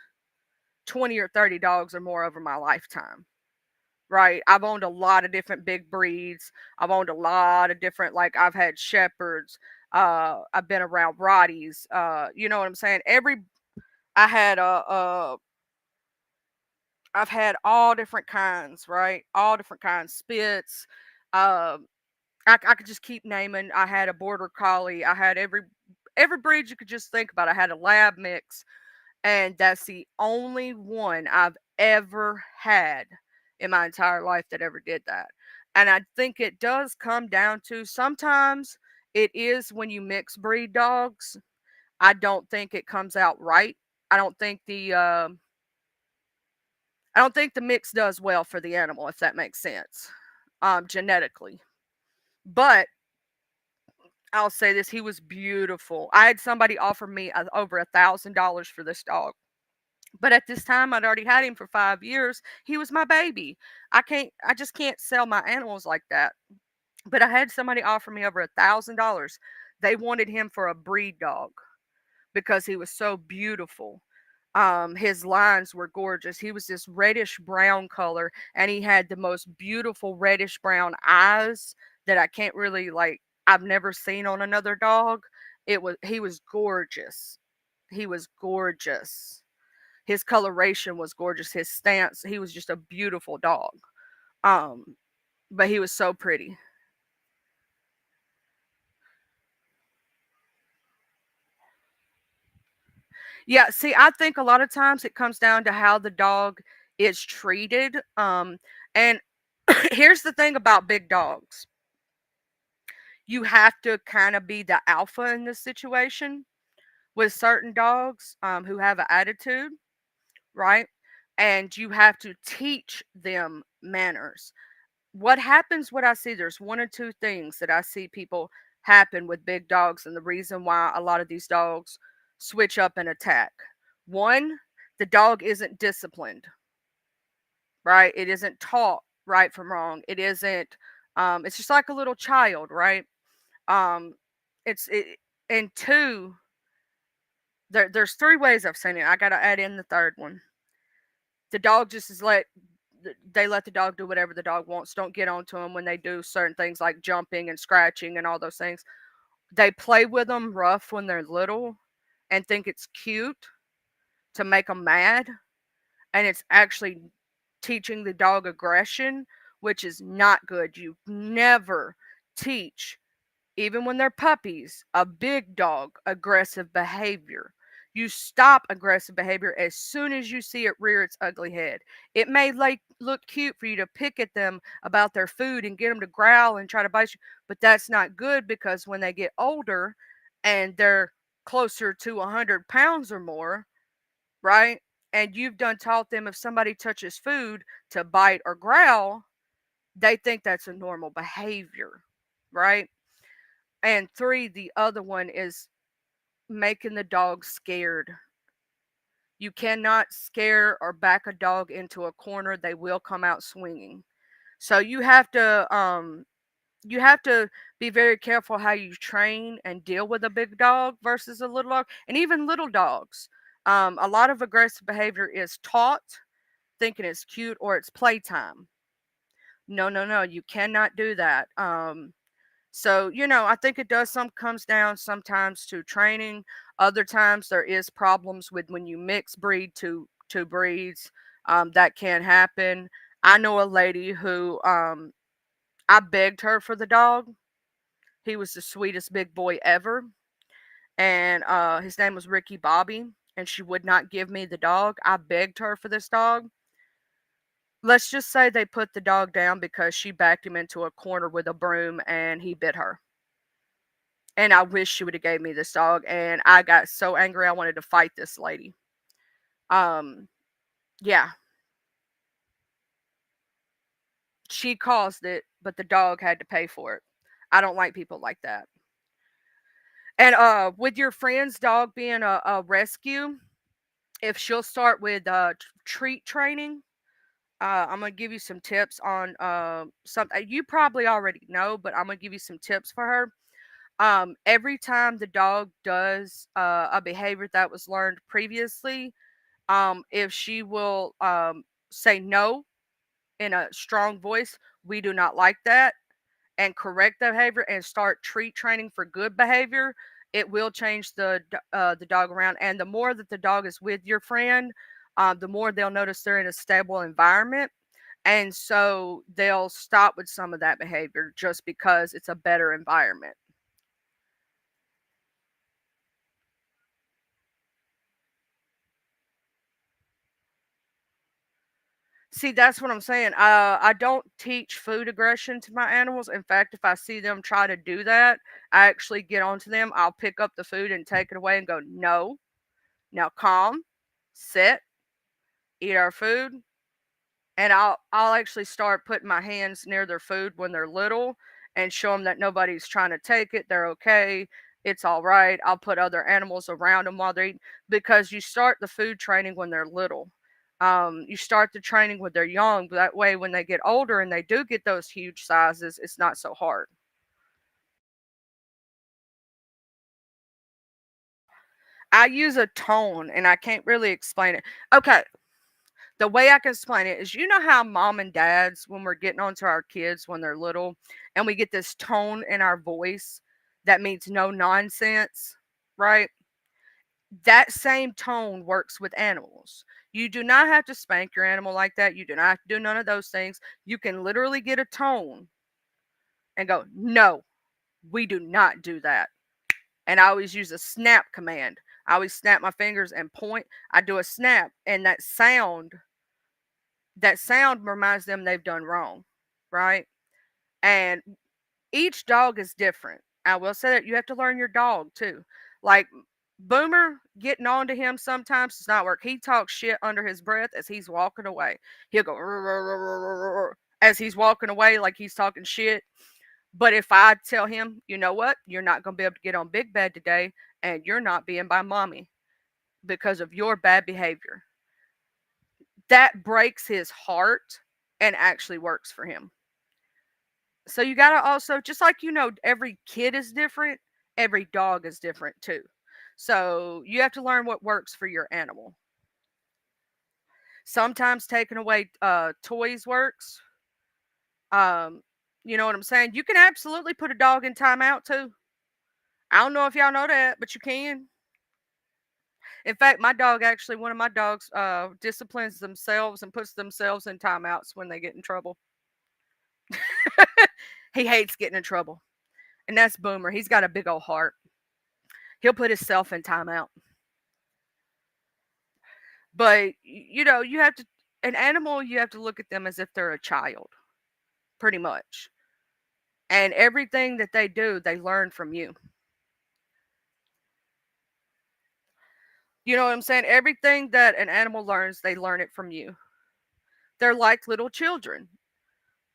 20 or 30 dogs or more over my lifetime. Right. I've owned a lot of different big breeds. I've owned a lot of different, like I've had shepherds. I've been around Rotties. You know what I'm saying? I had I've had all different kinds, right? All different kinds, spits. Um, I could just keep naming. I had a border collie. I had every breed you could just think about. I had a lab mix, and that's the only one I've ever had in my entire life that ever did that. And I think it does come down to sometimes it is when you mix breed dogs. I don't think it comes out right. I don't think the I don't think the mix does well for the animal, if that makes sense, genetically. But I'll say this: he was beautiful. I had somebody offer me over $1,000 for this dog. But at this time, I'd already had him for 5 years. He was my baby. I just can't sell my animals like that. But I had somebody offer me over $1,000. They wanted him for a breed dog because he was so beautiful. His lines were gorgeous. He was this reddish brown color, and he had the most beautiful reddish brown eyes that I can't really like. I've never seen on another dog. He was gorgeous. He was gorgeous. His coloration was gorgeous. His stance, he was just a beautiful dog. Um, but he was so pretty. Yeah, see, I think a lot of times it comes down to how the dog is treated. And here's the thing about big dogs. You have to kind of be the alpha in this situation with certain dogs who have an attitude, right? And you have to teach them manners. What I see, there's one or two things that I see people happen with big dogs, and the reason why a lot of these dogs switch up and attack. One, the dog isn't disciplined, right? It isn't taught right from wrong. It isn't, it's just like a little child, right? Um, it, and two, there's three ways I've seen it. I got to add in the third one. The dog just is they let the dog do whatever the dog wants. Don't get onto them when they do certain things like jumping and scratching and all those things. They play with them rough when they're little and think it's cute to make them mad, and it's actually teaching the dog aggression, which is not good. You never teach, even when they're puppies, a big dog aggressive behavior. You stop aggressive behavior as soon as you see it rear its ugly head. It may like look cute for you to pick at them about their food and get them to growl and try to bite you, but that's not good because when they get older and they're closer to 100 pounds or more, right? And you've done taught them if somebody touches food to bite or growl, they think that's a normal behavior, right? And three, the other one is making the dog scared. You cannot scare or back a dog into a corner, they will come out swinging. So you have to be very careful how you train and deal with a big dog versus a little dog, and even little dogs. A lot of aggressive behavior is taught, thinking it's cute or it's playtime. No, no, no, you cannot do that. So, I think it does some comes down sometimes to training. Other times there is problems with when you mix breed to breeds. That can happen. I know a lady who I begged her for the dog. He was the sweetest big boy ever. And his name was Ricky Bobby. And she would not give me the dog. I begged her for this dog. Let's just say they put the dog down because she backed him into a corner with a broom and he bit her. And I wish she would have gave me this dog, and I got so angry I wanted to fight this lady. Um, yeah, she caused it, but the dog had to pay for it. I don't like people like that. And with your friend's dog being a rescue, if she'll start with treat training, I'm gonna give you some tips on something you probably already know, but I'm gonna give you some tips for her. Every time the dog does a behavior that was learned previously, if she will say no in a strong voice, we do not like that, and correct the behavior and start treat training for good behavior, it will change the dog around. And the more that the dog is with your friend, the more they'll notice they're in a stable environment. And so they'll stop with some of that behavior just because it's a better environment. See, that's what I'm saying. I don't teach food aggression to my animals. In fact, if I see them try to do that, I actually get onto them. I'll pick up the food and take it away and go, no, now calm, sit, eat our food. And I'll actually start putting my hands near their food when they're little and show them that nobody's trying to take it. They're okay. It's all right. I'll put other animals around them while they're eating because you start the food training when they're little. You start the training when they're young. That way, when they get older and they do get those huge sizes, it's not so hard. I use a tone and I can't really explain it. Okay, the way I can explain it is you know how mom and dads, when we're getting on to our kids when they're little, and we get this tone in our voice that means no nonsense, right? That same tone works with animals. You do not have to spank your animal like that. You do not have to do none of those things. You can literally get a tone and go, no, we do not do that. And I always use a snap command. I always snap my fingers and point. I do a snap, and that sound reminds them they've done wrong, right? And each dog is different. I will say that you have to learn your dog too. Like Boomer, getting on to him sometimes does not work. He talks shit under his breath as he's walking away. He'll go "Rrr, rrr, rrr, rrr," as he's walking away like he's talking shit. But if I tell him, you know what, you're not going to be able to get on Big Bed today and you're not being by mommy because of your bad behavior, that breaks his heart and actually works for him. So you got to also, just like every kid is different, every dog is different too. So you have to learn what works for your animal. Sometimes taking away toys works. Um, you know what I'm saying? You can absolutely put a dog in timeout too. I don't know if y'all know that, but you can. In fact, my dog actually, one of my dogs, disciplines themselves and puts themselves in timeouts when they get in trouble. He hates getting in trouble. And that's Boomer. He's got a big old heart. He'll put himself in timeout. But, you have to, an animal, you have to look at them as if they're a child, pretty much. And everything that they do, they learn from you. You know what I'm saying? Everything that an animal learns, they learn it from you. They're like little children.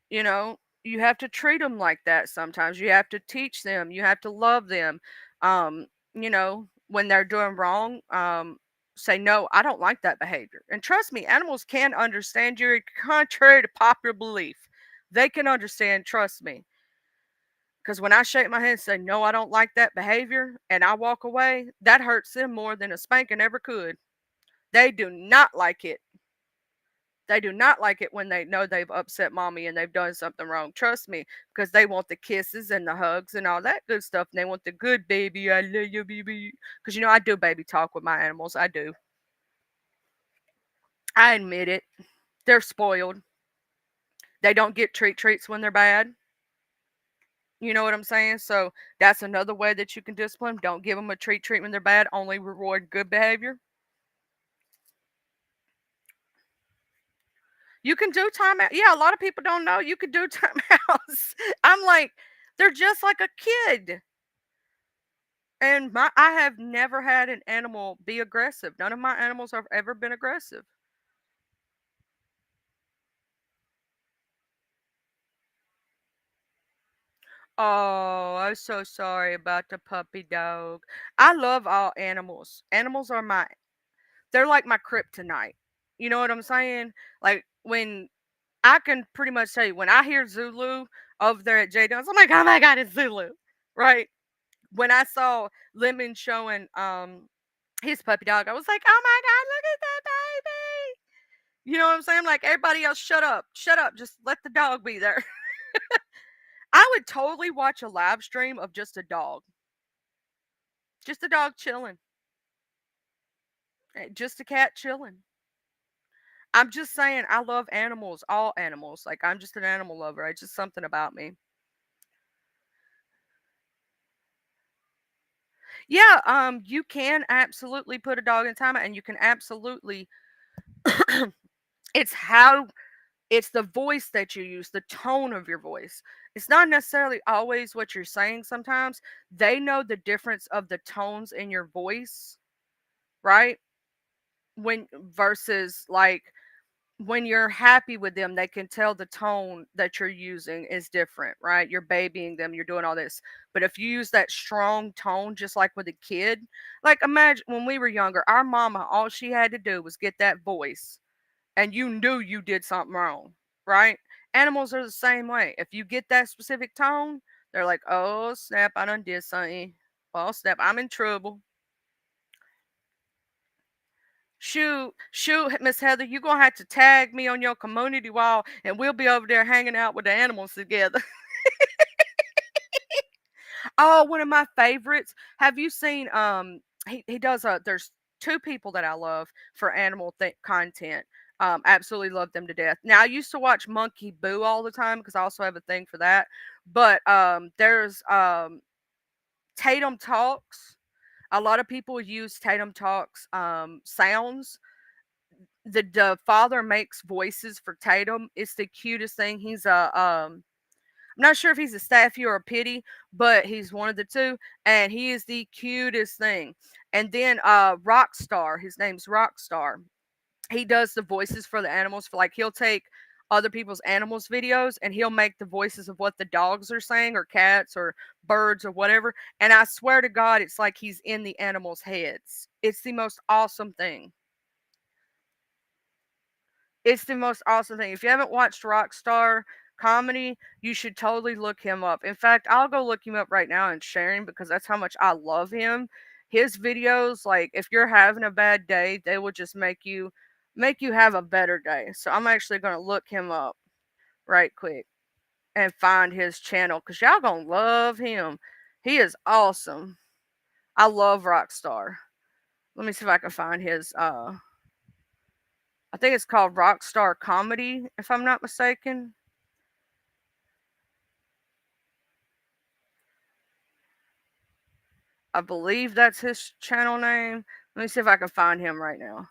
You have to treat them like that sometimes. You have to teach them. You have to love them. When they're doing wrong, say, no, I don't like that behavior. And trust me, animals can understand you, contrary to popular belief. They can understand, trust me. Because when I shake my head and say, no, I don't like that behavior, and I walk away, that hurts them more than a spanking ever could. They do not like it. They do not like it when they know they've upset mommy and they've done something wrong. Trust me, because they want the kisses and the hugs and all that good stuff. And they want the good baby. I love you, baby. Because I do baby talk with my animals. I do. I admit it. They're spoiled. They don't get treats when they're bad. You know what I'm saying? So that's another way that you can discipline. Don't give them a treat when they're bad. Only reward good behavior. You can do timeout. Yeah, a lot of people don't know you can do timeouts. I'm like, they're just like a kid. And I have never had an animal be aggressive. None of my animals have ever been aggressive. Oh, I'm so sorry about the puppy dog. I love all animals. Animals are they're like my kryptonite. You know what I'm saying? Like when I can pretty much tell you when I hear Zulu over there at J Dubs, I'm like, oh my god, it's Zulu, right? When I saw Lemon showing his puppy dog, I was like, oh my god, look at that baby. You know what I'm saying? Like everybody else, shut up, just let the dog be there. I would totally watch a live stream of just a dog chilling, just a cat chilling. I'm just saying, I love animals, all animals. Like I'm just an animal lover. It's just something about me. Yeah, you can absolutely put a dog in timeout, and you can absolutely. It's how it's the voice that you use, the tone of your voice. It's not necessarily always what you're saying sometimes. They know the difference of the tones in your voice, right? When versus like when you're happy with them, they can tell the tone that you're using is different, right? You're babying them, you're doing all this. But if you use that strong tone, just like with a kid, like imagine when we were younger, our mama, all she had to do was get that voice and you knew you did something wrong, right? Animals are the same way. If you get that specific tone, they're like, oh snap, I done did something. Oh snap, I'm in trouble. Shoot, Miss Heather, you gonna have to tag me on your community wall, and we'll be over there hanging out with the animals together. Oh, one of my favorites. Have you seen? He does a. There's two people that I love for animal content. Absolutely love them to death. Now I used to watch Monkey Boo all the time because I also have a thing for that. But there's Tatum Talks. A lot of people use Tatum Talks sounds. The father makes voices for Tatum. It's the cutest thing. He's a I'm not sure if he's a Staffy or a Pity, but he's one of the two, and he is the cutest thing. And then Rockstar, his name's Rockstar. He does the voices for the animals. For like, he'll take other people's animals videos and he'll make the voices of what the dogs are saying, or cats, or birds, or whatever. And I swear to God, it's like he's in the animals' heads. It's the most awesome thing. It's the most awesome thing. If you haven't watched Rockstar Comedy, you should totally look him up. In fact, I'll go look him up right now and share him because that's how much I love him. His videos, like if you're having a bad day, they will just make you have a better day. So I'm actually gonna look him up right quick and find his channel because y'all gonna love him. He is awesome. I love Rockstar. Let me see if I can find his I think it's called Rockstar Comedy, if I'm not mistaken. I believe that's his channel name. Let me see if I can find him right now.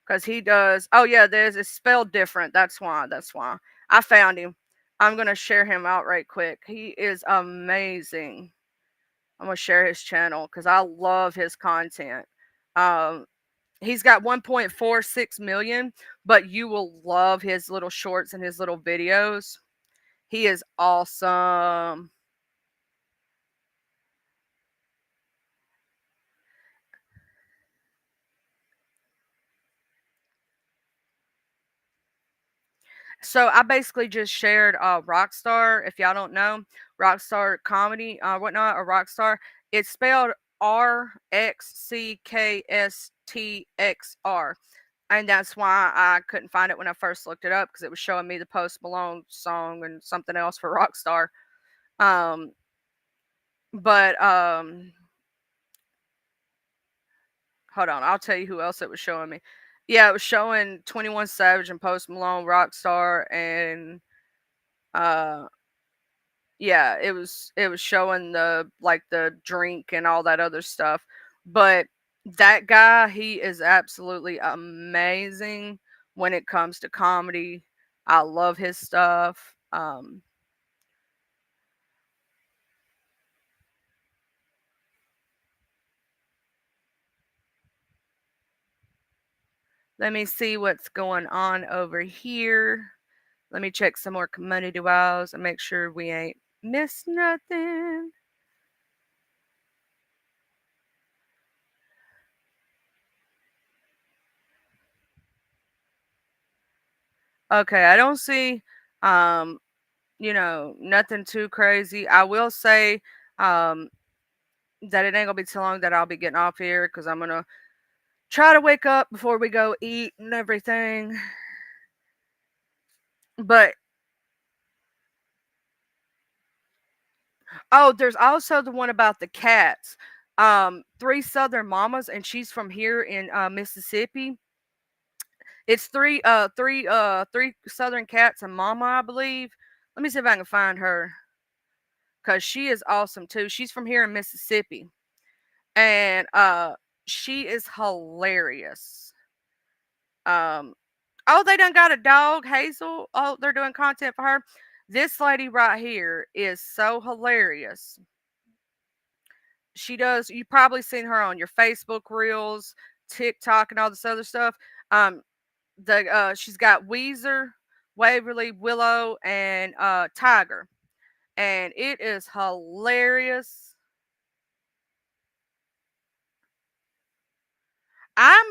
Because he does. Oh, yeah, there's. It's spelled different. That's why. That's why. I found him. I'm going to share him out right quick. He is amazing. I'm going to share his channel because I love his content. Um, he's got 1.46 million, but you will love his little shorts and his little videos. He is awesome. So I basically just shared Rockstar. If y'all don't know, Rockstar Comedy, whatnot, or Rockstar. It's spelled RXCKSTXR, and that's why I couldn't find it when I first looked it up because it was showing me the Post Malone song and something else for Rockstar. Um, but hold on, I'll tell you who else it was showing me. Yeah, it was showing 21 Savage and Post Malone, Rockstar, and uh yeah, it was showing the drink and all that other stuff. But that guy, he is absolutely amazing when it comes to comedy. I love his stuff. Let me see what's going on over here. Let me check some more community wise and make sure we ain't missed nothing. Okay, I don't see um nothing too crazy. I will say um that it ain't gonna be too long that I'll be getting off here because I'm gonna try to wake up before we go eat and everything. But oh, there's also the one about the cats. Three Southern Mamas, and she's from here in Mississippi. It's three Southern cats and Mama, I believe. Let me see if I can find her because she is awesome too. She's from here in Mississippi, and she is hilarious. Um, oh, they done got a dog, Hazel. Oh, they're doing content for her. This lady right here is so hilarious. She does. You probably seen her on your Facebook reels, TikTok, and all this other stuff. Um, the she's got Weezer, Waverly, Willow, and Tiger, and it is hilarious. I'm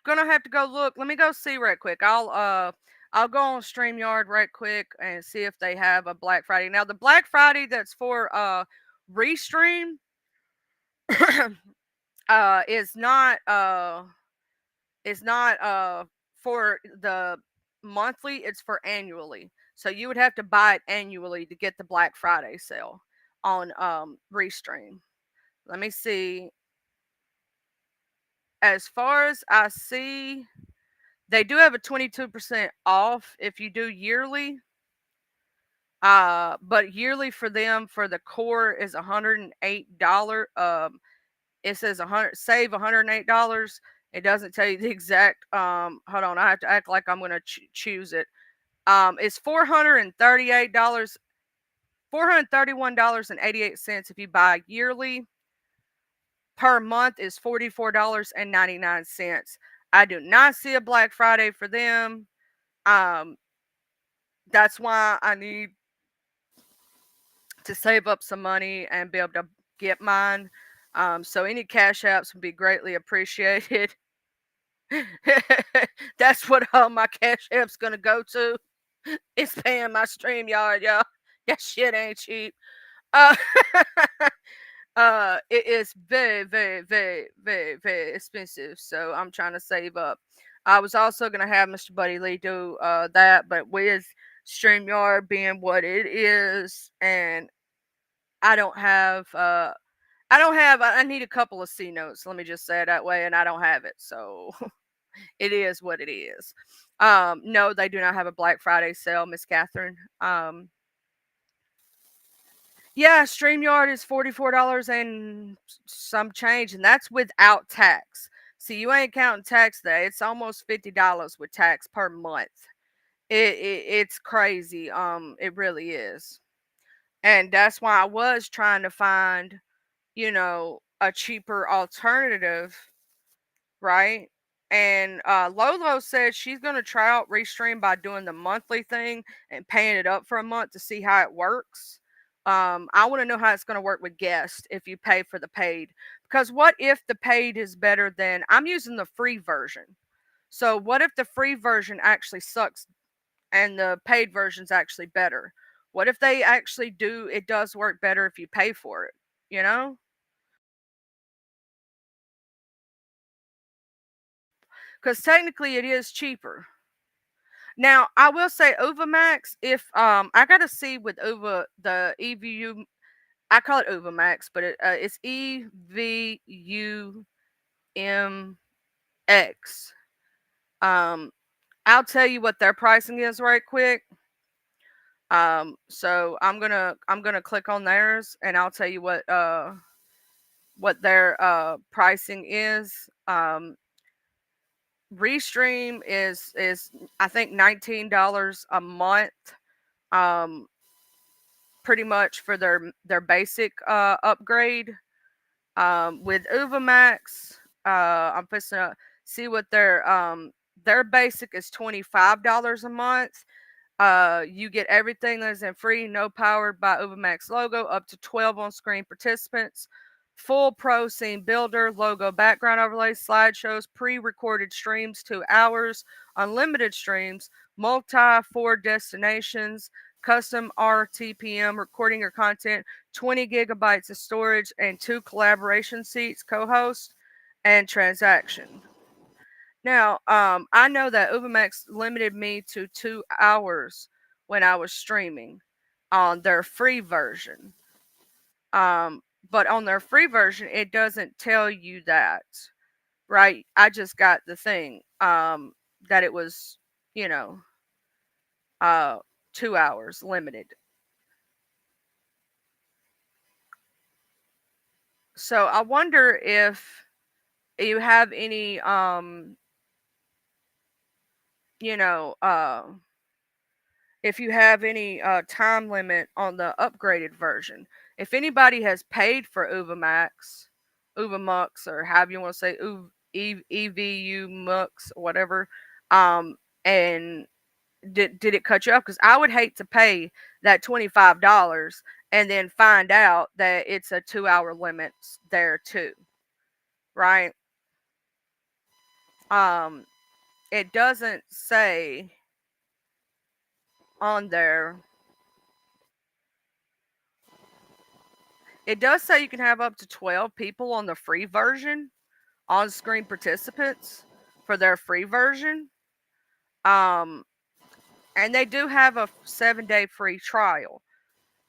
gonna have to go look. Let me go see right quick. I'll go on StreamYard right quick and see if they have a Black Friday. Now the Black Friday that's for Restream is not It's not for the monthly, it's for annually. So you would have to buy it annually to get the Black Friday sale on Restream. Let me see. As far as I see, they do have a 22% off if you do yearly. But yearly for them for the core is $108. It says 108 dollars. It doesn't tell you the exact. Hold on, I have to act like I'm gonna choose it. It's $438, $431.88 if you buy yearly. Per month is $44.99. I do not see a Black Friday for them. Um, that's why I need to save up some money and be able to get mine. So any cash apps would be greatly appreciated. That's what all my cash app's gonna go to. It's paying my stream yard, y'all. That shit ain't cheap. Uh, it is very, very, very, very, very expensive. So I'm trying to save up. I was also gonna have Mr. Buddy Lee do that, but with StreamYard being what it is, and I don't have I need a couple of C notes, let me just say it that way, and I don't have it. So it is what it is. No, they do not have a Black Friday sale, Miss Catherine. Yeah, StreamYard is $44 and some change, and that's without tax. See, you ain't counting tax there. It's almost $50 with tax per month. It's crazy. It really is. And that's why I was trying to find, a cheaper alternative, right? And Lolo said she's gonna try out Restream by doing the monthly thing and paying it up for a month to see how it works. I want to know how it's gonna work with guests if you pay for the paid. Because what if the paid is better than I'm using the free version? So what if the free version actually sucks and the paid version's actually better? What if they actually do it does work better if you pay for it? You know? Because technically it is cheaper. Now, I will say Ovamax, if I gotta see with Ova the EVU, I call it Ovamax, but it's EVUMX. Um, I'll tell you what their pricing is right quick. So I'm gonna click on theirs and I'll tell you what their pricing is. Restream is I think $19 a month. Um, Pretty much for their basic upgrade. With Uvamax, I'm supposed to see what their basic is $25 a month. You get everything that is in free, no powered by Uvamax logo, up to 12 on-screen participants. Full pro scene builder, logo background overlays, slideshows, pre-recorded streams, 2 hours, unlimited streams, multi 4 destinations, custom RTPM recording your content, 20 gigabytes of storage, and 2 collaboration seats, co-host, and transaction. Now, I know that Ubamax limited me to 2 hours when I was streaming on their free version. But on their free version, it doesn't tell you that, right? I just got the thing that it was, you know, uh, 2 hours limited. So I wonder if you have any, you know, if you have any time limit on the upgraded version. If anybody has paid for Uvamax, Uvamux, or however you want to say EVU Mux or whatever, and did it cut you off? Because I would hate to pay that $25 and then find out that it's a 2 hour limit there too, right? Um, it doesn't say on there. It does say you can have up to 12 people on the free version, on screen participants. for their free version. Um, and they do have a 7-day free trial.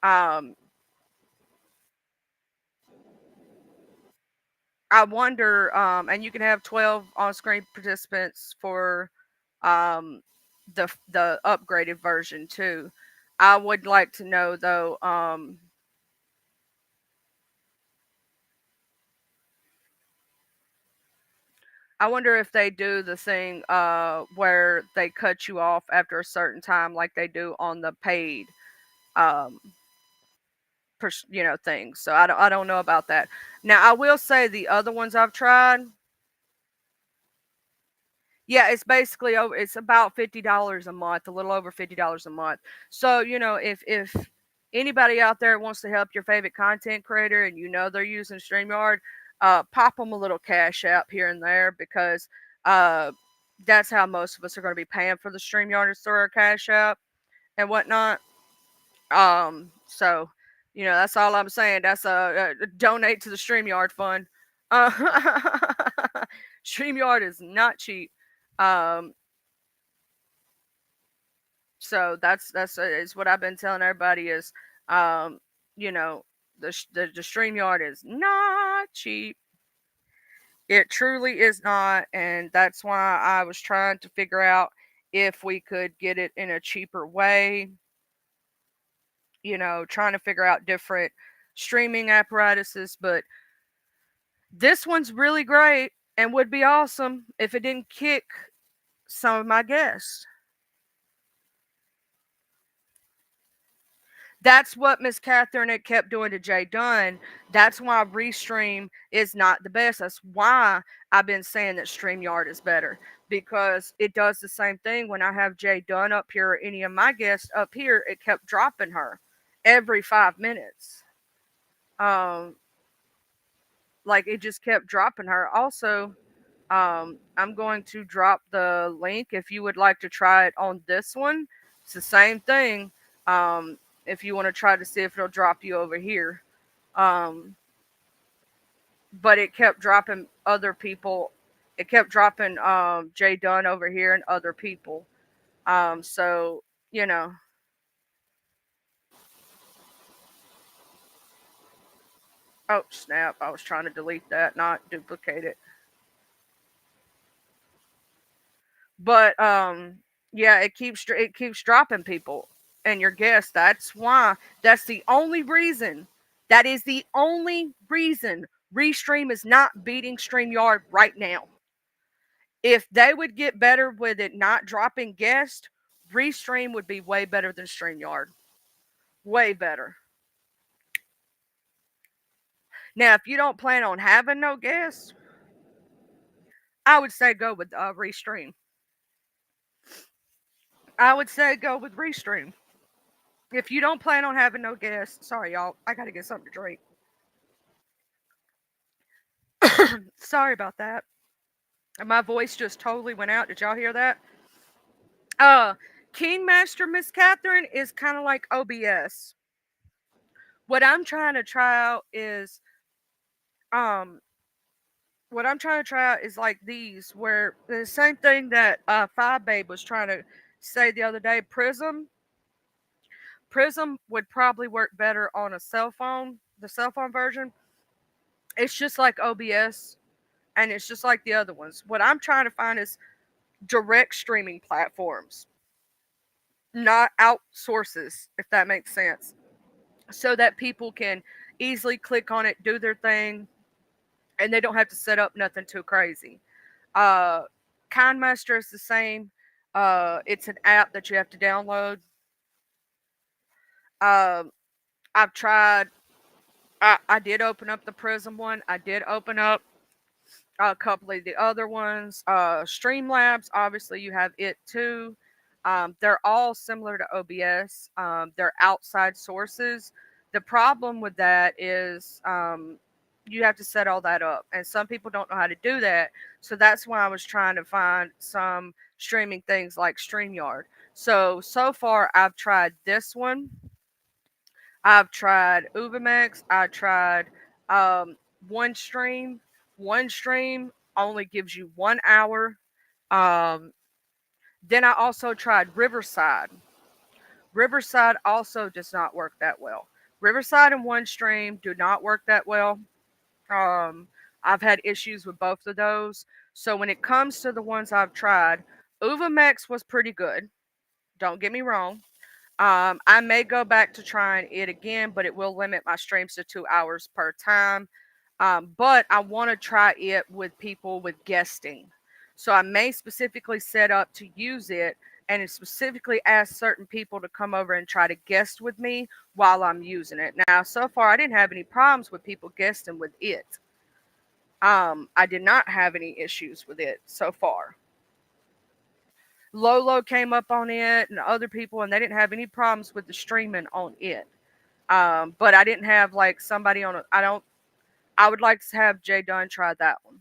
Um, I wonder, and you can have 12 on-screen participants for um, the upgraded version too. I would like to know though. I wonder if they do the thing where they cut you off after a certain time, like they do on the paid um, things. So I don't know about that. Now I will say the other ones I've tried. Yeah, it's basically over. It's about $50 a month, a little over $50 a month. So if anybody out there wants to help your favorite content creator and they're using Streamyard, pop them a little cash out here and there because uh, that's how most of us are going to be paying for the Streamyard is through our cash app and whatnot. So that's all I'm saying. That's a donate to the Streamyard fund. Uh, Streamyard is not cheap. Um, so that's is what I've been telling everybody is, um, you know, the Streamyard is not cheap. It truly is not, and that's why I was trying to figure out if we could get it in a cheaper way. Trying to figure out different streaming apparatuses, but this one's really great and would be awesome if it didn't kick some of my guests. That's what Miss Catherine had kept doing to Jay Dunn. That's why Restream is not the best. That's why I've been saying that StreamYard is better because it does the same thing. When I have Jay Dunn up here or any of my guests up here, it kept dropping her every 5 minutes. Um, like it just kept dropping her. Also, I'm going to drop the link if you would like to try it on this one. It's the same thing. If you want to try to see if it'll drop you over here. Um, but it kept dropping other people. It kept dropping Jay Dunn over here and other people. So you know, oh snap! I was trying to delete that, not duplicate it. But yeah, it keeps dropping people and your guests. That's why. That's the only reason. That is the only reason Restream is not beating StreamYard right now. If they would get better with it not dropping guests, Restream would be way better than StreamYard. Way better. Now, if you don't plan on having no guests, I would say go with Restream. I would say go with Restream. If you don't plan on having no guests, sorry y'all, I gotta get something to drink. Sorry about that. My voice just totally went out. Did y'all hear that? Uh, Kingmaster Miss Catherine is kind of like OBS. What I'm trying to try out is um what I'm trying to try out is like these where the same thing that Five Babe was trying to say the other day. Prism would probably work better on a cell phone, the cell phone version. It's just like OBS and it's just like the other ones. What I'm trying to find is direct streaming platforms, not outsources, if that makes sense, so that people can easily click on it, do their thing, and they don't have to set up nothing too crazy. Uh, Kindmaster is the same. It's an app that you have to download. Um, I've tried. I did open up the Prism one. I did open up a couple of the other ones. Streamlabs, obviously, you have it too. They're all similar to OBS. They're outside sources. The problem with that is you have to set all that up, and some people don't know how to do that. So that's why I was trying to find some streaming things like StreamYard. So far, I've tried this one. I've tried Ubermax. I tried um, OneStream. OneStream only gives you 1 hour Um, then I also tried Riverside. Riverside also does not work that well. Riverside and OneStream do not work that well. Um, I've had issues with both of those. So when it comes to the ones I've tried, Uvamex was pretty good. Don't get me wrong. I may go back to trying it again, but it will limit my streams to 2 hours per time. But I want to try it with people with guesting. So I may specifically set up to use it and it specifically ask certain people to come over and try to guest with me while I'm using it. Now, so far, I didn't have any problems with people guesting with it. I did not have any issues with it so far. Lolo came up on it and other people, and they didn't have any problems with the streaming on it. But I didn't have like somebody on it. I don't. I would like to have Jay Dunn try that one.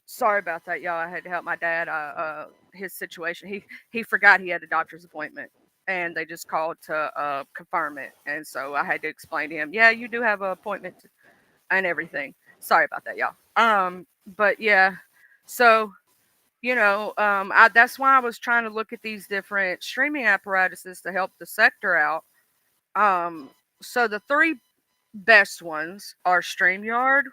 Sorry about that, y'all. I had to help my dad. His situation. He forgot he had a doctor's appointment, and they just called to confirm it. And so I had to explain to him, yeah, you do have an appointment and everything. Sorry about that, y'all. But yeah, so that's why I was trying to look at these different streaming apparatuses to help the sector out. So the three best ones are StreamYard,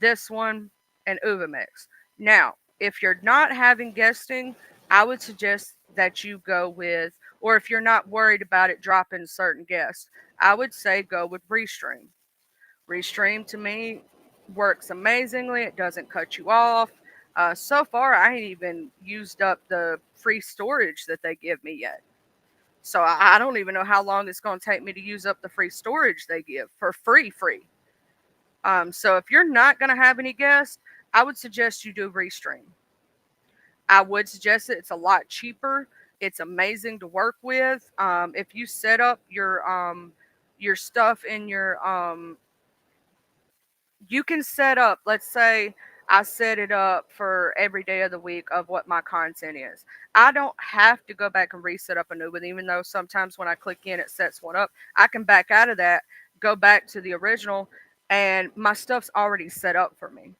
this one, and Uvamix. Now, if you're not having guesting, I would suggest that you go with, or if you're not worried about it dropping certain guests, I would say go with Restream. Restream to me works amazingly. It doesn't cut you off. So far, I ain't even used up the free storage that they give me yet. So I don't even know how long it's going to take me to use up the free storage they give for free. So if you're not going to have any guests, I would suggest you do Restream. I would suggest it. It's a lot cheaper. It's amazing to work with. If you set up your stuff in your you can set up, let's say I set it up for every day of the week of what my content is. I don't have to go back and reset up a new one, even though sometimes when I click in, it sets one up. I can back out of that, go back to the original, and my stuff's already set up for me,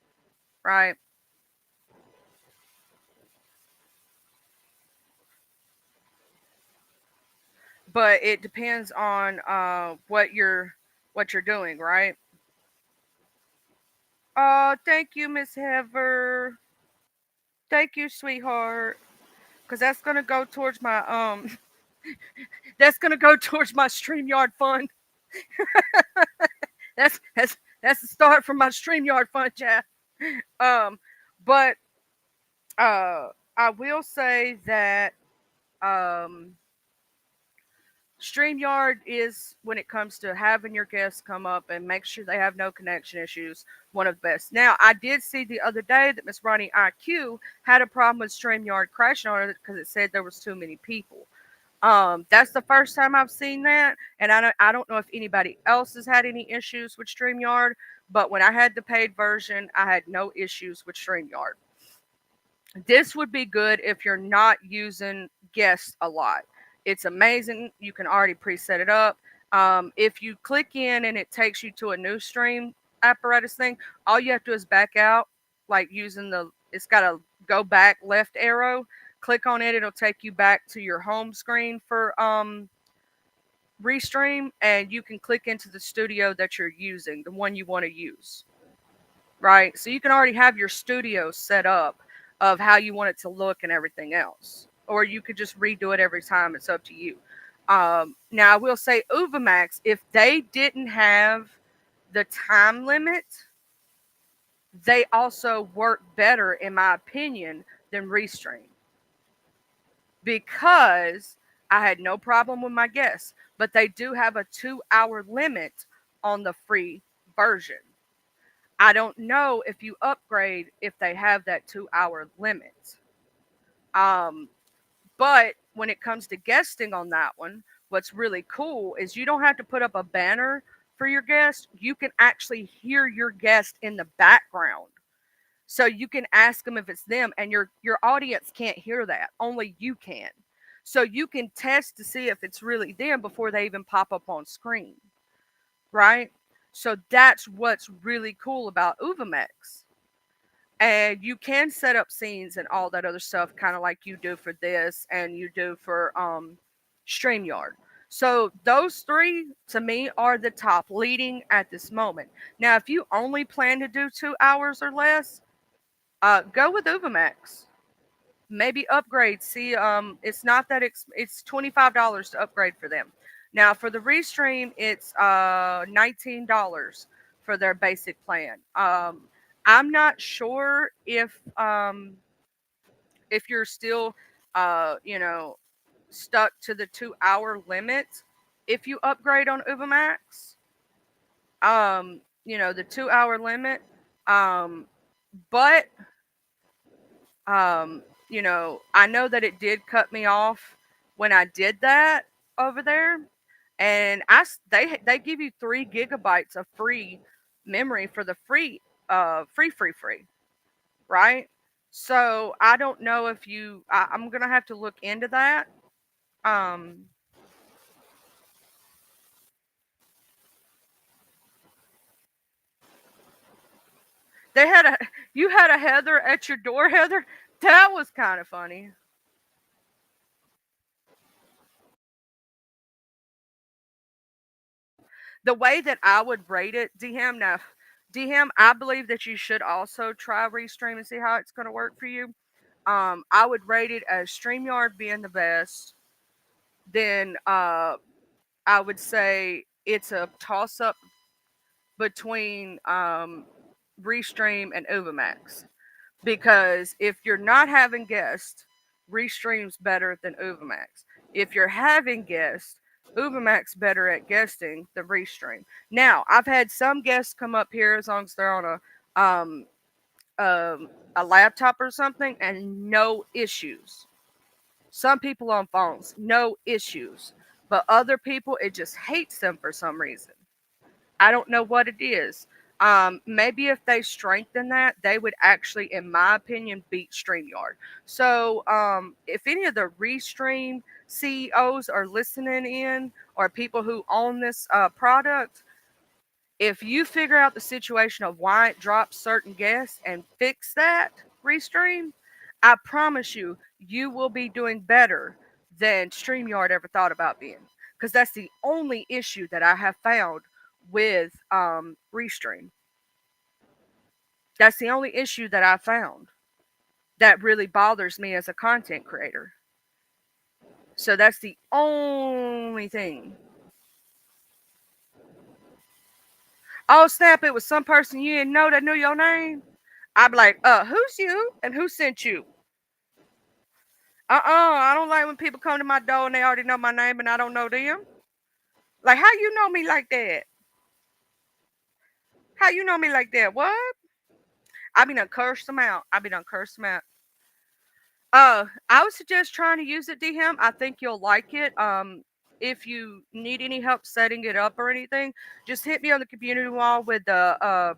right? But it depends on what you're doing, right? Thank you, Miss Heather. Thank you, sweetheart. Because that's gonna go towards my that's gonna go towards my StreamYard fund. That's the start for my StreamYard fund, Jeff. Um, but I will say that um, StreamYard is, when it comes to having your guests come up and make sure they have no connection issues, one of the best. Now, I did see the other day that Miss Ronnie IQ had a problem with StreamYard crashing on it because it said there was too many people. That's the first time I've seen that, and I don't know if anybody else has had any issues with StreamYard, but when I had the paid version, I had no issues with StreamYard. This would be good if you're not using guests a lot. It's amazing. You can already preset it up. If you click in and it takes you to a new stream apparatus thing, all you have to do is back out, like using it's got a go back left arrow. Click on it, it'll take you back to your home screen for Restream, and you can click into the studio that you're using, the one you want to use, right? So you can already have your studio set up of how you want it to look and everything else. Or you could just redo it every time. It's up to you. Now, I will say Uvamax, if they didn't have the time limit, they also work better, in my opinion, than Restream. Because I had no problem with my guests, but they do have a 2 hour limit on the free version. I don't know if you upgrade if they have that 2 hour limit. Um, but when it comes to guesting on that one, what's really cool is you don't have to put up a banner for your guest. You can actually hear your guest in the background. So you can ask them if it's them, and your audience can't hear that. Only you can. So you can test to see if it's really them before they even pop up on screen, right? So that's what's really cool about Uvamex. And you can set up scenes and all that other stuff, kind of like you do for this and you do for StreamYard. So those three to me are the top leading at this moment. Now, if you only plan to do 2 hours or less, go with Uvamax. Maybe upgrade. See, it's not that it's $25 to upgrade for them. Now for the Restream, it's $19 for their basic plan. I'm not sure if you're still you know stuck to the 2 hour limit if you upgrade on Uvamax. The 2 hour limit. Um, but I know that it did cut me off when I did that over there, and they give you 3 gigabytes of free memory for the free, right? So I don't know if I'm gonna have to look into that. Um, they had a you had a Heather at your door, Heather. That was kind of funny. The way that I would rate it, DM now, DM, I believe that you should also try Restream and see how it's going to work for you. I would rate it as StreamYard being the best. Then I would say it's a toss up between Restream and Uvamax. Because if you're not having guests, Restream's better than Uvamax. If you're having guests, Uvamax better at guesting than Restream. Now, I've had some guests come up here as long as they're on a laptop or something, and no issues. Some people on phones, no issues. But other people, it just hates them for some reason. I don't know what it is. Maybe if they strengthen that, they would actually, in my opinion, beat StreamYard. So, if any of the Restream CEOs are listening in, or people who own this product, if you figure out the situation of why it drops certain guests and fix that Restream, I promise you, you will be doing better than StreamYard ever thought about being. Because that's the only issue that I have found with Restream. That's the only issue that I found that really bothers me as a content creator. So that's the only thing. Oh snap! It was some person you didn't know that knew your name. I'd be like, who's you and who sent you? I don't like when people come to my door and they already know my name and I don't know them. Like, how you know me like that? How you know me like that? What? I be done cursed them out. I be done cursed them out. I would suggest trying to use it, DM. I think you'll like it. If you need any help setting it up or anything, just hit me on the community wall with the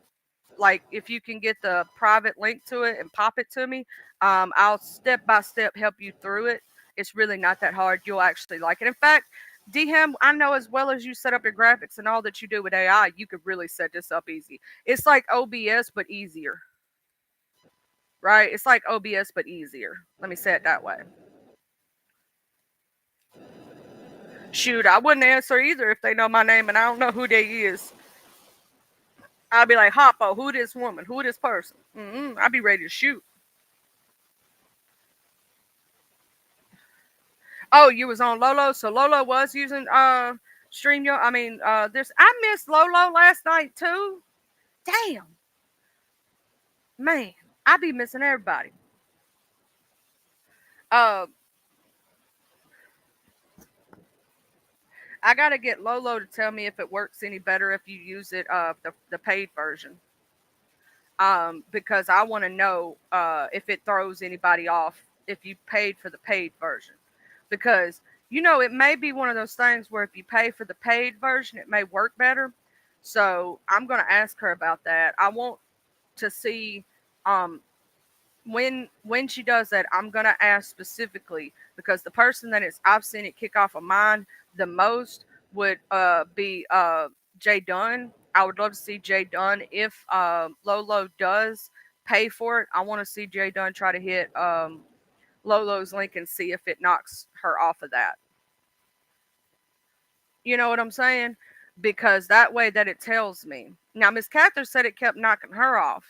like if you can get the private link to it and pop it to me. I'll step by step help you through it. It's really not that hard. You'll actually like it. In fact, DM, I know as well as you set up your graphics and all that you do with AI, you could really set this up easy. It's like OBS but easier, right? It's like OBS but easier. Let me say it that way. Shoot, I wouldn't answer either if they know my name and I don't know who they is. I'd be like, Hoppo, who this woman? Who this person? I'd be ready to shoot. Oh, you was on Lolo, so Lolo was using StreamYard. I mean, this I missed Lolo last night too. Damn, man, I be missing everybody. Uh, I gotta get Lolo to tell me if it works any better if you use it the paid version. Because I want to know if it throws anybody off if you paid for the paid version. Because it may be one of those things where if you pay for the paid version, it may work better. So I'm gonna ask her about that. I want to see um, when she does that. I'm gonna ask specifically because the person that is I've seen it kick off of mine the most would be Jay Dunn. I would love to see Jay Dunn if Lolo does pay for it. I want to see Jay Dunn try to hit Lolo's link and see if it knocks her off of that. You know what I'm saying? Because that way that it tells me. Now Miss Catherine said it kept knocking her off.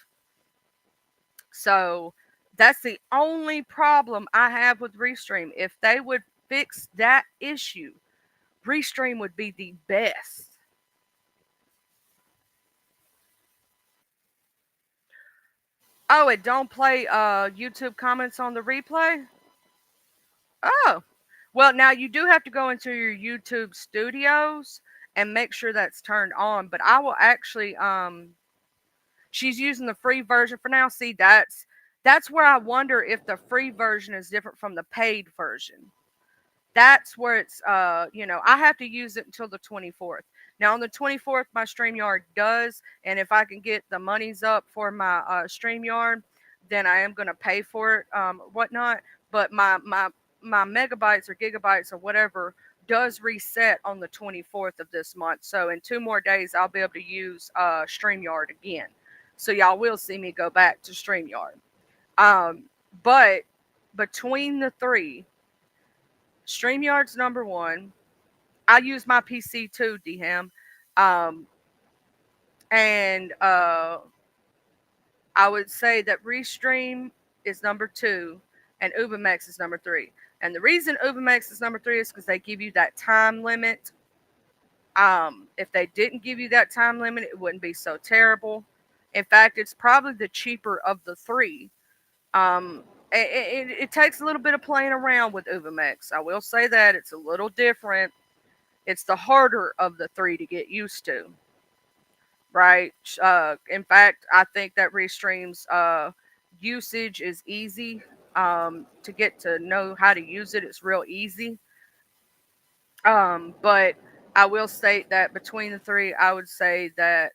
So that's the only problem I have with Restream. If they would fix that issue, Restream would be the best. Oh, it don't play YouTube comments on the replay? Oh. Well, now you do have to go into your YouTube studios and make sure that's turned on, but I will actually she's using the free version for now. See, that's where I wonder if the free version is different from the paid version. That's where it's I have to use it until the 24th. Now on the 24th my StreamYard does, and if I can get the monies up for my StreamYard, then I am going to pay for it whatnot. But my megabytes or gigabytes or whatever does reset on the 24th of this month. So in 2 more days I'll be able to use StreamYard again. So y'all will see me go back to StreamYard. Um, but between the three, StreamYard's number one. I use my PC too, Dham. Um, and I would say that Restream is number two and Ubimax is number three. And the reason Ubimax is number three is because they give you that time limit. If they didn't give you that time limit, it wouldn't be so terrible. In fact, it's probably the cheaper of the three. It takes a little bit of playing around with Ubimax. I will say that it's a little different. It's the harder of the three to get used to, right? In fact, I think that Restream's usage is easy. To get to know how to use it, it's real easy. But I will state that between the three, I would say that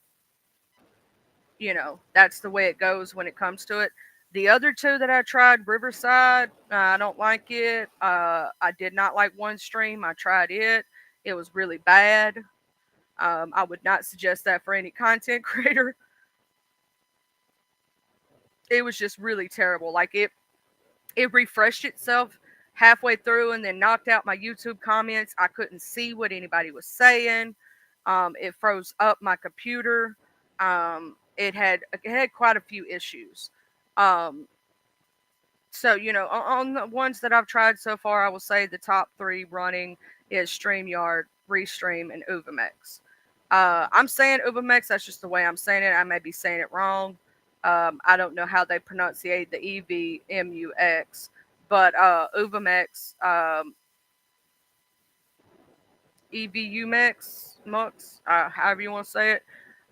that's the way it goes when it comes to it. The other two that I tried, Riverside, I don't like it. I did not like OneStream. I tried it. It was really bad. I would not suggest that for any content creator. It was just really terrible. Like it refreshed itself halfway through and then knocked out my YouTube comments. I couldn't see what anybody was saying. It froze up my computer. It had quite a few issues. Um, so on the ones that I've tried so far, I will say the top three running is StreamYard, Restream, and Ubimex. I'm saying Ubimex. That's just the way I'm saying it. I may be saying it wrong. I don't know how they pronunciate the EVMUX, but Ubimex, EVUMX, Mux, however you want to say it.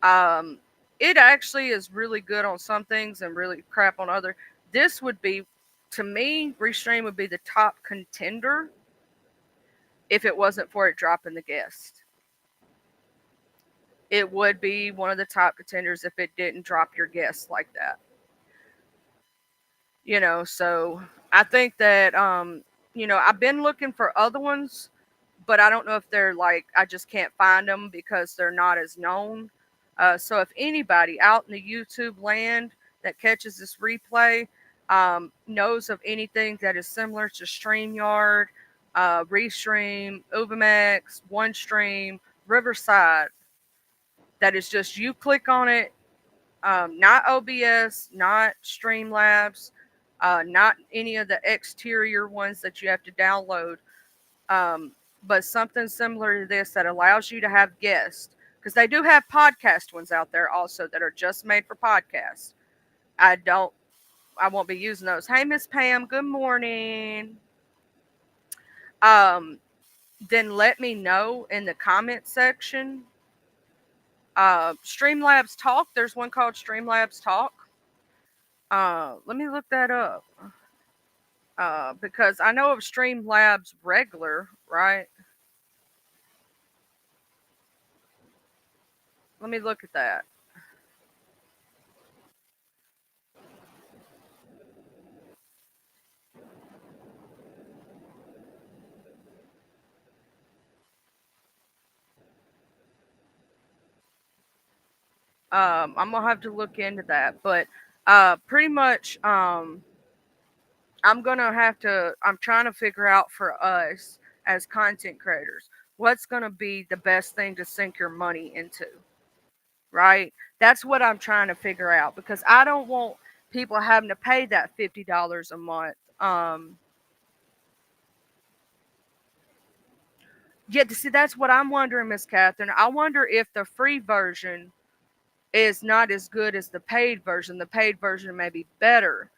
Um, it actually is really good on some things and really crap on other. This would be, to me, Restream would be the top contender if it wasn't for it dropping the guest. It would be one of the top contenders if it didn't drop your guests like that. So I think that I've been looking for other ones but I don't know if they're like, I just can't find them because they're not as known. So if anybody out in the YouTube land that catches this replay knows of anything that is similar to StreamYard, Restream, Ubimax, OneStream, Riverside, that is just you click on it, not OBS, not Streamlabs, not any of the exterior ones that you have to download, um, but something similar to this that allows you to have guests. Because they do have podcast ones out there also that are just made for podcasts. I don't, I won't be using those. Hey, Miss Pam, good morning. Um, then let me know in the comment section. Streamlabs Talk, there's one called Streamlabs Talk. Let me look that up. Because I know of Streamlabs Regular, right? Let me look at that. I'm gonna have to look into that, but pretty much, I'm gonna have to. I'm trying to figure out for us as content creators what's gonna be the best thing to sink your money into, right? That's what I'm trying to figure out because I don't want people having to pay that $50 a month. Yeah, see, that's what I'm wondering, Miss Catherine. I wonder if the free version is not as good as the paid version. The paid version may be better,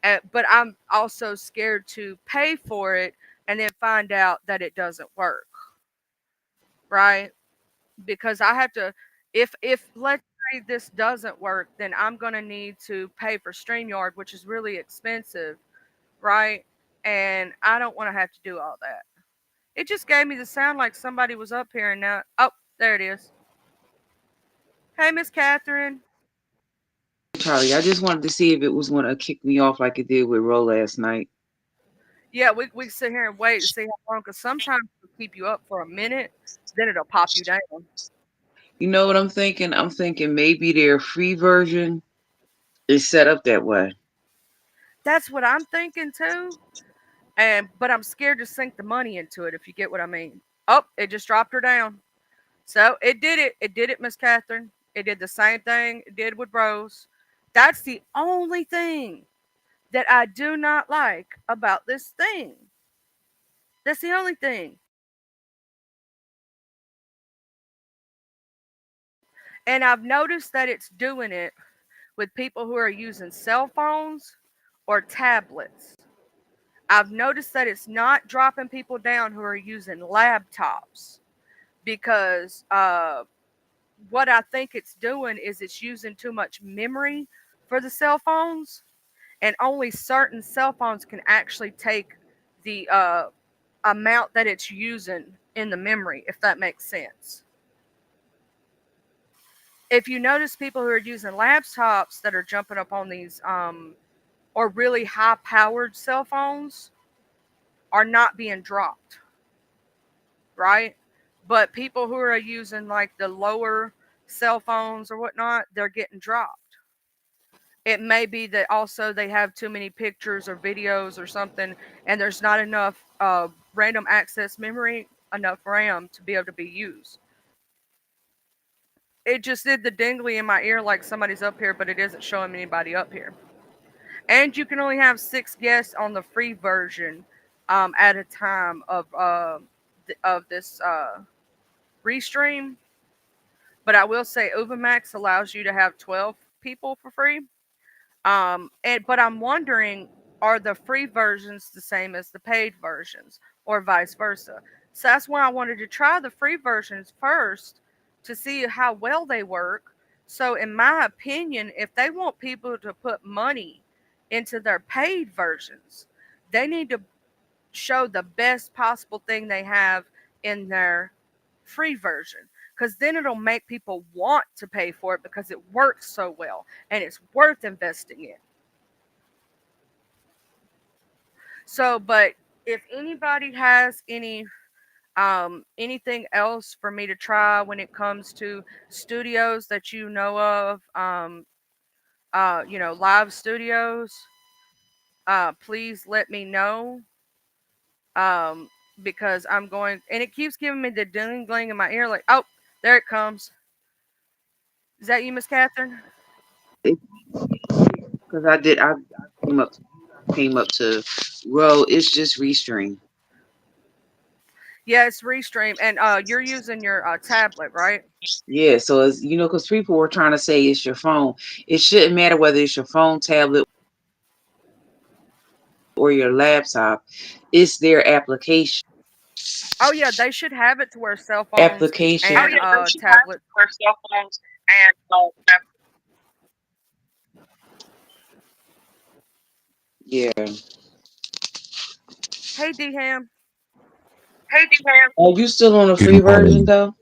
but I'm also scared to pay for it and then find out that it doesn't work, right? Because I have to, if let's say this doesn't work, then I'm gonna need to pay for StreamYard, which is really expensive, right? And I don't want to have to do all that. It just gave me the sound like somebody was up here and now, oh, there it is. Hey, Miss Catherine. Charlie, I just wanted to see if it was going to kick me off like it did with Ro last night. Yeah, we can sit here and wait to see how long, because sometimes it'll keep you up for a minute, then it'll pop you down. You know what I'm thinking? I'm thinking maybe their free version is set up that way. That's what I'm thinking too. And but I'm scared to sink the money into it, if you get what I mean. Oh, it just dropped her down. So it did it. It did it, Miss Catherine. It did the same thing it did with Rose. That's the only thing that I do not like about this thing. That's the only thing. And I've noticed that it's doing it with people who are using cell phones or tablets. I've noticed that it's not dropping people down who are using laptops because what I think it's doing is it's using too much memory for the cell phones, and only certain cell phones can actually take the amount that it's using in the memory, if that makes sense. If you notice people who are using laptops that are jumping up on these or really high powered cell phones are not being dropped, right? But people who are using like the lower cell phones or whatnot, they're getting dropped. It may be that also they have too many pictures or videos or something, and there's not enough random access memory, enough RAM to be able to be used. It just did the dingly in my ear like somebody's up here, but it isn't showing anybody up here. And you can only have 6 guests on the free version at a time of this restream. But I will say Ubermax allows you to have 12 people for free. And but I'm wondering, are the free versions the same as the paid versions, or vice versa? So that's why I wanted to try the free versions first to see how well they work. So, in my opinion, if they want people to put money into their paid versions, they need to show the best possible thing they have in their free version, because then it'll make people want to pay for it because it works so well and it's worth investing in. So, but if anybody has any Anything else for me to try when it comes to studios that you know of? Live studios. Please let me know. Um, because I'm going, and it keeps giving me the dingling in my ear. Like, oh, there it comes. Is that you, Miss Catherine? Because I came up, came up to, well, it's just Restream. Yeah, it's Restream, and you're using your tablet, right? Yeah, so it's, because people were trying to say it's your phone. It shouldn't matter whether it's your phone, tablet, or your laptop. It's their application. Oh yeah, they should have it to where cell phones Application. Oh and yeah, they should have tablets. for cell phones and yeah. Hey, D Ham. Hey, D-Man. Are you still on the Good free version morning. though?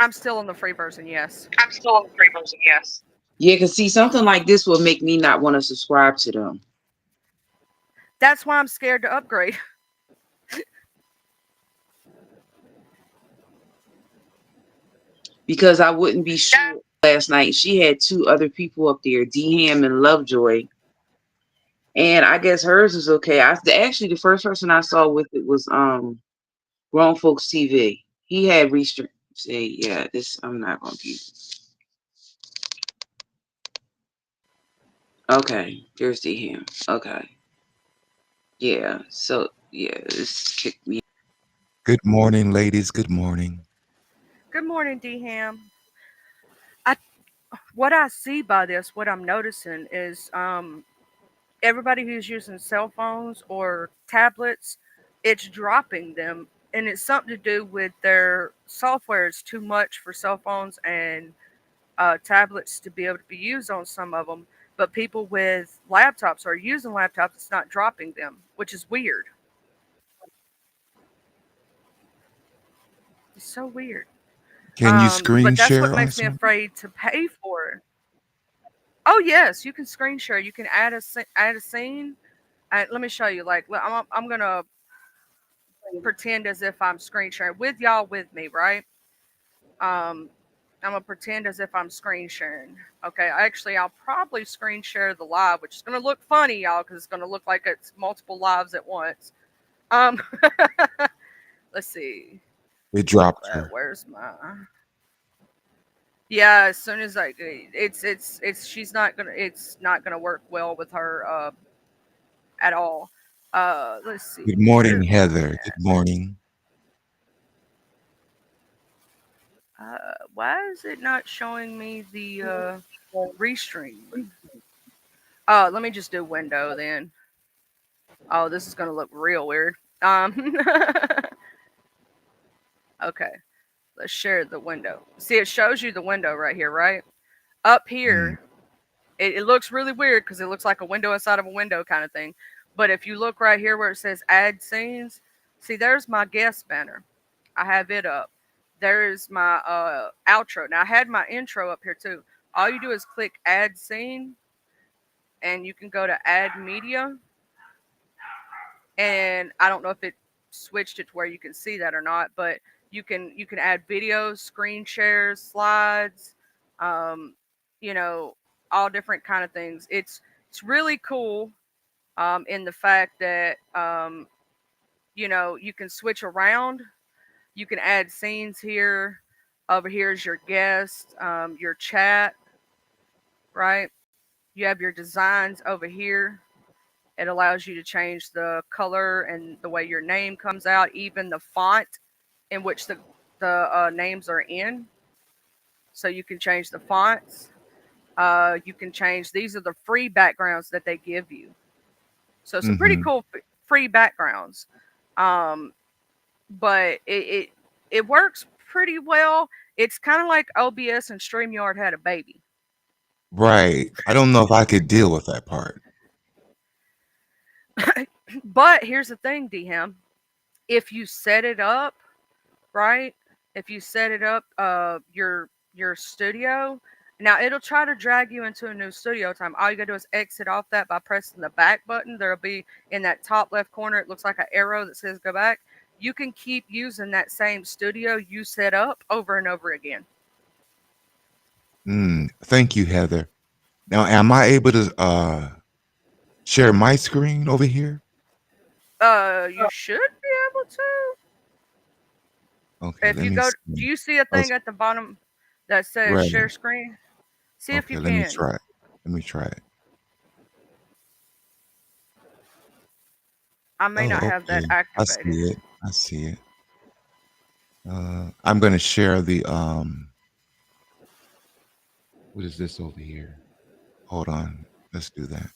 I'm still on the free version. Yes, I'm still on the free version, yes. Yeah, cause see, something like this will make me not want to subscribe to them that's why I'm scared to upgrade. because I wouldn't be sure. Last night she had two other people up there, D Ham and Lovejoy, and I guess hers is okay. Actually the first person I saw with it was Grown Folks TV. He had restrict. Say, yeah, this I'm not gonna be. Okay, there's D Ham. Okay, yeah. So yeah, this kicked me. Good morning, ladies. Good morning. Good morning, D Ham. I What I see by this, what I'm noticing is everybody who's using cell phones or tablets, it's dropping them, and it's something to do with their software is too much for cell phones and tablets to be able to be used on some of them. But people with laptops are using laptops, it's not dropping them, which is weird. It's so weird. Can you But screen that's what share on makes me some? afraid to pay for it. Oh yes, you can screen share. You can add a scene. Let me show you. Like I'm gonna pretend as if I'm screen sharing with y'all with me, right? Um, I'm gonna pretend as if I'm screen sharing. Okay, actually, I'll probably screen share the live, which is gonna look funny, y'all, because it's gonna look like it's multiple lives at once. Um, let's see. It dropped her. Where's my? Yeah, as soon as it's it's not gonna work well with her at all. Let's Good see. morning, Where's my Heather. Good morning. why is it not showing me the restream? Let me just do window then. Oh, this is gonna look real weird. Okay, let's share the window. See, it shows you the window right here, right? Up Mm, here, it looks really weird because it looks like a window inside of a window kind of thing. But if you look right here where it says add scenes, see, there's my guest banner. I have it up. There's my outro. Now I had my intro up here too. All you do is click add scene, and you can go to add media. And I don't know if it switched it to where you can see that or not, but you can add videos, screen shares, slides, um, you know, all different kind of things. It's really cool in the fact that you can switch around. You can add scenes here. Over here is your guest, your chat, right? You have your designs over here. It allows you to change the color and the way your name comes out, even the font in which the names are in. So you can change the fonts. You can change. These are the free backgrounds that they give you. So some pretty mm-hmm. cool free backgrounds. Um, but it works pretty well. It's kind of like OBS and StreamYard had a baby. Right. I don't know if I could deal with that part. But here's the thing, DM. If you set it up right, if you set it up, your studio, now it'll try to drag you into a new studio time. All you gotta do is exit off that by pressing the back button. There'll be in that top left corner. It looks like an arrow that says go back. you can keep using that same studio you set up over and over again. Thank you, Heather. Now, am I able to share my screen over here? You should be able to. Okay, If let you me go, see. do you see a Oh, thing at the bottom that says right. share screen? See if Okay, you let me can. try it. Let me try it. I may not Oh, have that okay. I see activated. it. I see it. I'm gonna share the what is this over here? Hold on. Let's do that.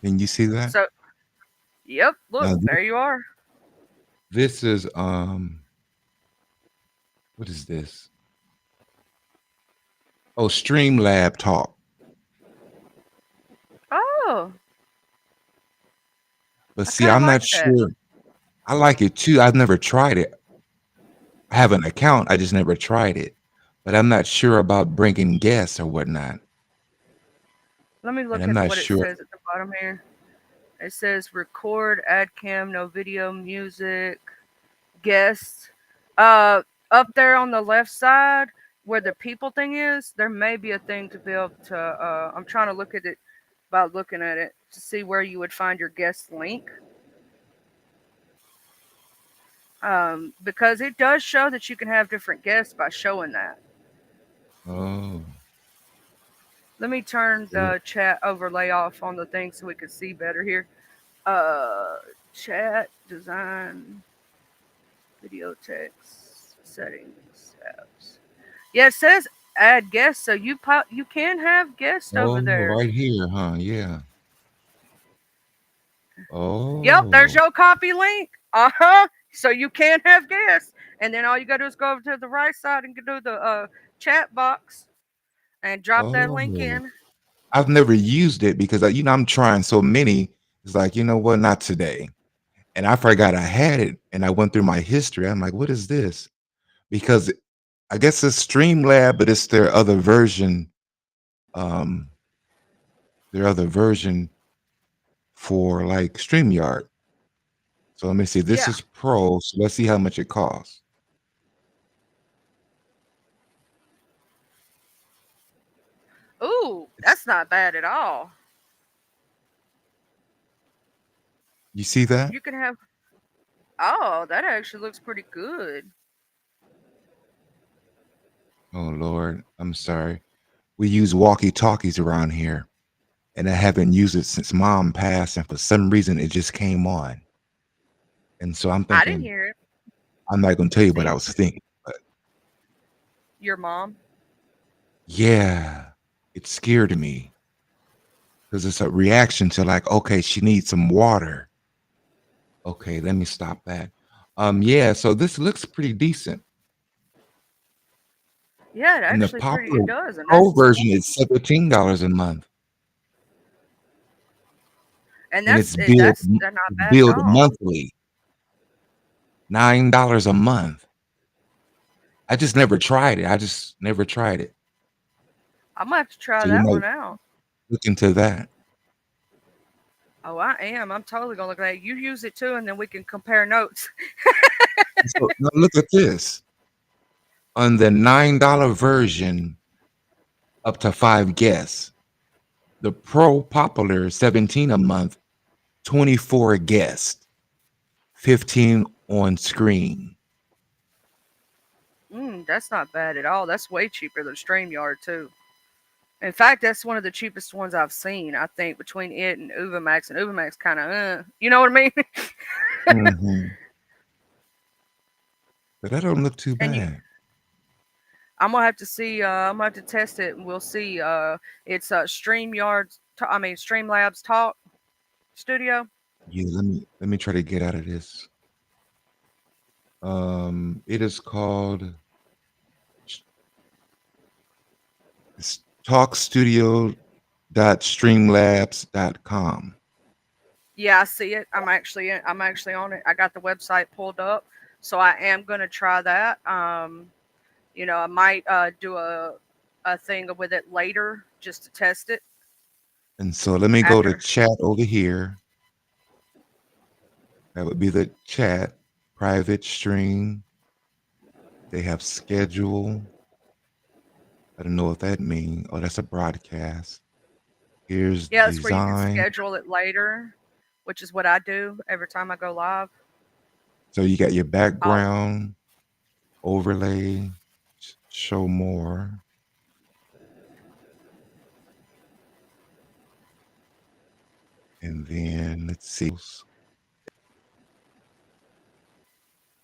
Can you see that? So, yep, look, Now there you are. this is what is this? Oh, Streamlab Talk. Oh, But I see, kind of I'm like not that. sure. I like it too. I've never tried it. I have an account. I just never tried it. But I'm not sure about bringing guests or whatnot. Let me And look I'm at not what it sure. says at the bottom here. It says record, add cam, no video, music, guests. Uh, Up there on the left side where the people thing is, there may be a thing to be able to. I'm trying to look at it by looking at it to see where you would find your guest link. Because it does show that you can have different guests by showing that. Oh. Let me turn Yeah. the chat overlay off on the thing so we can see better here. Uh, Chat, design, video text, settings, apps. Yeah, it says add guests, so you can have guests over Oh, there. right here, huh? Yeah. Yep, there's Oh. your copy link. So you can have guests, and then all you gotta do is go over to the right side and do the chat box and drop that link Oh. in. I've never used it because I'm trying so many. It's like, you know what, not today. And I forgot I had it and I went through my history. I'm like, what is this? Because I guess it's Streamlab, but it's um, their other version for like StreamYard. So let me see. This Yeah. is Pro. So let's see how much it costs. Ooh, It's, that's not bad at all. you see that? You can have. Oh, that actually looks pretty good. Oh Lord, I'm sorry. We use walkie-talkies around here, and I haven't used it since mom passed, and for some reason it just came on. And so I'm I didn't thinking, hear it. I'm not gonna tell you what I See, was thinking, but your mom. yeah, it scared me because it's a reaction to like, okay, she needs some water. Okay, let me stop that. Yeah, so this looks pretty decent. Yeah, it And the actually pretty popular it does, and Pro version is $17 a month, and it's they're not bad at billed all. monthly, $9 a month. I just never tried it. I just never tried it. I might have to try So you that might one out. look into that. Oh, I am. I'm totally gonna look at that. You use it too, and then we can compare notes. So now look at this. On the $9 version, up to 5 guests. The Pro Popular 17 a month, 24 guests, 15 on screen. That's not bad at all. That's way cheaper than StreamYard too. In fact, that's one of the cheapest ones I've seen. I think between it and Uvamax, and Uvamax kind of, you know what I mean? Mhm. But that don't look too And you, bad. I'm gonna have to see. I'm gonna have to test it, and we'll see. It's Streamlabs Talk Studio. Yeah, let me try to get out of this. It is called talkstudio.streamlabs.com. Yeah, I see it. I'm actually on it. I got the website pulled up, so I am gonna try that. I might do a thing with it later just to test it. And so let me go to After chat over here. That would be the chat, private stream. They have schedule. I don't know what that means. Oh, that's a broadcast. Here's yeah, that's where you can design. schedule it later, which is what I do every time I go live. So you got your I'll background, overlay, show more. And then let's see.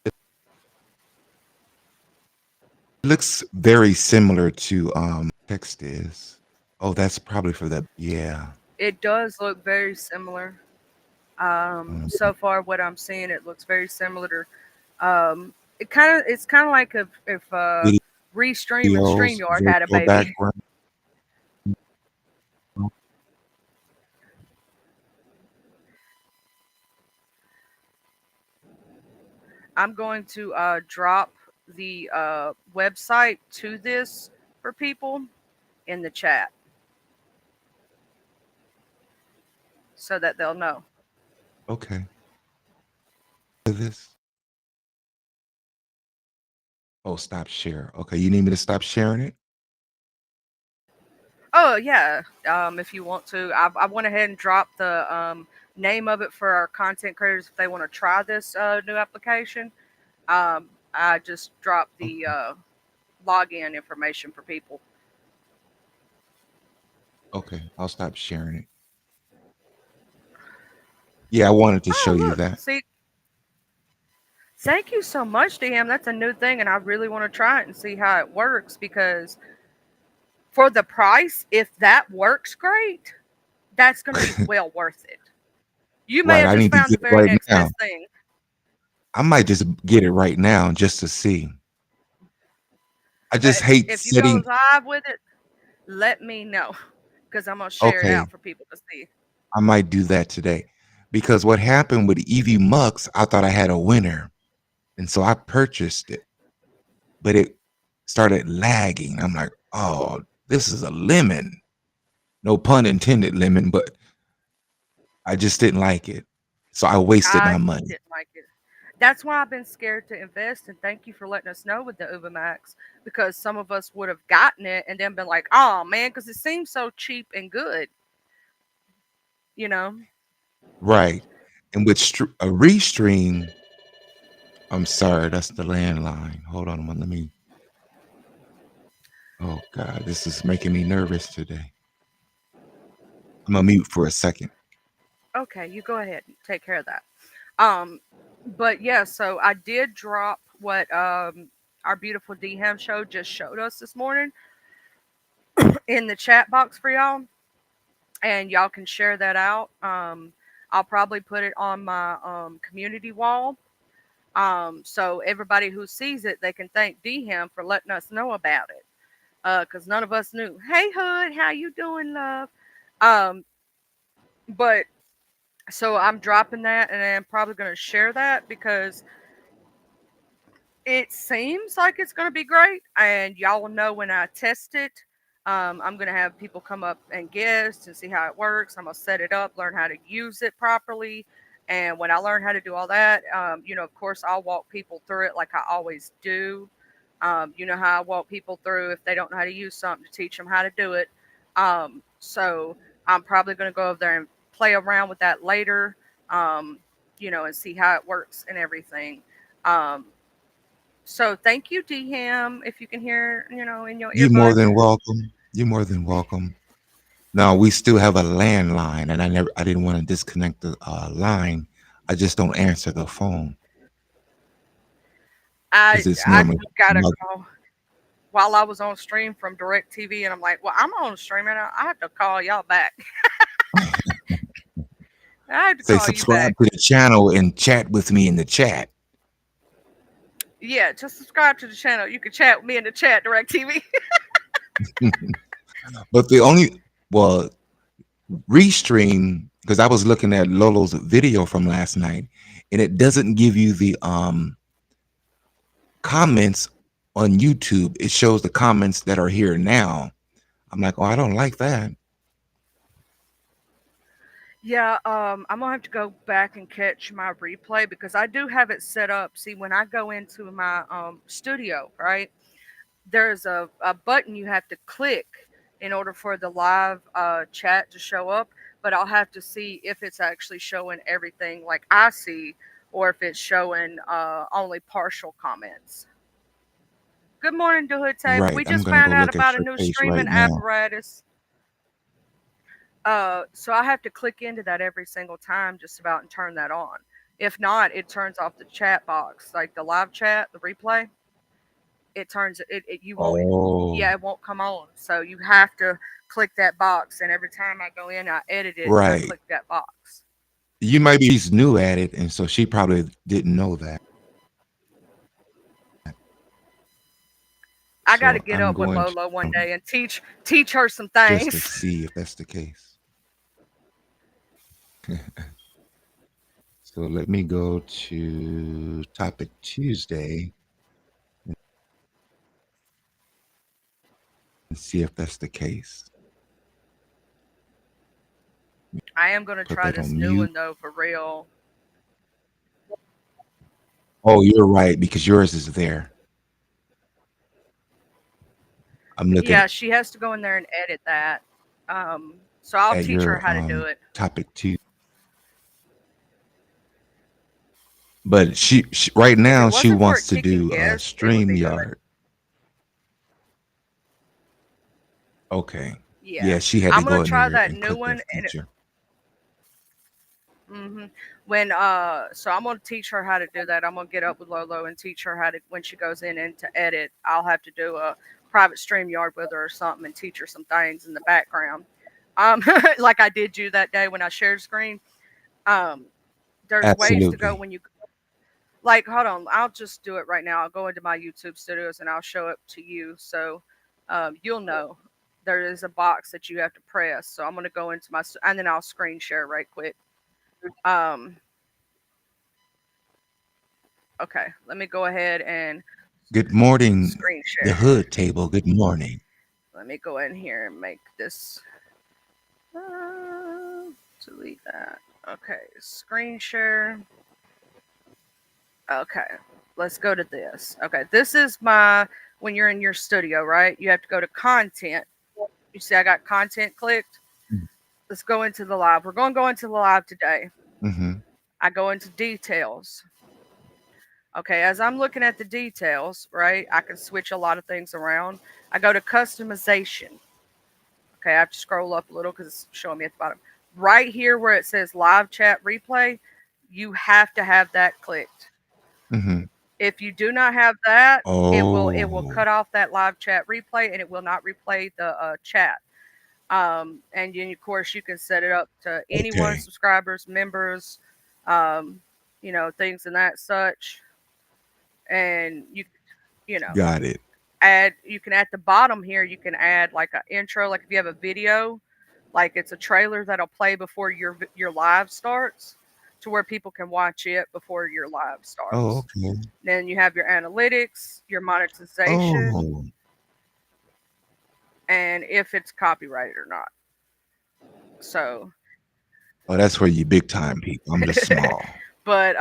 It looks very similar to text is. Oh, that's probably for the yeah. It does look very similar. Mm, So far, what I'm seeing, it looks very similar to. It's kind of like if Restream and videos, Streamyard had a virtual baby. background. I'm going to drop the website to this for people in the chat so that they'll know. Okay. This. Oh, stop share. Okay, you need me to stop sharing it? Oh yeah, if you want to, I went ahead and dropped the name of it for our content creators if they want to try this new application. I just dropped the login information for people. Okay, I'll stop sharing it. Yeah, I wanted to show Oh you look, that. see, thank you so much, DM. That's a new thing, and I really want to try it and see how it works because for the price, if that works great, that's going to be well worth it. You may Right, have I just need to found get the it very right next now. best thing. I might just get it right now just to see. I just hate If you go setting. live with it, let me know because I'm going to share it Okay, out for people to see. I might do that today because what happened with Evie Mux, I thought I had a winner, and so I purchased it, but it started lagging. I'm like, oh, this is a lemon. No pun intended, lemon, but I just didn't like it, so I wasted I my money. didn't like it. That's why I've been scared to invest. And thank you for letting us know with the Ubamax because some of us would have gotten it and then been like, oh man, because it seems so cheap and good, you know? Right, and with a restream. I'm sorry, that's the landline. Hold on, let me. Oh God, this is making me nervous today. I'm gonna mute for a second. Okay, you go ahead and take care of that. Um, but yeah, so I did drop what our beautiful DM show just showed us this morning in the chat box for y'all, and y'all can share that out. I'll probably put it on my community wall. So everybody who sees it, they can thank DM for letting us know about it. Cause none of us knew. Hey Hood, how you doing, love? Um, but so I'm dropping that, and I'm probably gonna share that because it seems like it's going to be great, and y'all will know when I test it. I'm going to have people come up and guest and see how it works. I'm going to set it up, learn how to use it properly. And when I learn how to do all that, of course, I'll walk people through it like I always do. You know how I walk people through if they don't know how to use something to teach them how to do it. So I'm probably going to go over there and play around with that later, and see how it works and everything. Um, so thank you, DM. If you can hear, in your You're more earbuds. than welcome. You're more than welcome. Now we still have a landline, and I didn't want to disconnect the line. I just don't answer the phone I because it's I normally got a call while I was on stream from Direct TV, and I'm like, well, I'm on stream, and I have to call y'all back. I have to say call you subscribe back. to the channel and chat with me in the chat. Yeah, just subscribe to the channel. You can chat with me in the chat, Direct TV. But restream, because I was looking at Lolo's video from last night, and it doesn't give you the comments on YouTube. It shows the comments that are here now. I'm like, oh, I don't like that. Yeah, I'm gonna have to go back and catch my replay because I do have it set up. See, when I go into my studio, right, there's a button you have to click in order for the live chat to show up. But I'll have to see if it's actually showing everything like I see, or if it's showing only partial comments. Good morning, the Hood Table. Right. We I'm just gonna go found out look about at a your new page streaming right now. apparatus. So I have to click into that every single time, just about, and turn that on. If not, it turns off the chat box, like the live chat, the replay. It turns it you won't. Oh, Yeah, it won't come on. So you have to click that box, and every time I go in, I edit it. I right. click that box. You might be she's new at it, and so she probably didn't know that. I got to So get I'm up with going Lolo one to day and teach her some just to things. see if that's the case. So let me go to Topic Tuesday and see if that's the case. I am gonna Put try that this on new mute. one though, for real. Oh, you're right because yours is there. I'm looking Yeah, she has to go in there and edit that. So I'll at teach her your how to do it. Topic Tuesday. But she right If it now she wasn't for wants it to kicking do guests, it would be good. StreamYard. Okay. Yeah, Yeah, she had to I'm gonna go in try there that and new click one, that and feature. when so I'm gonna teach her how to do that. I'm gonna get up with Lolo and teach her how to, when she goes in and to edit. I'll have to do a private stream yard with her or something and teach her some things in the background. Um, like I did you that day when I shared screen. Um, there's ways to go Absolutely. when you, like, hold on, I'll just do it right now. I'll go into my YouTube studios and I'll show it to you, so you'll know. There is a box that you have to press. So I'm gonna go into my and then I'll screen share right quick. Um, okay, let me go ahead and Good morning, screen the share. Hood Table. Good morning. Let me go in here and make this. Delete that. Okay, screen share. Okay, let's go to this. Okay, this is my, when you're in your studio, right? You have to go to content. You see, I got content clicked. Let's go into the live. We're going to go into the live today. Mm-hmm. I go into details. Okay, as I'm looking at the details, right, I can switch a lot of things around. I go to customization. Okay, I have to scroll up a little because it's showing me at the bottom. Right here where it says live chat replay, you have to have that clicked. Mm-hmm. If you do not have that, it will Oh, cut off that live chat replay and it will not replay the chat. And then of course you can set it up to anyone, okay. subscribers, members, um, things and that such. And you know, Got it. add, you can, at the bottom here you can add like an intro, like if you have a video, like it's a trailer that'll play before your live starts, to where people can watch it before your live Oh, starts. okay. Then you have your analytics, your monetization, Oh, and if it's copyrighted or not. So oh, that's for you big time people. I'm just small. but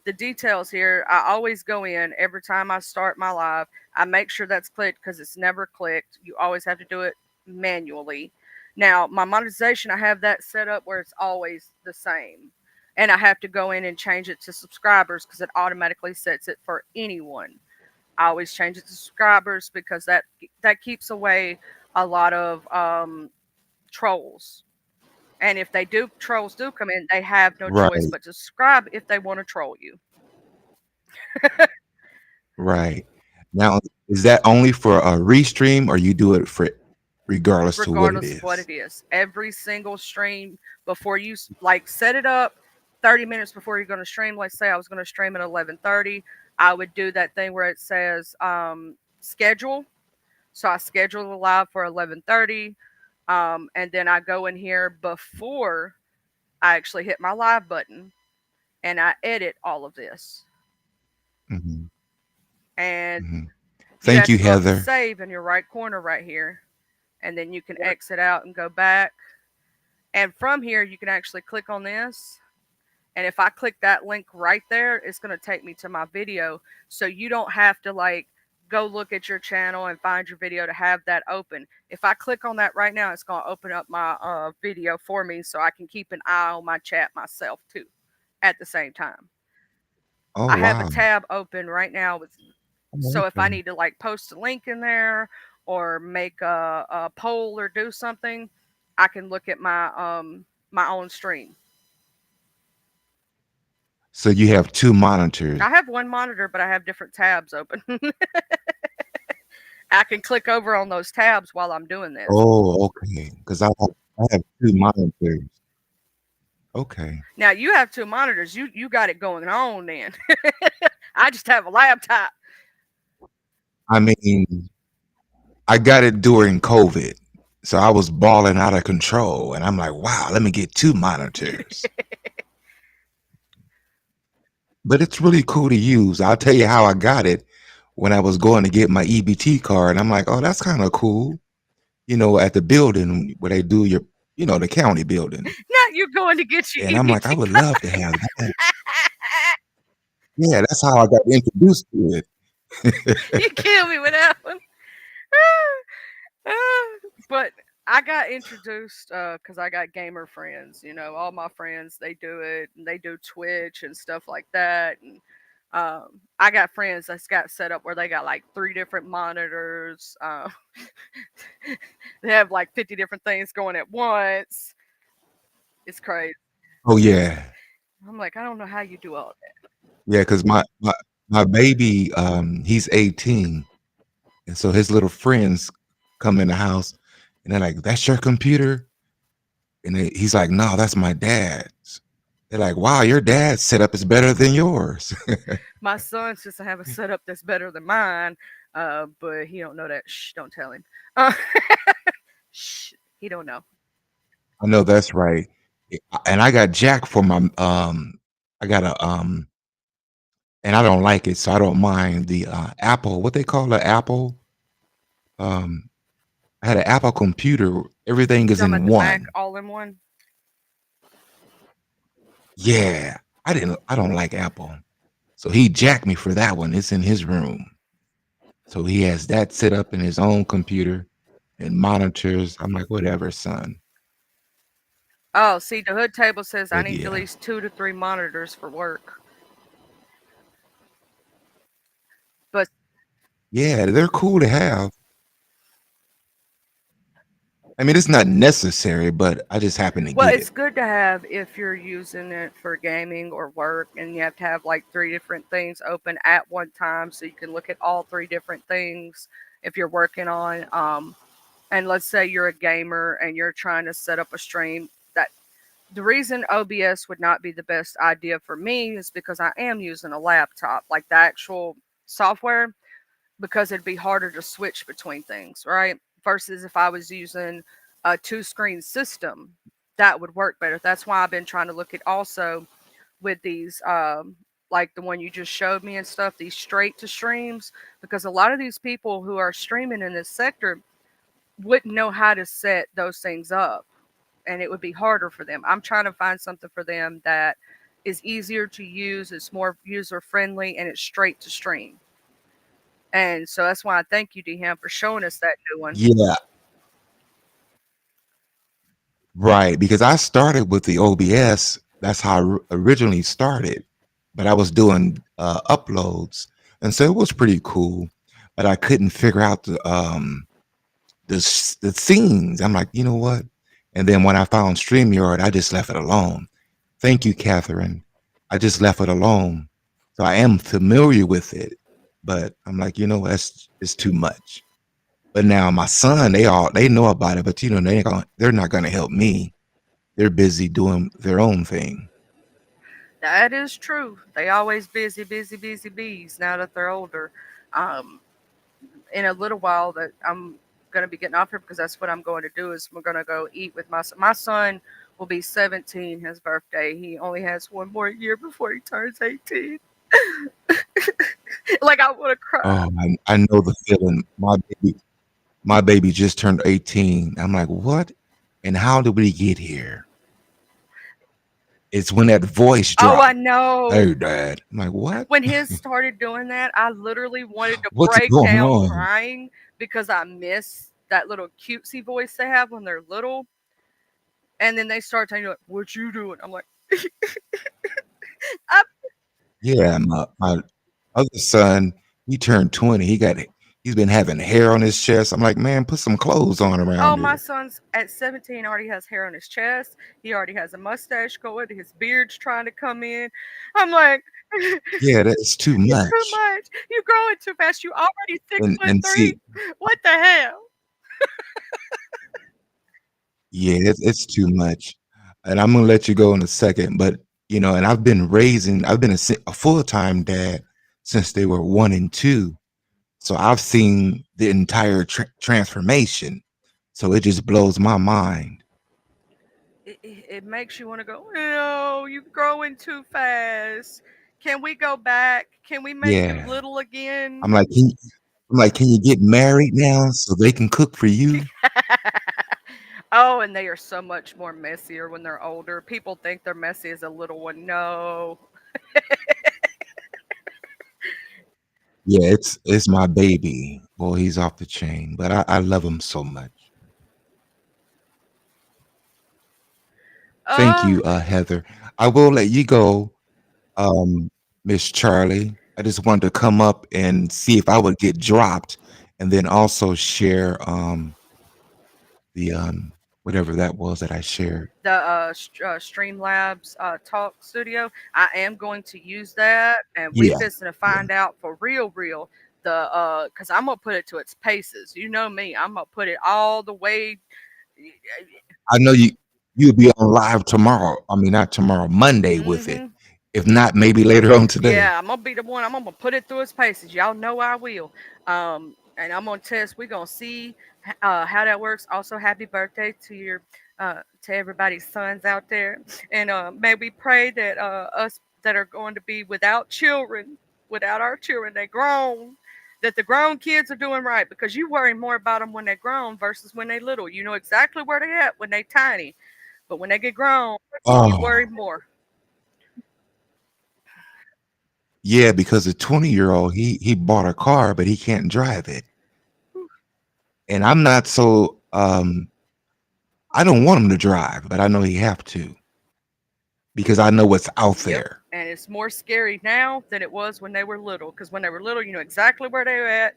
the details here, I always go in every time I start my live. I make sure that's clicked because it's never clicked. You always have to do it manually. Now, my monetization, I have that set up where it's always the same. And I have to go in and change it to subscribers because it automatically sets it for anyone. I always change it to subscribers because that keeps away a lot of trolls. And if trolls do come in, they have no choice Right, but to subscribe if they want to troll you. right. Now, is that only for a restream or you do it for regardless to what it Regardless of what is? it is, every single stream, before you like set it up 30 minutes before you're going to stream. Let's say I was going to stream at 11:30, I would do that thing where it says schedule. So I schedule the live for 11:30, and then I go in here before I actually hit my live button, and I edit all of this. Mm-hmm. And Mm-hmm. you Thank have you, to go up to Heather. save in your right corner right here, and then you can exit out and go back. And from here, you can actually click on this. And if I click that link right there, it's going to take me to my video. So you don't have to like go look at your channel and find your video to have that open. If I click on that right now, it's going to open up my video for me so I can keep an eye on my chat myself too at the same time. Oh I have a wow. tab open right now with, Oh, so if I okay. need to like post a link in there or make a poll or do something, I can look at my own stream. So you have two monitors. I have one monitor, but I have different tabs open. I can click over on those tabs while I'm doing this. Oh, okay. Because I have two monitors. Okay. Now you have two monitors. You got it going on then. I just have a laptop. I mean, I got it during COVID. So I was balling out of control. And I'm like, wow, let me get two monitors. But it's really cool to use. I'll tell you how I got it when I was going to get my EBT card. I'm like, oh, that's kind of cool. You know, at the building where they do your, you know, the county building. Now you're going to get your And I'm like, I EBT would card. love to have that. Yeah, that's how I got introduced to it. You kill me with that one. But I got introduced because I got gamer friends. You know, all my friends they do it, and they do Twitch and stuff like that. And I got friends that's got set up where they got like 3 different monitors. They have like 50 different things going at once. It's crazy. Oh yeah. I'm like, I don't know how you do all that. Yeah, because my baby, he's 18. And so his little friends come in the house and they're like, that's your computer? And he's like, no, that's my dad's. They're like, wow, your dad's setup is better than yours. My son's just to have a setup that's better than mine, but he don't know that. Shh, don't tell him. Shh, he don't know. I know that's right. And I got Jack for my I got a and I don't like it, so I don't mind the Apple, what they call the Apple. Um I had an Apple computer. Everything is Talking in about the Mac one. all in one. Yeah. I don't like Apple. So he jacked me for that one. It's in his room. So he has that set up in his own computer and monitors. I'm like, whatever, son. Oh, see, the hood table says I But need at yeah. least 2 to 3 monitors for work. But Yeah, they're cool to have. I mean, it's not necessary, but I just happen to well, get it's it. good to have if you're using it for gaming or work, and you have to have like 3 different things open at one time, so you can look at all 3 different things if you're working on. And let's say you're a gamer and you're trying to set up a stream. That the reason OBS would not be the best idea for me is because I am using a laptop, like the actual software, because it'd be harder to switch between things, right? Versus if I was using a 2 screen system, that would work better. That's why I've been trying to look at also with these, like the one you just showed me and stuff, these straight to streams, because a lot of these people who are streaming in this sector wouldn't know how to set those things up, and it would be harder for them. I'm trying to find something for them that is easier to use, it's more user friendly, and it's straight to stream. And so that's why I thank you, Dham, for showing us that new one. Yeah, right. Because I started with the OBS. That's how I originally started. But I was doing uploads. And so it was pretty cool. But I couldn't figure out the scenes. I'm like, you know what? And then when I found StreamYard, I just left it alone. Thank you, Catherine. I just left it alone. So I am familiar with it, but I'm like, you know, it's too much. But now my son, they know about it, but you know, they're not gonna help me. They're busy doing their own thing. That is true. They always busy, busy, busy bees now that they're older. Um, in a little while that I'm gonna be getting off here because that's what I'm going to do is we're gonna go eat with my son. My son will be 17 his birthday. He only has one more year before he turns 18. Like I want to cry. Oh, I know the feeling. My baby just turned 18. I'm like, what? And how did we get here? It's when that voice Oh, I dropped. Hey, know. Dad. I'm like, what? When his started doing that, I literally wanted to What's break going down on? crying because I miss that little cutesy voice they have when they're little. And then they start telling you, like, what you doing? I'm like, I, Yeah, my other son, he turned 20. He's been having hair on his chest. I'm like, man, put some clothes on oh, around my here. son's at 17 already has hair on his chest. He already has a mustache going. His beard's trying to come in. I'm like, Yeah, that's too it's too much. much. You're growing too fast. You already six foot And three. see, What the hell? yeah, it's too much. And I'm gonna let you go in a second, but and I've been a full-time dad since they were 1 and 2. So I've seen the entire transformation. So it just blows my mind. It makes you want to go, no, you're growing too fast. Can we go back? Can we make you Yeah. little again? I'm like, can you get married now so they can cook for you? Oh, and they are so much more messier when they're older. People think they're messy as a little one. No. Yeah, it's my baby. Boy, he's off the chain, but I love him so much. Thank Uh, you, Heather. I will let you go, um, Miss Charlie. I just wanted to come up and see if I would get dropped, and then also share the whatever that was that I shared. the Streamlabs Talk Studio. I am going to use that, and we Yeah, fixing to yeah. find out for real the because I'm gonna put it to its paces. You know me, I'm gonna put it all the way. I know you'll be on live tomorrow. I mean, not tomorrow, Monday with it. Mm-hmm. If not, maybe later on today. Yeah, I'm gonna be the one. I'm gonna put it through its paces. Y'all know I will. And I'm gonna test. We're gonna see how that works. Also, happy birthday to your to everybody's sons out there. And may we pray that us that are going to be without children, without our children, they grown. That the grown kids are doing right because you worry more about them when they're grown versus when they little. You know exactly where they at when they tiny, but when they get grown, you worry Oh, more. yeah, because the 20-year-old he bought a car, but he can't drive it, and I'm not so I don't want him to drive, but I know he have to because I know what's out Yep. there. And it's more scary now than it was when they were little. Because when they were little, you knew exactly where they were at.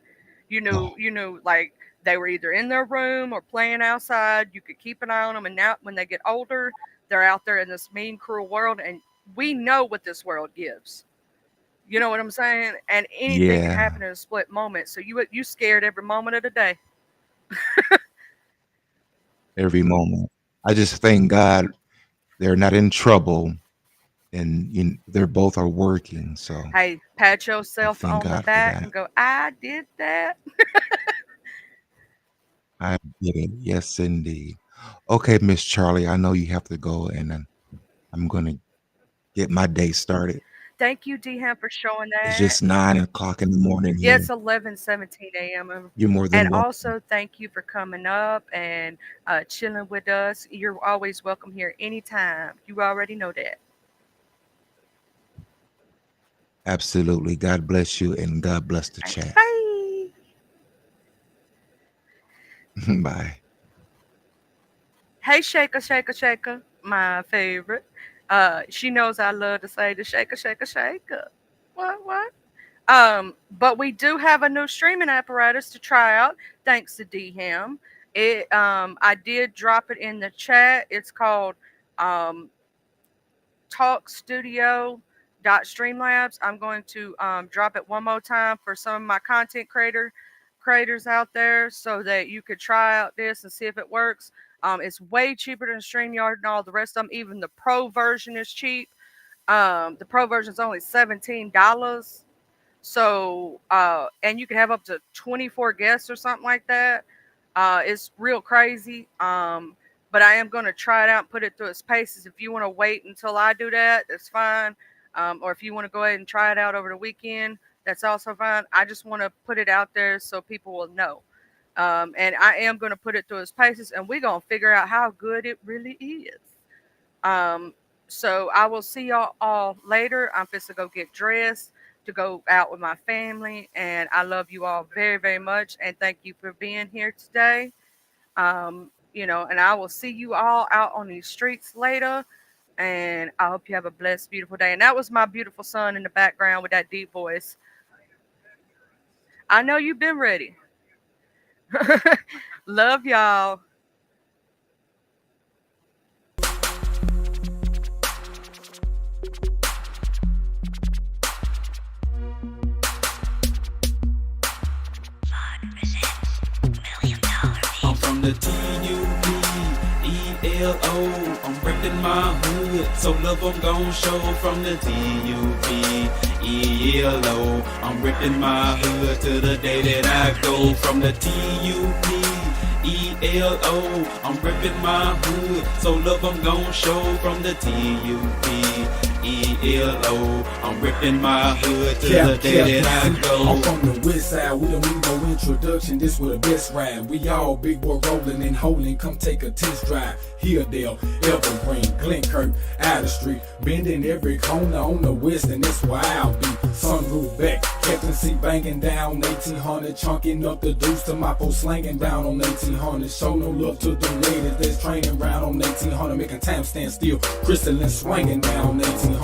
Oh, You knew like they were either in their room or playing outside. You could keep an eye on them. And now when they get older, they're out there in this mean, cruel world. And we know what this world gives. You know what I'm saying? And anything can yeah, happen in a split moment. So you scared every moment of the day. every moment. I just thank God they're not in trouble, and they're both are working. So Hey, pat I yourself thank on the God for back and that. go, I did that. I get it. Yes, indeed. Okay, Miss Charlie, I know you have to go, and I'm gonna get my day started. Thank you, Dehan, for showing It's that. just 9 o'clock in the morning Yeah, here. it's 11:17 a.m. You're more And than welcome. also, thank you for coming up and chilling with us. You're always welcome here anytime. You already know that. Absolutely. God bless you, and God bless the All right, chat. bye. Bye. Hey, Shaker, Shaker, Shaker, my favorite. She knows I love to say the Shaker, Shaker, Shaker. What? But we do have a new streaming apparatus to try out, thanks to DHAM. I did drop it in the chat. It's called um, Talk Studio Streamlabs. I'm going to drop it one more time for some of my content creators out there so that you could try out this and see if it works. It's way cheaper than StreamYard and all the rest of them. Even the pro version is cheap. The pro version is only $17. So, and you can have up to 24 guests or something like that. It's real crazy. But I am going to try it out and put it through its paces. If you want to wait until I do that, that's fine. Or if you want to go ahead and try it out over the weekend, that's also fine. I just want to put it out there so people will know. And I am going to put it through its paces, and we're going to figure out how good it really is. Um, so I will see y'all all later. I'm just to go get dressed to go out with my family, and I love you all very, very much, and thank you for being here today. And I will see you all out on these streets later. And I hope you have a blessed, beautiful day. And that was my beautiful son in the background with that deep voice. I know you've been ready. Love y'all. I'm from the TUPELO. I'm reppin' my hood, so love I'm gon' show from the TUPELO. I'm reppin' my hood to the day that I go from the TUPELO. I'm reppin' my hood, so love I'm gon' show from the TUPELO. I'm ripping my hood to the day that I go. I'm from the west side, we don't need no introduction. This was the best ride. We all big boy rolling and holding. Come take a test drive. Hilldale, Evergreen, Glenkirk, Outer Street, bending every corner on the west, and that's where I'll be. Sunroof back, Captain C banging down 1800, chunking up the deuce to my post slanging down on 1800. Show no love to the ladies that's training round on 1800, making time stand still. Crystalline swinging down on 1800.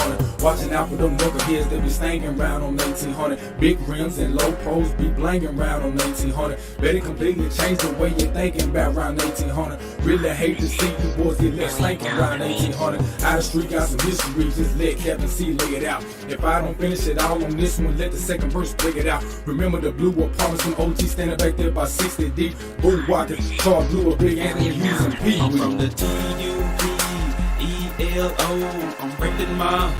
Watching out for them knuckleheads that be staying round on 1800. Big rims and low pros be blanging round on 1800. Better completely change the way you're thinking about round 1800. Really hate to see you boys get left slanking round 1800. Out of street got some history, just let Captain C lay it out. If I don't finish it all on this one, let the second verse break it out. Remember the blue apartments from OG standing back there by 60 deep. Bull walking, Charles Blue, a big Anthony Hughes and Pee. I'm from the TUPELO. I'm reppin' my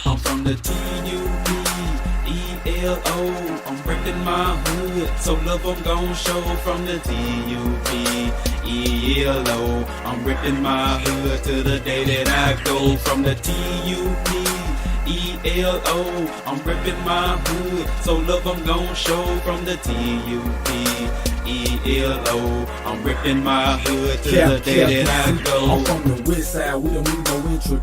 I'm from the TUPELO. I'm reppin' my hood, so love I'm gon' show from the TUPELO. I'm ripping my hood to the day that I go from the TUPELO. I'm ripping my hood, so love I'm gon' show from the TUPELO. I'm ripping my hood to the day that I go. I'm from the west side, we don't need no introduction.